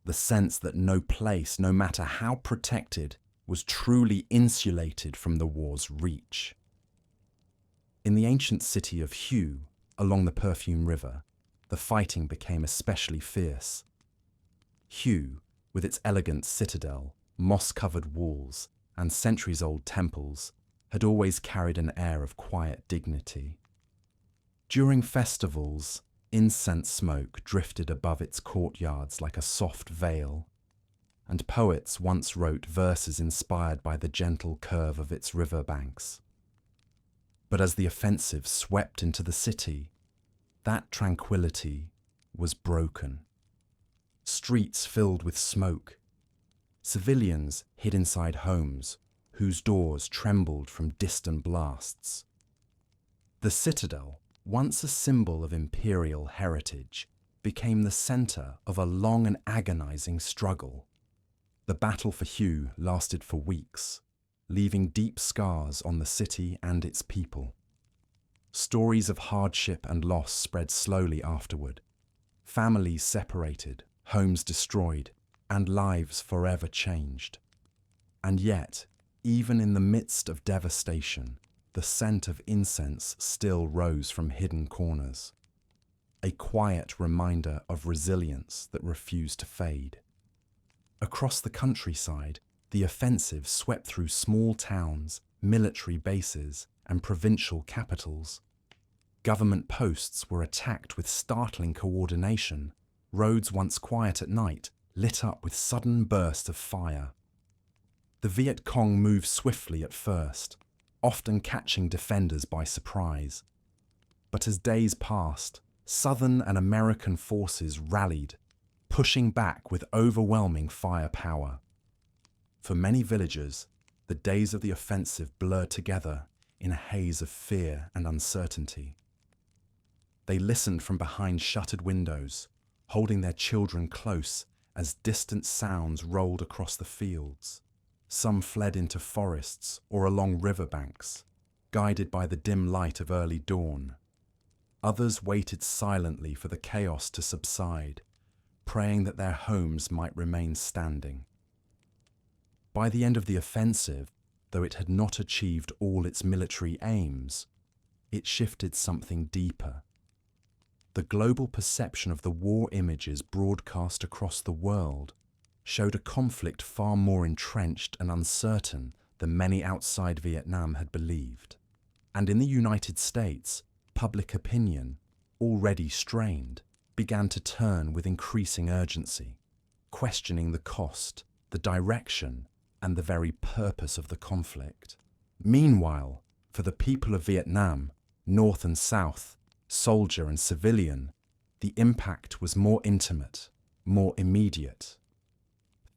the sense that no place, no matter how protected, was truly insulated from the war's reach. In the ancient city of Hue, along the Perfume River, the fighting became especially fierce. Hue, with its elegant citadel, moss-covered walls, and centuries-old temples, had always carried an air of quiet dignity. During festivals, incense smoke drifted above its courtyards like a soft veil, and poets once wrote verses inspired by the gentle curve of its riverbanks. But as the offensive swept into the city, that tranquility was broken. Streets filled with smoke, civilians hid inside homes whose doors trembled from distant blasts. The citadel, once a symbol of imperial heritage, became the center of a long and agonizing struggle. The battle for Hue lasted for weeks, leaving deep scars on the city and its people. Stories of hardship and loss spread slowly afterward. Families separated, homes destroyed, and lives forever changed. And yet, even in the midst of devastation, the scent of incense still rose from hidden corners, a quiet reminder of resilience that refused to fade. Across the countryside, the offensive swept through small towns, military bases, and provincial capitals. Government posts were attacked with startling coordination. Roads once quiet at night lit up with sudden bursts of fire. The Viet Cong moved swiftly at first, often catching defenders by surprise. But as days passed, Southern and American forces rallied, pushing back with overwhelming firepower. For many villagers, the days of the offensive blurred together in a haze of fear and uncertainty. They listened from behind shuttered windows, holding their children close as distant sounds rolled across the fields. Some fled into forests or along riverbanks, guided by the dim light of early dawn. Others waited silently for the chaos to subside, praying that their homes might remain standing. By the end of the offensive, though it had not achieved all its military aims, it shifted something deeper. The global perception of the war images broadcast across the world showed a conflict far more entrenched and uncertain than many outside Vietnam had believed. And in the United States, public opinion, already strained, began to turn with increasing urgency, questioning the cost, the direction, and the very purpose of the conflict. Meanwhile, for the people of Vietnam, North and South, soldier and civilian, the impact was more intimate, more immediate.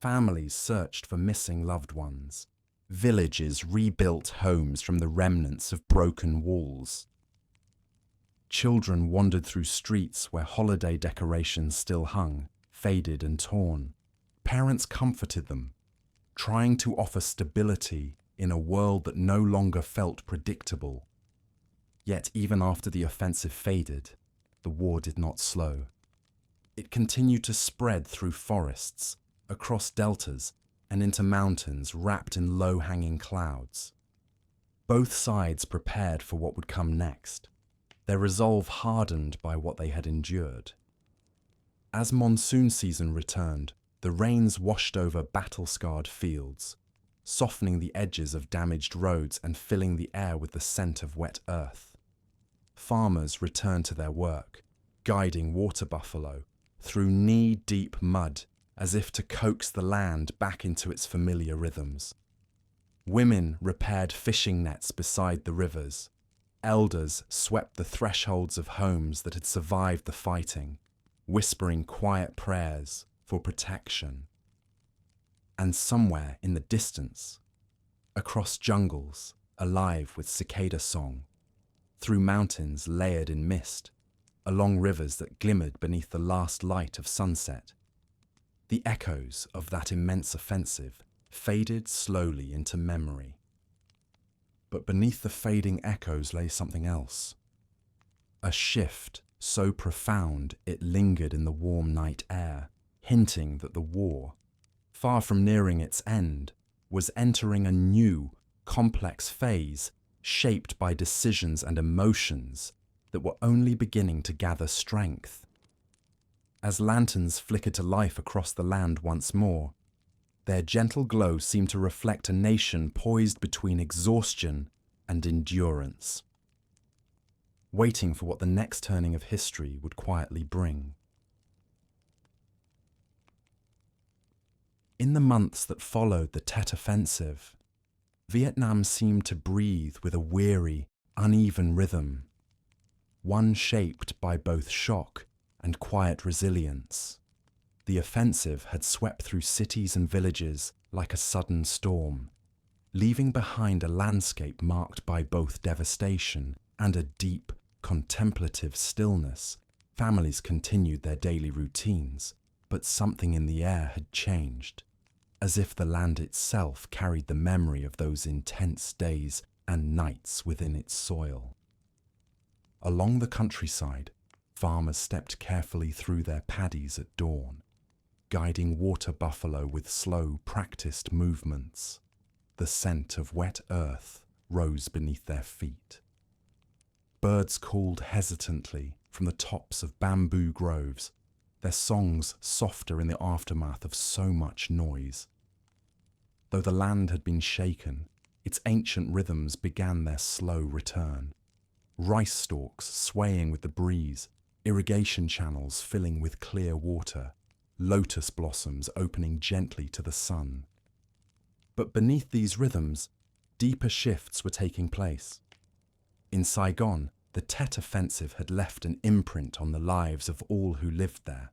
Families searched for missing loved ones. Villages rebuilt homes from the remnants of broken walls. Children wandered through streets where holiday decorations still hung, faded and torn. Parents comforted them, trying to offer stability in a world that no longer felt predictable. Yet even after the offensive faded, the war did not slow. It continued to spread through forests, across deltas, and into mountains wrapped in low-hanging clouds. Both sides prepared for what would come next, their resolve hardened by what they had endured. As monsoon season returned, the rains washed over battle-scarred fields, softening the edges of damaged roads and filling the air with the scent of wet earth. Farmers returned to their work, guiding water buffalo through knee-deep mud as if to coax the land back into its familiar rhythms. Women repaired fishing nets beside the rivers. Elders swept the thresholds of homes that had survived the fighting, whispering quiet prayers for protection. And somewhere in the distance, across jungles alive with cicada song, through mountains layered in mist, along rivers that glimmered beneath the last light of sunset, the echoes of that immense offensive faded slowly into memory. But beneath the fading echoes lay something else. A shift so profound it lingered in the warm night air, hinting that the war, far from nearing its end, was entering a new, complex phase shaped by decisions and emotions that were only beginning to gather strength. As lanterns flickered to life across the land once more, their gentle glow seemed to reflect a nation poised between exhaustion and endurance, waiting for what the next turning of history would quietly bring. In the months that followed the Tet Offensive, Vietnam seemed to breathe with a weary, uneven rhythm, one shaped by both shock and quiet resilience. The offensive had swept through cities and villages like a sudden storm, leaving behind a landscape marked by both devastation and a deep, contemplative stillness. Families continued their daily routines, but something in the air had changed, as if the land itself carried the memory of those intense days and nights within its soil. Along the countryside, farmers stepped carefully through their paddies at dawn, guiding water buffalo with slow, practiced movements. The scent of wet earth rose beneath their feet. Birds called hesitantly from the tops of bamboo groves, their songs softer in the aftermath of so much noise. Though the land had been shaken, its ancient rhythms began their slow return. Rice stalks swaying with the breeze, irrigation channels filling with clear water, lotus blossoms opening gently to the sun. But beneath these rhythms, deeper shifts were taking place. In Saigon, The Tet Offensive had left an imprint on the lives of all who lived there.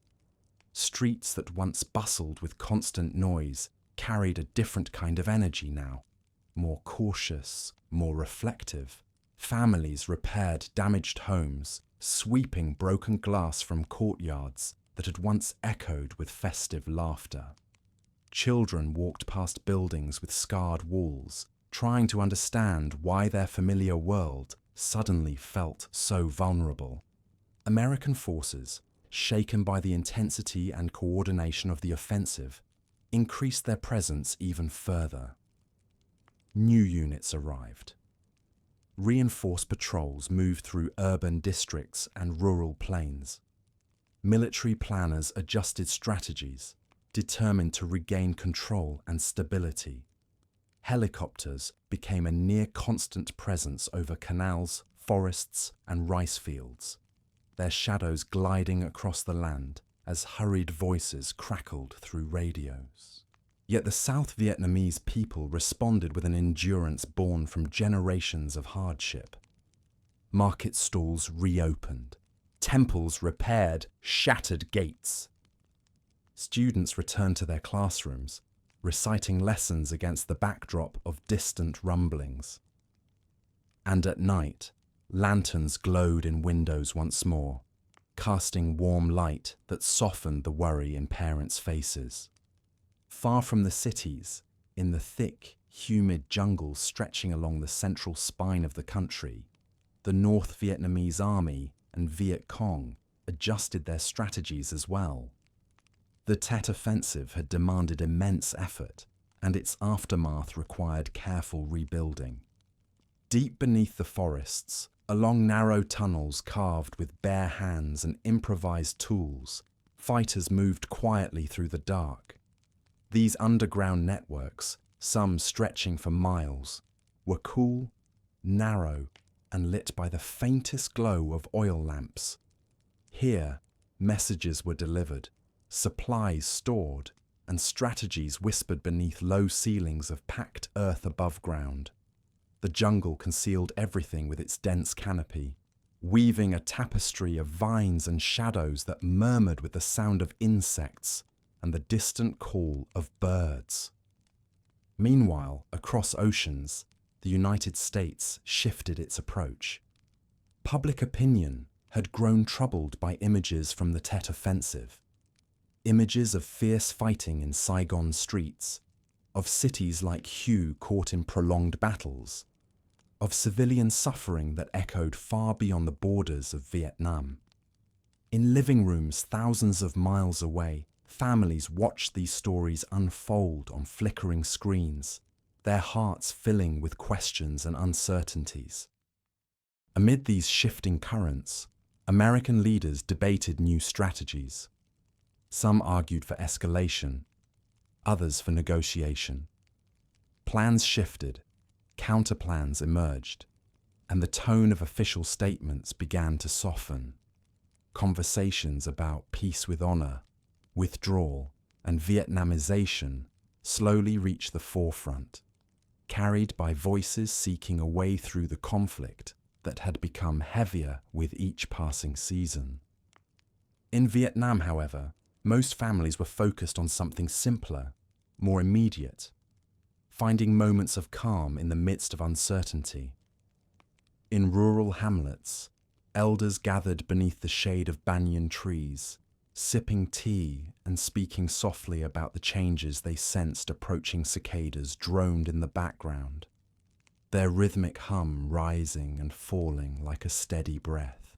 Streets that once bustled with constant noise carried a different kind of energy now, more cautious, more reflective. Families repaired damaged homes, sweeping broken glass from courtyards that had once echoed with festive laughter. Children walked past buildings with scarred walls, trying to understand why their familiar world suddenly felt so vulnerable. American forces, shaken by the intensity and coordination of the offensive, increased their presence even further. New units arrived. Reinforced patrols moved through urban districts and rural plains. Military planners adjusted strategies, determined to regain control and stability. Helicopters became a near-constant presence over canals, forests, and rice fields, their shadows gliding across the land as hurried voices crackled through radios. Yet the South Vietnamese people responded with an endurance born from generations of hardship. Market stalls reopened, temples repaired shattered gates. Students returned to their classrooms, reciting lessons against the backdrop of distant rumblings. And at night, lanterns glowed in windows once more, casting warm light that softened the worry in parents' faces. Far from the cities, in the thick, humid jungles stretching along the central spine of the country, the North Vietnamese Army and Viet Cong adjusted their strategies as well. The Tet Offensive had demanded immense effort, and its aftermath required careful rebuilding. Deep beneath the forests, along narrow tunnels carved with bare hands and improvised tools, fighters moved quietly through the dark. These underground networks, some stretching for miles, were cool, narrow, and lit by the faintest glow of oil lamps. Here, messages were delivered, supplies stored, and strategies whispered beneath low ceilings of packed earth above ground. The jungle concealed everything with its dense canopy, weaving a tapestry of vines and shadows that murmured with the sound of insects and the distant call of birds. Meanwhile, across oceans, the United States shifted its approach. Public opinion had grown troubled by images from the Tet Offensive. Images of fierce fighting in Saigon streets, of cities like Hue caught in prolonged battles, of civilian suffering that echoed far beyond the borders of Vietnam. In living rooms thousands of miles away, families watched these stories unfold on flickering screens, their hearts filling with questions and uncertainties. Amid these shifting currents, American leaders debated new strategies. Some argued for escalation, others for negotiation. Plans shifted, counterplans emerged, and the tone of official statements began to soften. Conversations about peace with honor, withdrawal, and Vietnamization slowly reached the forefront, carried by voices seeking a way through the conflict that had become heavier with each passing season. In Vietnam, however, most families were focused on something simpler, more immediate, finding moments of calm in the midst of uncertainty. In rural hamlets, elders gathered beneath the shade of banyan trees, sipping tea and speaking softly about the changes they sensed. Approaching cicadas droned in the background, their rhythmic hum rising and falling like a steady breath.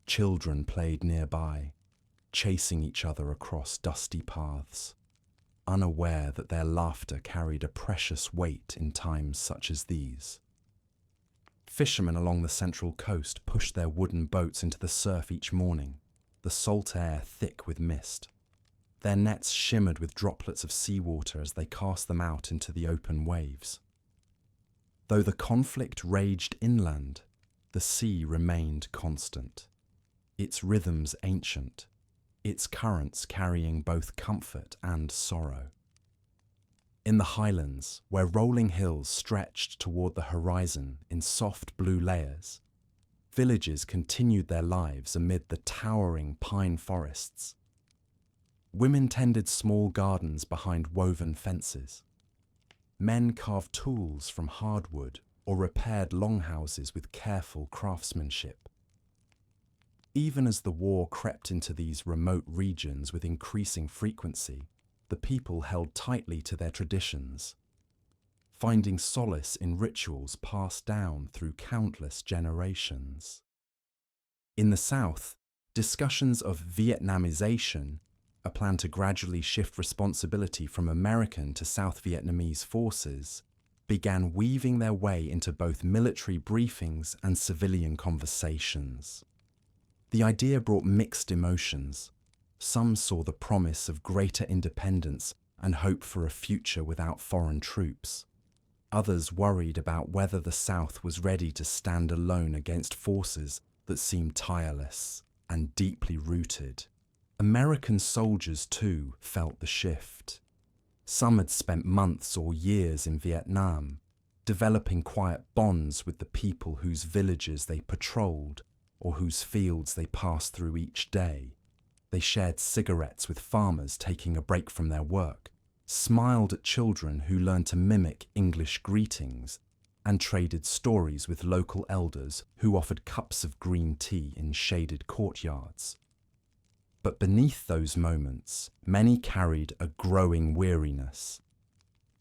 Children played nearby, chasing each other across dusty paths, unaware that their laughter carried a precious weight in times such as these. Fishermen along the central coast pushed their wooden boats into the surf each morning, the salt air thick with mist. Their nets shimmered with droplets of seawater as they cast them out into the open waves. Though the conflict raged inland, the sea remained constant, its rhythms ancient, its currents carrying both comfort and sorrow. In the Highlands, where rolling hills stretched toward the horizon in soft blue layers, villages continued their lives amid the towering pine forests. Women tended small gardens behind woven fences. Men carved tools from hardwood or repaired longhouses with careful craftsmanship. Even as the war crept into these remote regions with increasing frequency, the people held tightly to their traditions, finding solace in rituals passed down through countless generations. In the South, discussions of Vietnamization, a plan to gradually shift responsibility from American to South Vietnamese forces, began weaving their way into both military briefings and civilian conversations. The idea brought mixed emotions. Some saw the promise of greater independence and hope for a future without foreign troops. Others worried about whether the South was ready to stand alone against forces that seemed tireless and deeply rooted. American soldiers, too, felt the shift. Some had spent months or years in Vietnam, developing quiet bonds with the people whose villages they patrolled or whose fields they passed through each day. They shared cigarettes with farmers taking a break from their work, smiled at children who learned to mimic English greetings, and traded stories with local elders who offered cups of green tea in shaded courtyards. But beneath those moments, many carried a growing weariness,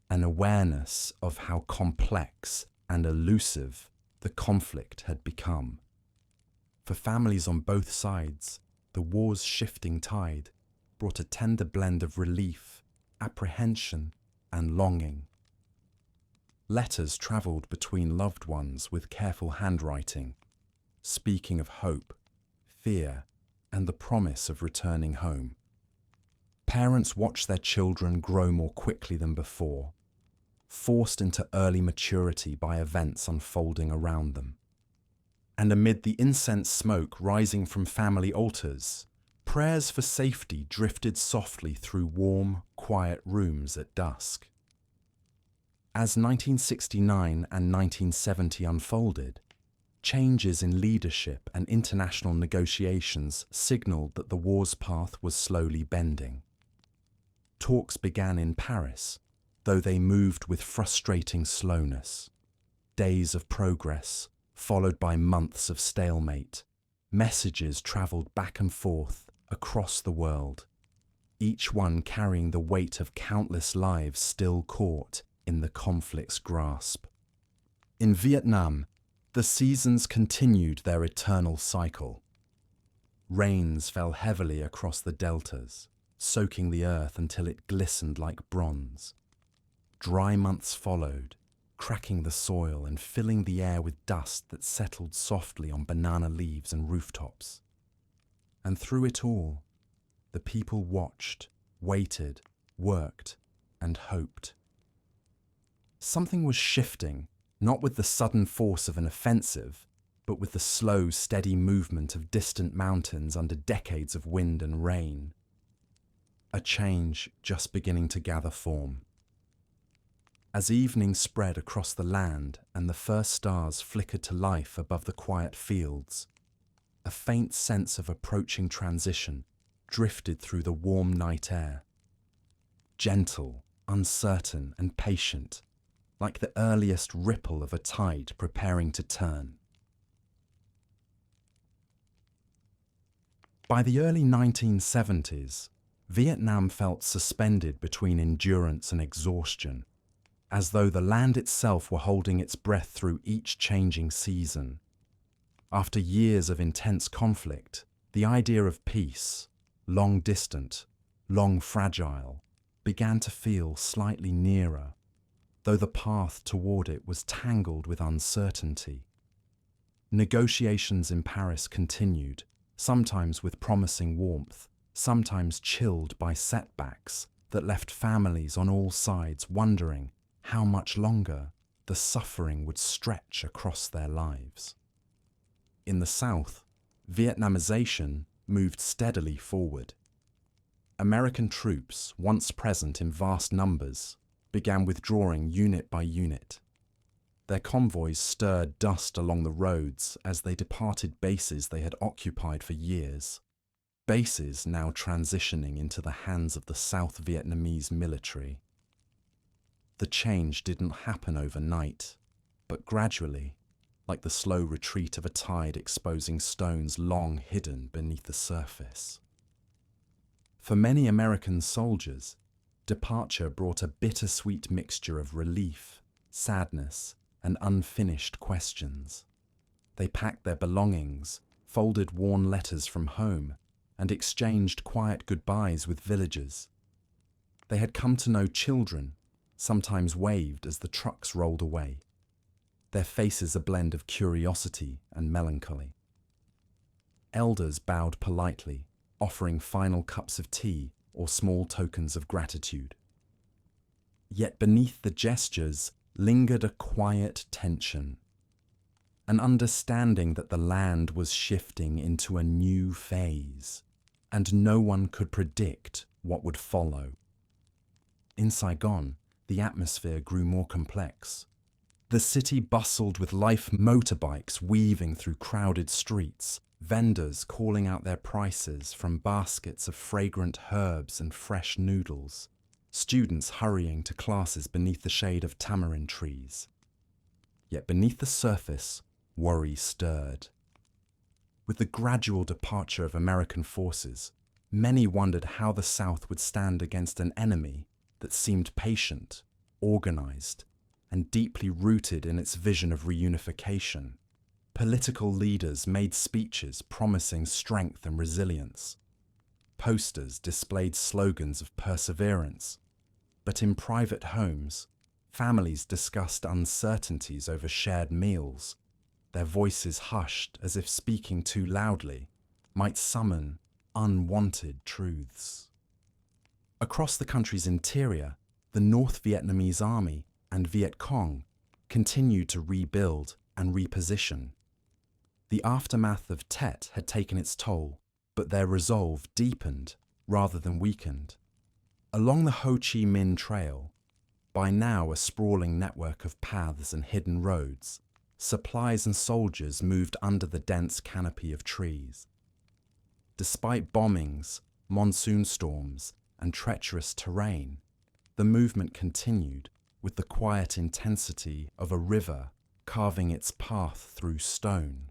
an awareness of how complex and elusive the conflict had become. For families on both sides, the war's shifting tide brought a tender blend of relief, apprehension, and longing. Letters travelled between loved ones with careful handwriting, speaking of hope, fear, and the promise of returning home. Parents watched their children grow more quickly than before, forced into early maturity by events unfolding around them. And amid the incense smoke rising from family altars, prayers for safety drifted softly through warm, quiet rooms at dusk. As 1969 and 1970 unfolded, changes in leadership and international negotiations signaled that the war's path was slowly bending. Talks began in Paris, though they moved with frustrating slowness. Days of progress, followed by months of stalemate. Messages travelled back and forth across the world, each one carrying the weight of countless lives still caught in the conflict's grasp. In Vietnam, the seasons continued their eternal cycle. Rains fell heavily across the deltas, soaking the earth until it glistened like bronze. Dry months followed, cracking the soil and filling the air with dust that settled softly on banana leaves and rooftops. And through it all, the people watched, waited, worked, and hoped. Something was shifting, not with the sudden force of an offensive, but with the slow, steady movement of distant mountains under decades of wind and rain. A change just beginning to gather form. As evening spread across the land and the first stars flickered to life above the quiet fields, a faint sense of approaching transition drifted through the warm night air. Gentle, uncertain, and patient, like the earliest ripple of a tide preparing to turn. By the early 1970s, Vietnam felt suspended between endurance and exhaustion, as though the land itself were holding its breath through each changing season. After years of intense conflict, the idea of peace, long distant, long fragile, began to feel slightly nearer, though the path toward it was tangled with uncertainty. Negotiations in Paris continued, sometimes with promising warmth, sometimes chilled by setbacks that left families on all sides wondering how much longer the suffering would stretch across their lives. In the South, Vietnamization moved steadily forward. American troops, once present in vast numbers, began withdrawing unit by unit. Their convoys stirred dust along the roads as they departed bases they had occupied for years, bases now transitioning into the hands of the South Vietnamese military. The change didn't happen overnight, but gradually, like the slow retreat of a tide exposing stones long hidden beneath the surface. For many American soldiers, departure brought a bittersweet mixture of relief, sadness, and unfinished questions. They packed their belongings, folded worn letters from home, and exchanged quiet goodbyes with villagers. They had come to know children, sometimes waved as the trucks rolled away, their faces a blend of curiosity and melancholy. Elders bowed politely, offering final cups of tea or small tokens of gratitude. Yet beneath the gestures lingered a quiet tension, an understanding that the land was shifting into a new phase, and no one could predict what would follow. In Saigon, the atmosphere grew more complex. The city bustled with life, motorbikes weaving through crowded streets, vendors calling out their prices from baskets of fragrant herbs and fresh noodles, students hurrying to classes beneath the shade of tamarind trees. Yet beneath the surface, worry stirred. With the gradual departure of American forces, many wondered how the South would stand against an enemy that seemed patient, organized, and deeply rooted in its vision of reunification. Political leaders made speeches promising strength and resilience. Posters displayed slogans of perseverance. But in private homes, families discussed uncertainties over shared meals, their voices hushed as if speaking too loudly might summon unwanted truths. Across the country's interior, the North Vietnamese Army and Viet Cong continued to rebuild and reposition. The aftermath of Tet had taken its toll, but their resolve deepened rather than weakened. Along the Ho Chi Minh Trail, by now a sprawling network of paths and hidden roads, supplies and soldiers moved under the dense canopy of trees. Despite bombings, monsoon storms, and treacherous terrain, the movement continued with the quiet intensity of a river carving its path through stone.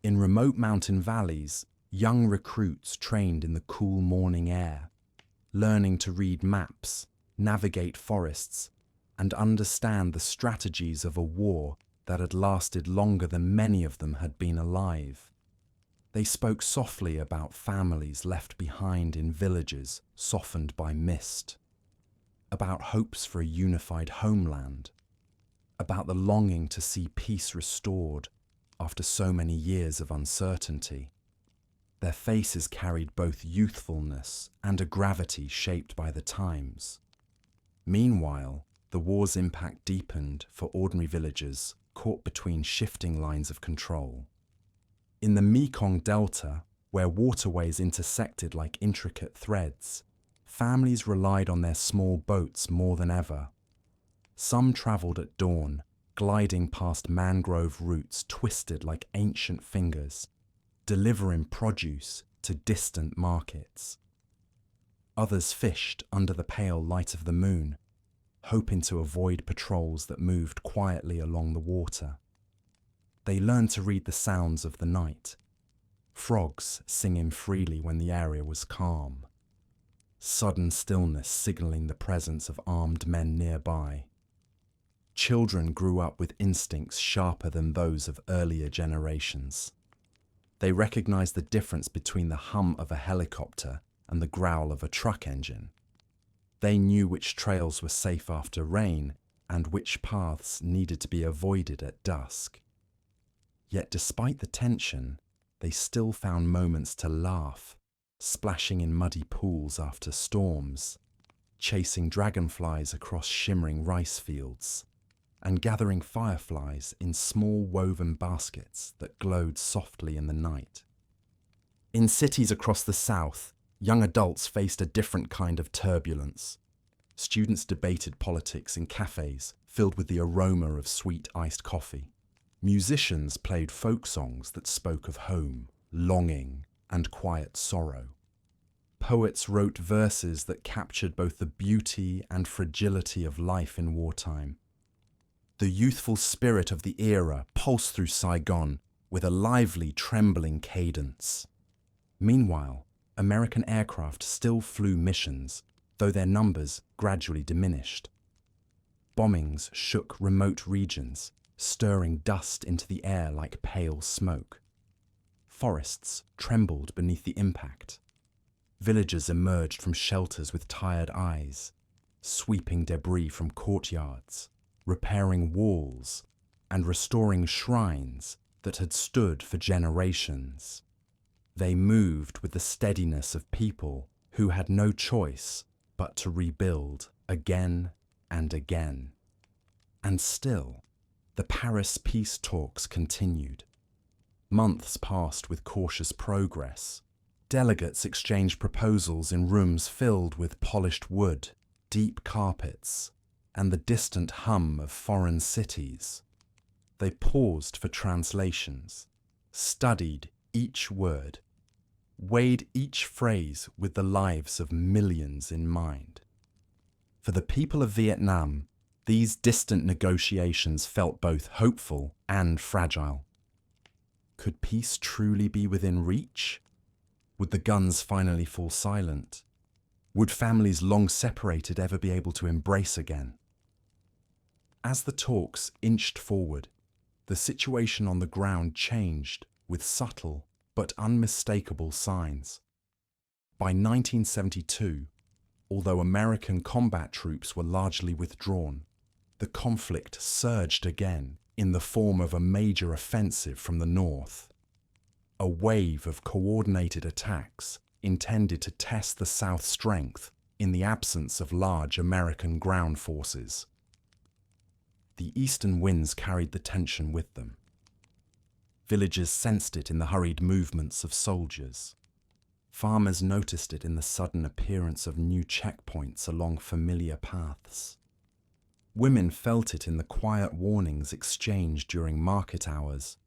In remote mountain valleys, young recruits trained in the cool morning air, learning to read maps, navigate forests, and understand the strategies of a war that had lasted longer than many of them had been alive. They spoke softly about families left behind in villages softened by mist, about hopes for a unified homeland, about the longing to see peace restored after so many years of uncertainty. Their faces carried both youthfulness and a gravity shaped by the times. Meanwhile, the war's impact deepened for ordinary villagers caught between shifting lines of control. In the Mekong Delta, where waterways intersected like intricate threads, families relied on their small boats more than ever. Some travelled at dawn, gliding past mangrove roots twisted like ancient fingers, delivering produce to distant markets. Others fished under the pale light of the moon, hoping to avoid patrols that moved quietly along the water. They learned to read the sounds of the night, frogs singing freely when the area was calm, sudden stillness signalling the presence of armed men nearby. Children grew up with instincts sharper than those of earlier generations. They recognized the difference between the hum of a helicopter and the growl of a truck engine. They knew which trails were safe after rain and which paths needed to be avoided at dusk. Yet despite the tension, they still found moments to laugh, splashing in muddy pools after storms, chasing dragonflies across shimmering rice fields, and gathering fireflies in small woven baskets that glowed softly in the night. In cities across the South, young adults faced a different kind of turbulence. Students debated politics in cafes filled with the aroma of sweet iced coffee. Musicians played folk songs that spoke of home, longing, and quiet sorrow. Poets wrote verses that captured both the beauty and fragility of life in wartime. The youthful spirit of the era pulsed through Saigon with a lively, trembling cadence. Meanwhile, American aircraft still flew missions, though their numbers gradually diminished. Bombings shook remote regions, stirring dust into the air like pale smoke. Forests trembled beneath the impact. Villagers emerged from shelters with tired eyes, sweeping debris from courtyards, repairing walls, and restoring shrines that had stood for generations. They moved with the steadiness of people who had no choice but to rebuild again and again. And still, the Paris peace talks continued. Months passed with cautious progress. Delegates exchanged proposals in rooms filled with polished wood, deep carpets, and the distant hum of foreign cities. They paused for translations, studied each word, weighed each phrase with the lives of millions in mind. For the people of Vietnam, these distant negotiations felt both hopeful and fragile. Could peace truly be within reach? Would the guns finally fall silent? Would families long separated ever be able to embrace again? As the talks inched forward, the situation on the ground changed with subtle but unmistakable signs. By 1972, although American combat troops were largely withdrawn, the conflict surged again in the form of a major offensive from the north. A wave of coordinated attacks intended to test the South's strength in the absence of large American ground forces. The eastern winds carried the tension with them. Villagers sensed it in the hurried movements of soldiers. Farmers noticed it in the sudden appearance of new checkpoints along familiar paths. Women felt it in the quiet warnings exchanged during market hours.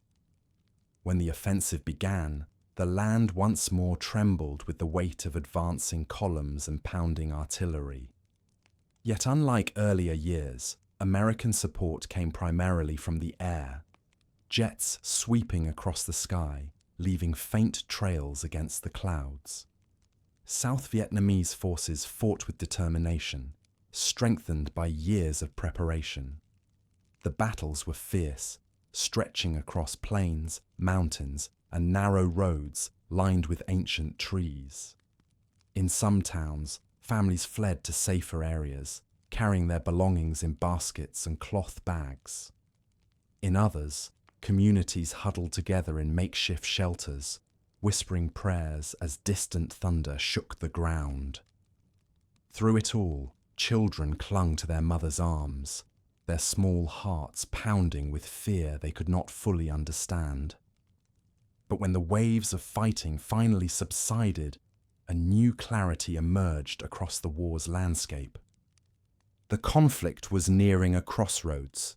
When the offensive began, the land once more trembled with the weight of advancing columns and pounding artillery. Yet unlike earlier years, American support came primarily from the air, jets sweeping across the sky, leaving faint trails against the clouds. South Vietnamese forces fought with determination, strengthened by years of preparation. The battles were fierce, stretching across plains, mountains, and narrow roads lined with ancient trees. In some towns, families fled to safer areas, carrying their belongings in baskets and cloth bags. In others, communities huddled together in makeshift shelters, whispering prayers as distant thunder shook the ground. Through it all, children clung to their mothers' arms, their small hearts pounding with fear they could not fully understand. But when the waves of fighting finally subsided, a new clarity emerged across the war's landscape. The conflict was nearing a crossroads.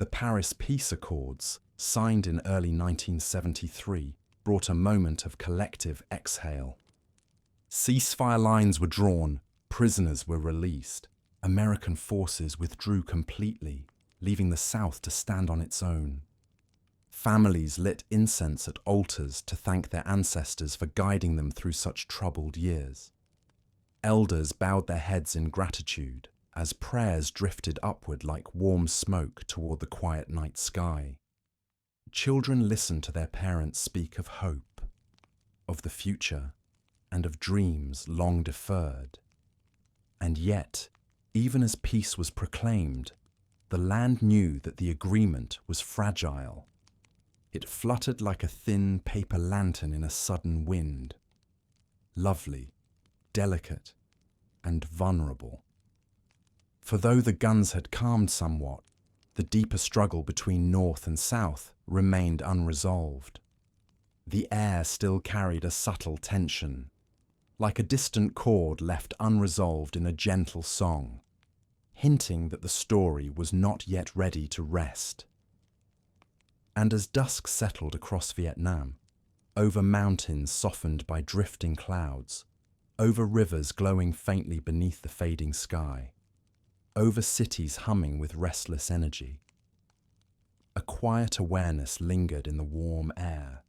The Paris Peace Accords, signed in early 1973, brought a moment of collective exhale. Ceasefire lines were drawn, prisoners were released. American forces withdrew completely, leaving the South to stand on its own. Families lit incense at altars to thank their ancestors for guiding them through such troubled years. Elders bowed their heads in gratitude as prayers drifted upward like warm smoke toward the quiet night sky. Children listened to their parents speak of hope, of the future, and of dreams long deferred. And yet, even as peace was proclaimed, the land knew that the agreement was fragile. It fluttered like a thin paper lantern in a sudden wind. Lovely, delicate, and vulnerable. For though the guns had calmed somewhat, the deeper struggle between North and South remained unresolved. The air still carried a subtle tension. like a distant chord left unresolved in a gentle song, hinting that the story was not yet ready to rest. And as dusk settled across Vietnam, over mountains softened by drifting clouds, over rivers glowing faintly beneath the fading sky, over cities humming with restless energy, a quiet awareness lingered in the warm air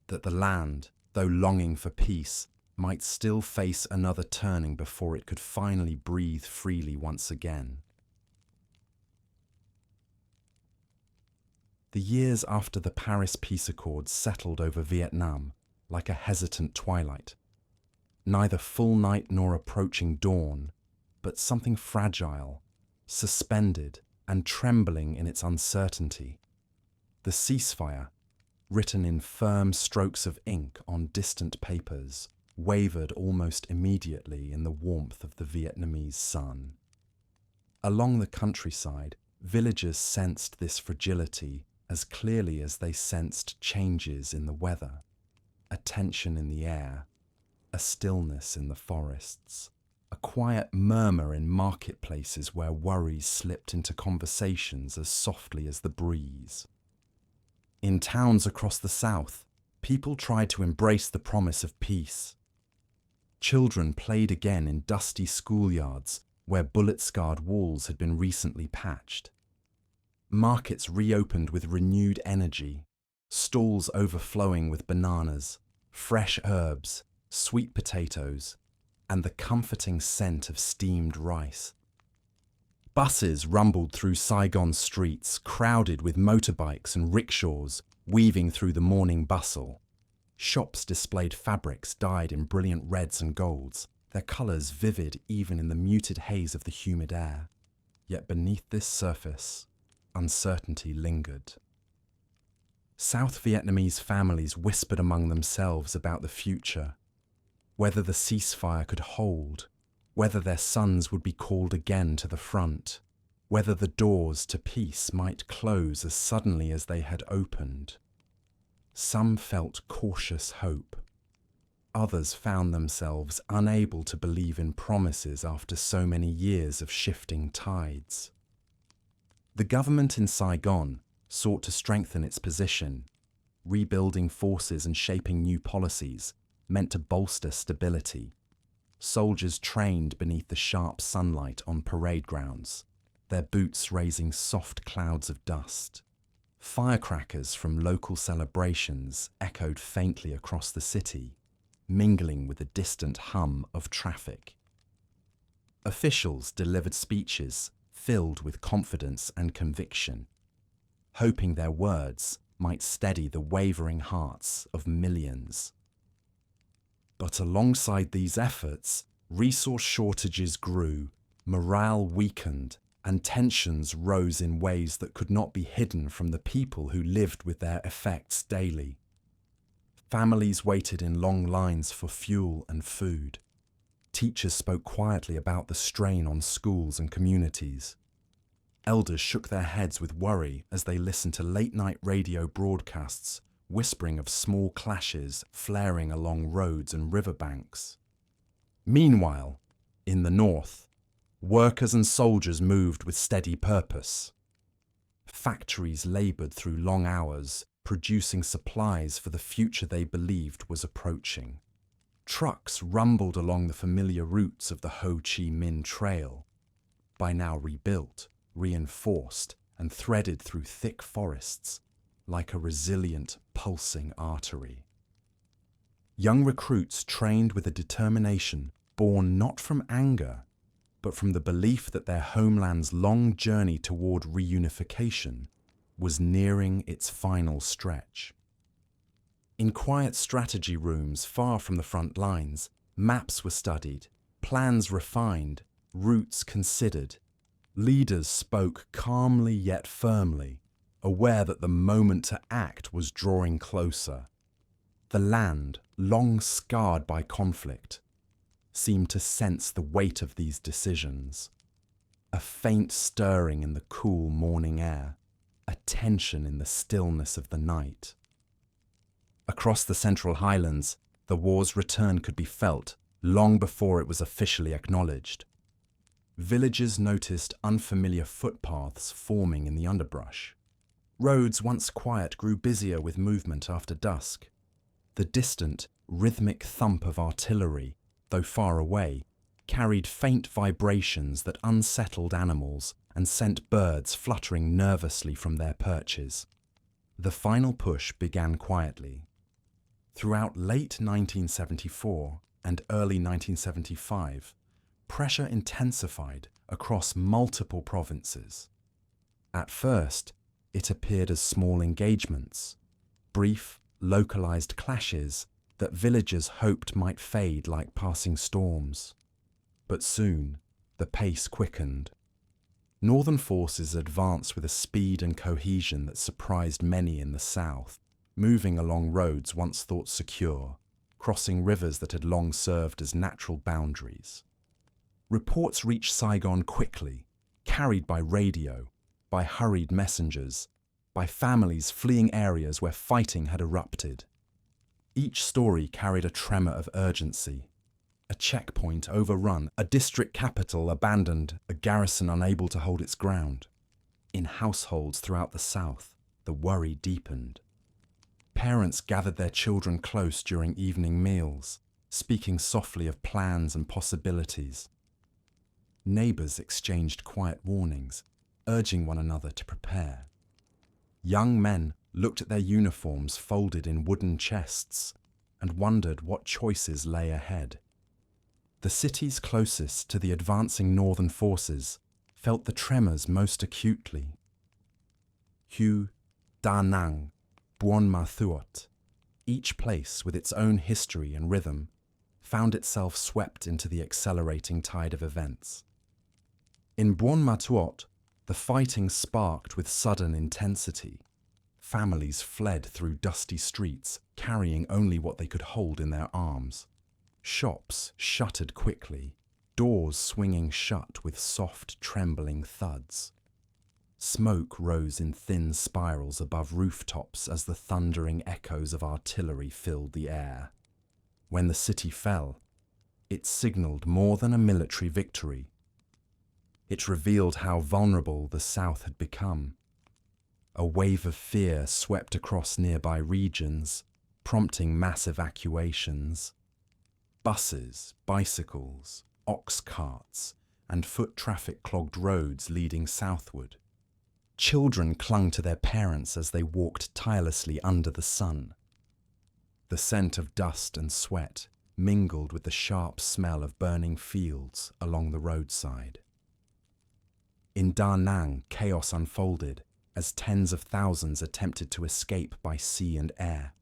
that the land, though longing for peace, might still face another turning before it could finally breathe freely once again. The years after the Paris Peace Accords settled over Vietnam like a hesitant twilight. Neither full night nor approaching dawn, but something fragile, suspended and trembling in its uncertainty. The ceasefire, written in firm strokes of ink on distant papers, wavered almost immediately in the warmth of the Vietnamese sun. Along the countryside, villagers sensed this fragility as clearly as they sensed changes in the weather, a tension in the air, a stillness in the forests, a quiet murmur in marketplaces where worries slipped into conversations as softly as the breeze. In towns across the south, people tried to embrace the promise of peace. Children played again in dusty schoolyards where bullet-scarred walls had been recently patched. Markets reopened with renewed energy, stalls overflowing with bananas, fresh herbs, sweet potatoes, and the comforting scent of steamed rice. Buses rumbled through Saigon streets, crowded with motorbikes and rickshaws, weaving through the morning bustle. Shops displayed fabrics dyed in brilliant reds and golds, their colours vivid even in the muted haze of the humid air. Yet beneath this surface, uncertainty lingered. South Vietnamese families whispered among themselves about the future, whether the ceasefire could hold, whether their sons would be called again to the front, whether the doors to peace might close as suddenly as they had opened. Some felt cautious hope. Others found themselves unable to believe in promises after so many years of shifting tides. The government in Saigon sought to strengthen its position, rebuilding forces and shaping new policies meant to bolster stability. Soldiers trained beneath the sharp sunlight on parade grounds, their boots raising soft clouds of dust. Firecrackers from local celebrations echoed faintly across the city, mingling with the distant hum of traffic. Officials delivered speeches filled with confidence and conviction, hoping their words might steady the wavering hearts of millions. But alongside these efforts, resource shortages grew, morale weakened, and tensions rose in ways that could not be hidden from the people who lived with their effects daily. Families waited in long lines for fuel and food. Teachers spoke quietly about the strain on schools and communities. Elders shook their heads with worry as they listened to late-night radio broadcasts whispering of small clashes flaring along roads and riverbanks. Meanwhile, in the north, workers and soldiers moved with steady purpose. Factories laboured through long hours, producing supplies for the future they believed was approaching. Trucks rumbled along the familiar routes of the Ho Chi Minh Trail, by now rebuilt, reinforced, and threaded through thick forests, like a resilient, pulsing artery. Young recruits trained with a determination born not from anger, but from the belief that their homeland's long journey toward reunification was nearing its final stretch. In quiet strategy rooms far from the front lines, maps were studied, plans refined, routes considered. Leaders spoke calmly yet firmly, aware that the moment to act was drawing closer. The land, long scarred by conflict, seemed to sense the weight of these decisions. A faint stirring in the cool morning air, a tension in the stillness of the night. Across the central Highlands, the war's return could be felt, long before it was officially acknowledged. Villagers noticed unfamiliar footpaths forming in the underbrush. Roads once quiet grew busier with movement after dusk. The distant, rhythmic thump of artillery, though far away, carried faint vibrations that unsettled animals and sent birds fluttering nervously from their perches. The final push began quietly. Throughout late 1974 and early 1975, pressure intensified across multiple provinces. At first, it appeared as small engagements, brief, localized clashes that villagers hoped might fade like passing storms. But soon, the pace quickened. Northern forces advanced with a speed and cohesion that surprised many in the south, moving along roads once thought secure, crossing rivers that had long served as natural boundaries. Reports reached Saigon quickly, carried by radio, by hurried messengers, by families fleeing areas where fighting had erupted. Each story carried a tremor of urgency. A checkpoint overrun, a district capital abandoned, a garrison unable to hold its ground. In households throughout the south, the worry deepened. Parents gathered their children close during evening meals, speaking softly of plans and possibilities. Neighbors exchanged quiet warnings, urging one another to prepare. Young men looked at their uniforms folded in wooden chests and wondered what choices lay ahead. The cities closest to the advancing northern forces felt the tremors most acutely. Hue, Da Nang, Buon Ma Thuot, each place with its own history and rhythm, found itself swept into the accelerating tide of events. In Buon Ma Thuot, the fighting sparked with sudden intensity. Families fled through dusty streets, carrying only what they could hold in their arms. Shops shuttered quickly, doors swinging shut with soft, trembling thuds. Smoke rose in thin spirals above rooftops as the thundering echoes of artillery filled the air. When the city fell, it signaled more than a military victory. It revealed how vulnerable the South had become. A wave of fear swept across nearby regions, prompting mass evacuations. Buses, bicycles, ox carts, and foot traffic clogged roads leading southward. Children clung to their parents as they walked tirelessly under the sun. The scent of dust and sweat mingled with the sharp smell of burning fields along the roadside. In Da Nang, chaos unfolded as tens of thousands attempted to escape by sea and air.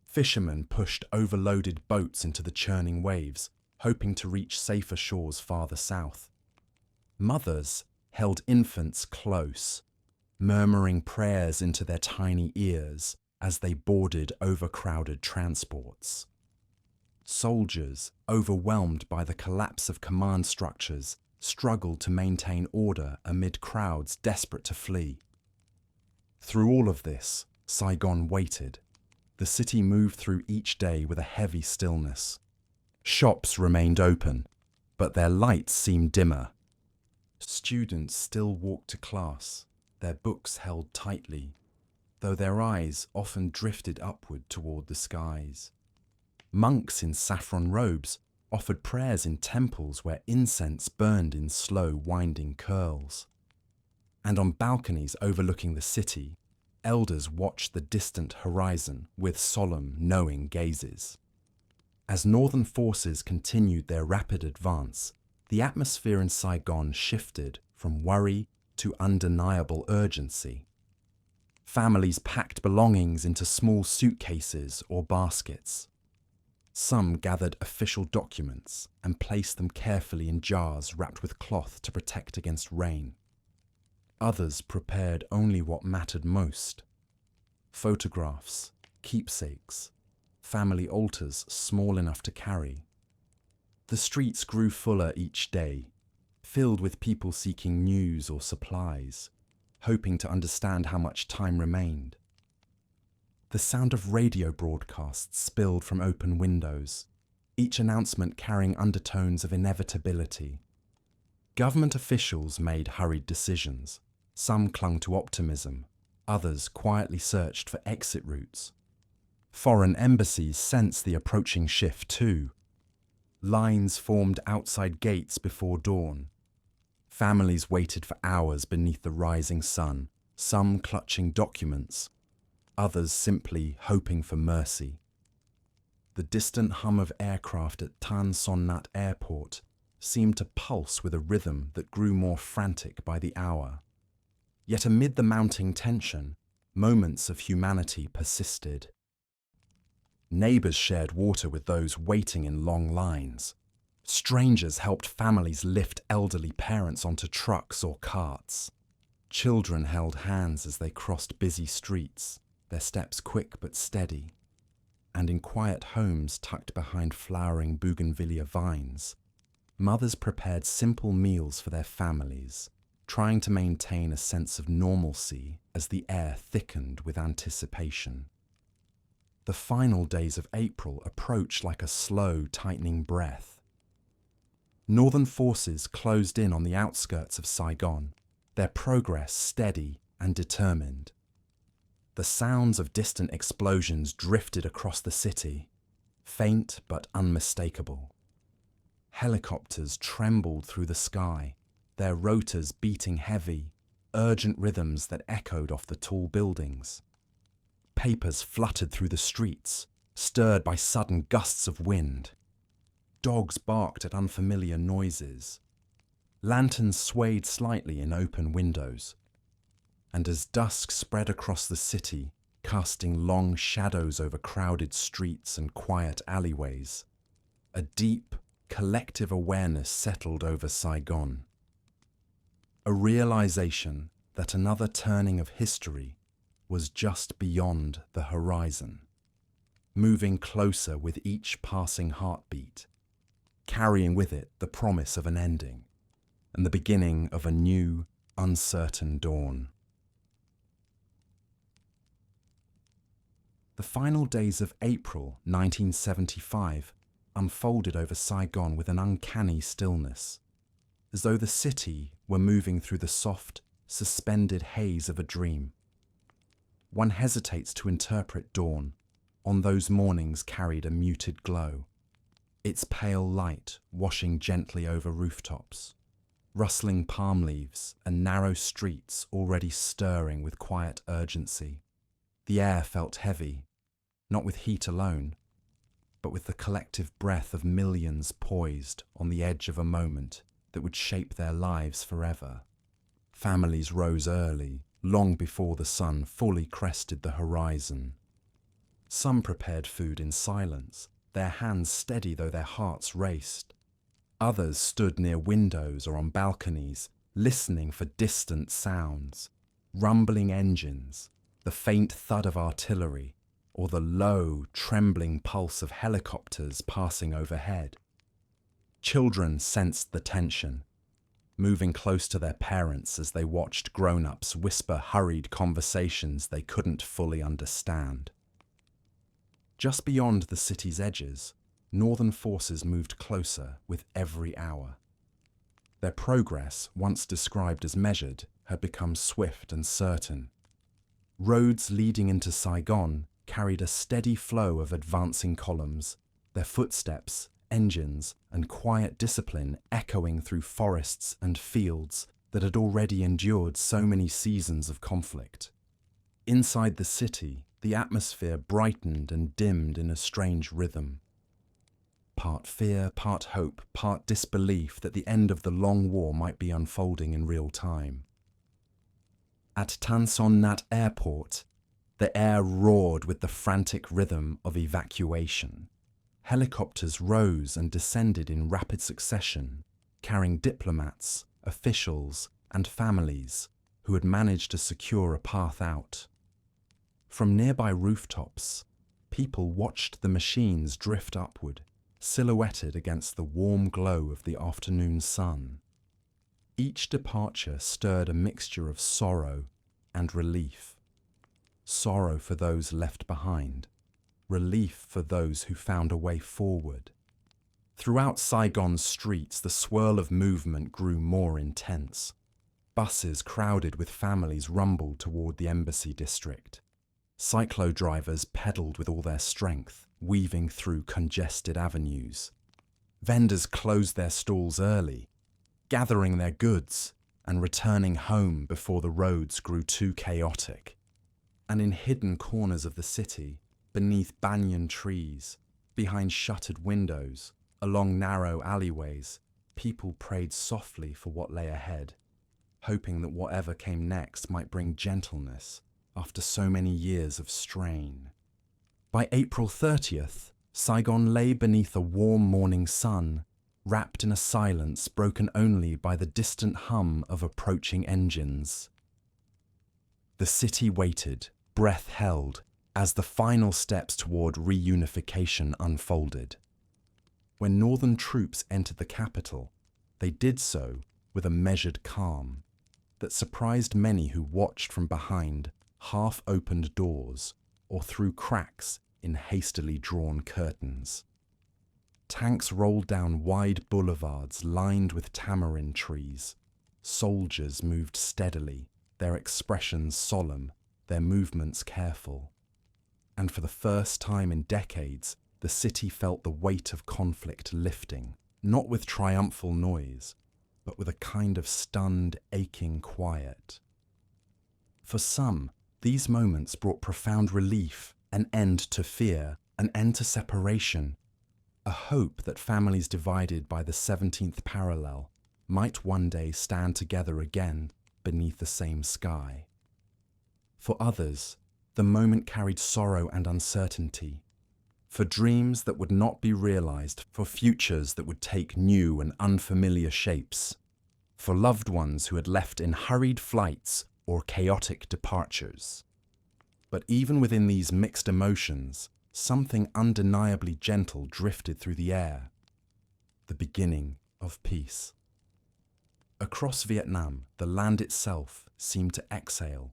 Fishermen pushed overloaded boats into the churning waves, hoping to reach safer shores farther south. Mothers held infants close, murmuring prayers into their tiny ears as they boarded overcrowded transports. Soldiers, overwhelmed by the collapse of command structures, struggled to maintain order amid crowds desperate to flee. Through all of this, Saigon waited. The city moved through each day with a heavy stillness. Shops remained open, but their lights seemed dimmer. Students still walked to class, their books held tightly, though their eyes often drifted upward toward the skies. Monks in saffron robes offered prayers in temples where incense burned in slow, winding curls. And on balconies overlooking the city, elders watched the distant horizon with solemn, knowing gazes. As northern forces continued their rapid advance, the atmosphere in Saigon shifted from worry to undeniable urgency. Families packed belongings into small suitcases or baskets. Some gathered official documents and placed them carefully in jars wrapped with cloth to protect against rain. Others prepared only what mattered most: photographs, keepsakes, family altars small enough to carry. The streets grew fuller each day, filled with people seeking news or supplies, hoping to understand how much time remained. The sound of radio broadcasts spilled from open windows. each announcement carrying undertones of inevitability. Government officials made hurried decisions. Some clung to optimism, others quietly searched for exit routes. Foreign embassies sensed the approaching shift too. Lines formed outside gates before dawn. Families waited for hours beneath the rising sun, some clutching documents, others simply hoping for mercy. The distant hum of aircraft at Tan Son Nhat Airport seemed to pulse with a rhythm that grew more frantic by the hour. Yet amid the mounting tension, moments of humanity persisted. Neighbors shared water with those waiting in long lines. Strangers helped families lift elderly parents onto trucks or carts. Children held hands as they crossed busy streets, their steps quick but steady. And in quiet homes tucked behind flowering bougainvillea vines, mothers prepared simple meals for their families, trying to maintain a sense of normalcy as the air thickened with anticipation. The final days of April approached like a slow, tightening breath. Northern forces closed in on the outskirts of Saigon, their progress steady and determined. The sounds of distant explosions drifted across the city, faint but unmistakable. Helicopters trembled through the sky, their rotors beating heavy, urgent rhythms that echoed off the tall buildings. Papers fluttered through the streets, stirred by sudden gusts of wind. Dogs barked at unfamiliar noises. Lanterns swayed slightly in open windows. And as dusk spread across the city, casting long shadows over crowded streets and quiet alleyways, a deep, collective awareness settled over Saigon. A realization that another turning of history was just beyond the horizon, moving closer with each passing heartbeat, carrying with it the promise of an ending and the beginning of a new, uncertain dawn. The final days of April 1975 unfolded over Saigon with an uncanny stillness, as though the city were moving through the soft, suspended haze of a dream. One hesitates to interpret dawn. On those mornings carried a muted glow, its pale light washing gently over rooftops, rustling palm leaves and narrow streets already stirring with quiet urgency. The air felt heavy, not with heat alone, but with the collective breath of millions poised on the edge of a moment that would shape their lives forever. Families rose early, long before the sun fully crested the horizon. Some prepared food in silence, their hands steady though their hearts raced. Others stood near windows or on balconies, listening for distant sounds, rumbling engines, the faint thud of artillery, or the low, trembling pulse of helicopters passing overhead. Children sensed the tension, moving close to their parents as they watched grown-ups whisper hurried conversations they couldn't fully understand. Just beyond the city's edges, northern forces moved closer with every hour. Their progress, once described as measured, had become swift and certain. Roads leading into Saigon carried a steady flow of advancing columns, their footsteps, engines, and quiet discipline echoing through forests and fields that had already endured so many seasons of conflict. Inside the city, the atmosphere brightened and dimmed in a strange rhythm. Part fear, part hope, part disbelief that the end of the long war might be unfolding in real time. At Tan Son Nhat Airport, the air roared with the frantic rhythm of evacuation. Helicopters rose and descended in rapid succession, carrying diplomats, officials, and families who had managed to secure a path out. From nearby rooftops, people watched the machines drift upward, silhouetted against the warm glow of the afternoon sun. Each departure stirred a mixture of sorrow and relief. Sorrow for those left behind, relief for those who found a way forward. Throughout Saigon's streets, the swirl of movement grew more intense. Buses crowded with families rumbled toward the embassy district. Cyclo-drivers pedaled with all their strength, weaving through congested avenues. Vendors closed their stalls early, gathering their goods and returning home before the roads grew too chaotic. And in hidden corners of the city, beneath banyan trees, behind shuttered windows, along narrow alleyways, people prayed softly for what lay ahead, hoping that whatever came next might bring gentleness after so many years of strain. By April 30th, Saigon lay beneath a warm morning sun, wrapped in a silence broken only by the distant hum of approaching engines. The city waited, breath held, as the final steps toward reunification unfolded. When northern troops entered the capital, they did so with a measured calm that surprised many who watched from behind half-opened doors or through cracks in hastily drawn curtains. Tanks rolled down wide boulevards lined with tamarind trees. Soldiers moved steadily, their expressions solemn, their movements careful. And for the first time in decades, the city felt the weight of conflict lifting, not with triumphal noise, but with a kind of stunned, aching quiet. For some, these moments brought profound relief, an end to fear, an end to separation, a hope that families divided by the 17th parallel might one day stand together again beneath the same sky. For others, the moment carried sorrow and uncertainty, for dreams that would not be realized, for futures that would take new and unfamiliar shapes, for loved ones who had left in hurried flights or chaotic departures. But even within these mixed emotions, something undeniably gentle drifted through the air, the beginning of peace. Across Vietnam, the land itself seemed to exhale.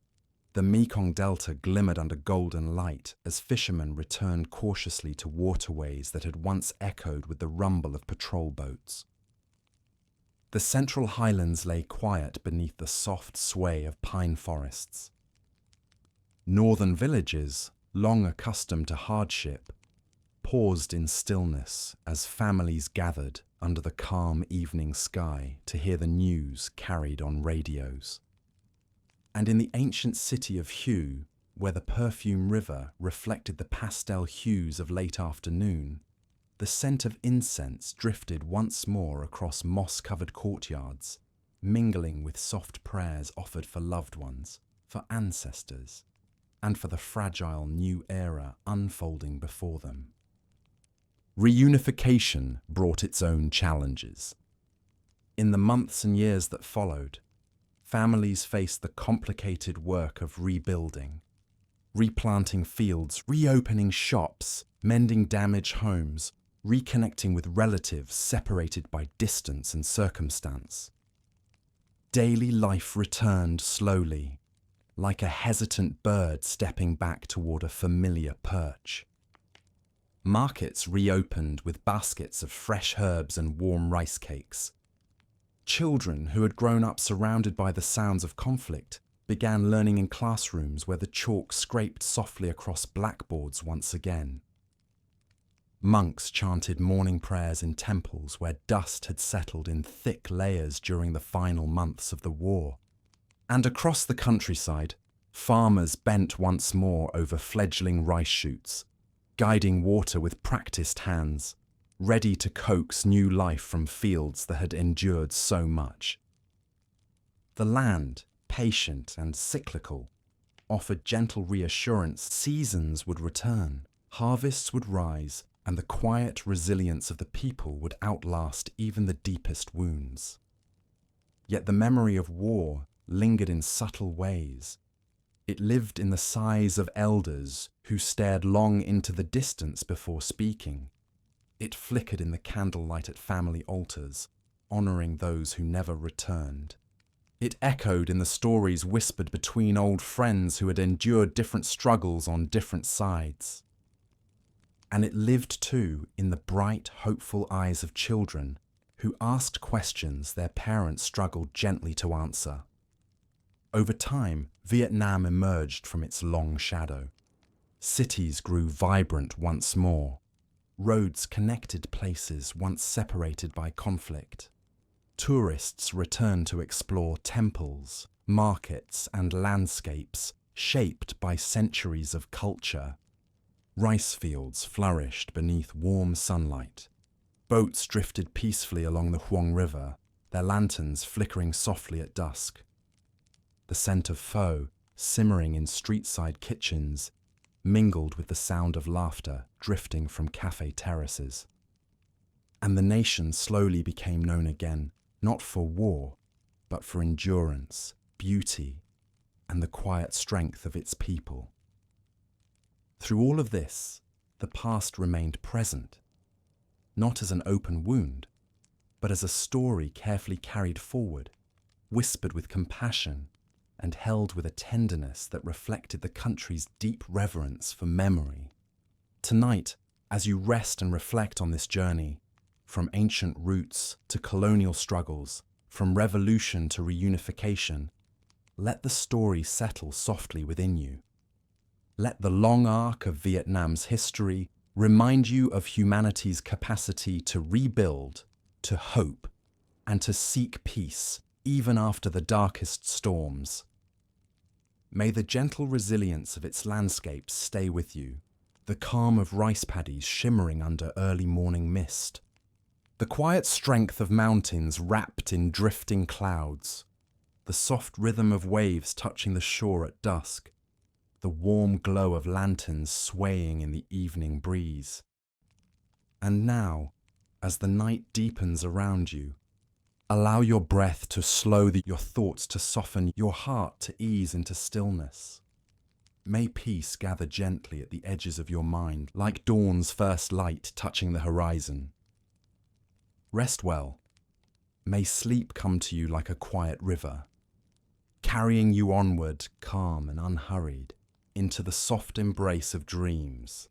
The Mekong Delta glimmered under golden light as fishermen returned cautiously to waterways that had once echoed with the rumble of patrol boats. The central highlands lay quiet beneath the soft sway of pine forests. Northern villages, long accustomed to hardship, paused in stillness as families gathered under the calm evening sky to hear the news carried on radios. And in the ancient city of Hue, where the perfume river reflected the pastel hues of late afternoon, the scent of incense drifted once more across moss-covered courtyards, mingling with soft prayers offered for loved ones, for ancestors, and for the fragile new era unfolding before them. Reunification brought its own challenges. In the months and years that followed, families faced the complicated work of rebuilding, replanting fields, reopening shops, mending damaged homes, reconnecting with relatives separated by distance and circumstance. Daily life returned slowly, like a hesitant bird stepping back toward a familiar perch. Markets reopened with baskets of fresh herbs and warm rice cakes. Children who had grown up surrounded by the sounds of conflict began learning in classrooms where the chalk scraped softly across blackboards once again. Monks chanted morning prayers in temples where dust had settled in thick layers during the final months of the war. And across the countryside, farmers bent once more over fledgling rice shoots, guiding water with practiced hands, ready to coax new life from fields that had endured so much. The land, patient and cyclical, offered gentle reassurance seasons would return, harvests would rise, and the quiet resilience of the people would outlast even the deepest wounds. Yet the memory of war lingered in subtle ways. It lived in the sighs of elders who stared long into the distance before speaking. It flickered in the candlelight at family altars, honoring those who never returned. It echoed in the stories whispered between old friends who had endured different struggles on different sides. And it lived too in the bright, hopeful eyes of children who asked questions their parents struggled gently to answer. Over time, Vietnam emerged from its long shadow. Cities grew vibrant once more. Roads connected places once separated by conflict. Tourists returned to explore temples, markets, and landscapes shaped by centuries of culture. Rice fields flourished beneath warm sunlight. Boats drifted peacefully along the Huang River, their lanterns flickering softly at dusk. The scent of pho, simmering in street-side kitchens, mingled with the sound of laughter drifting from cafe terraces. And the nation slowly became known again, not for war, but for endurance, beauty, and the quiet strength of its people. Through all of this, the past remained present, not as an open wound, but as a story carefully carried forward, whispered with compassion, and held with a tenderness that reflected the country's deep reverence for memory. Tonight, as you rest and reflect on this journey, from ancient roots to colonial struggles, from revolution to reunification, let the story settle softly within you. Let the long arc of Vietnam's history remind you of humanity's capacity to rebuild, to hope, and to seek peace even after the darkest storms. May the gentle resilience of its landscapes stay with you, the calm of rice paddies shimmering under early morning mist, the quiet strength of mountains wrapped in drifting clouds, the soft rhythm of waves touching the shore at dusk, the warm glow of lanterns swaying in the evening breeze. And now, as the night deepens around you, allow your breath to slow, your thoughts to soften, your heart to ease into stillness. May peace gather gently at the edges of your mind, like dawn's first light touching the horizon. Rest well. May sleep come to you like a quiet river, carrying you onward, calm and unhurried, into the soft embrace of dreams.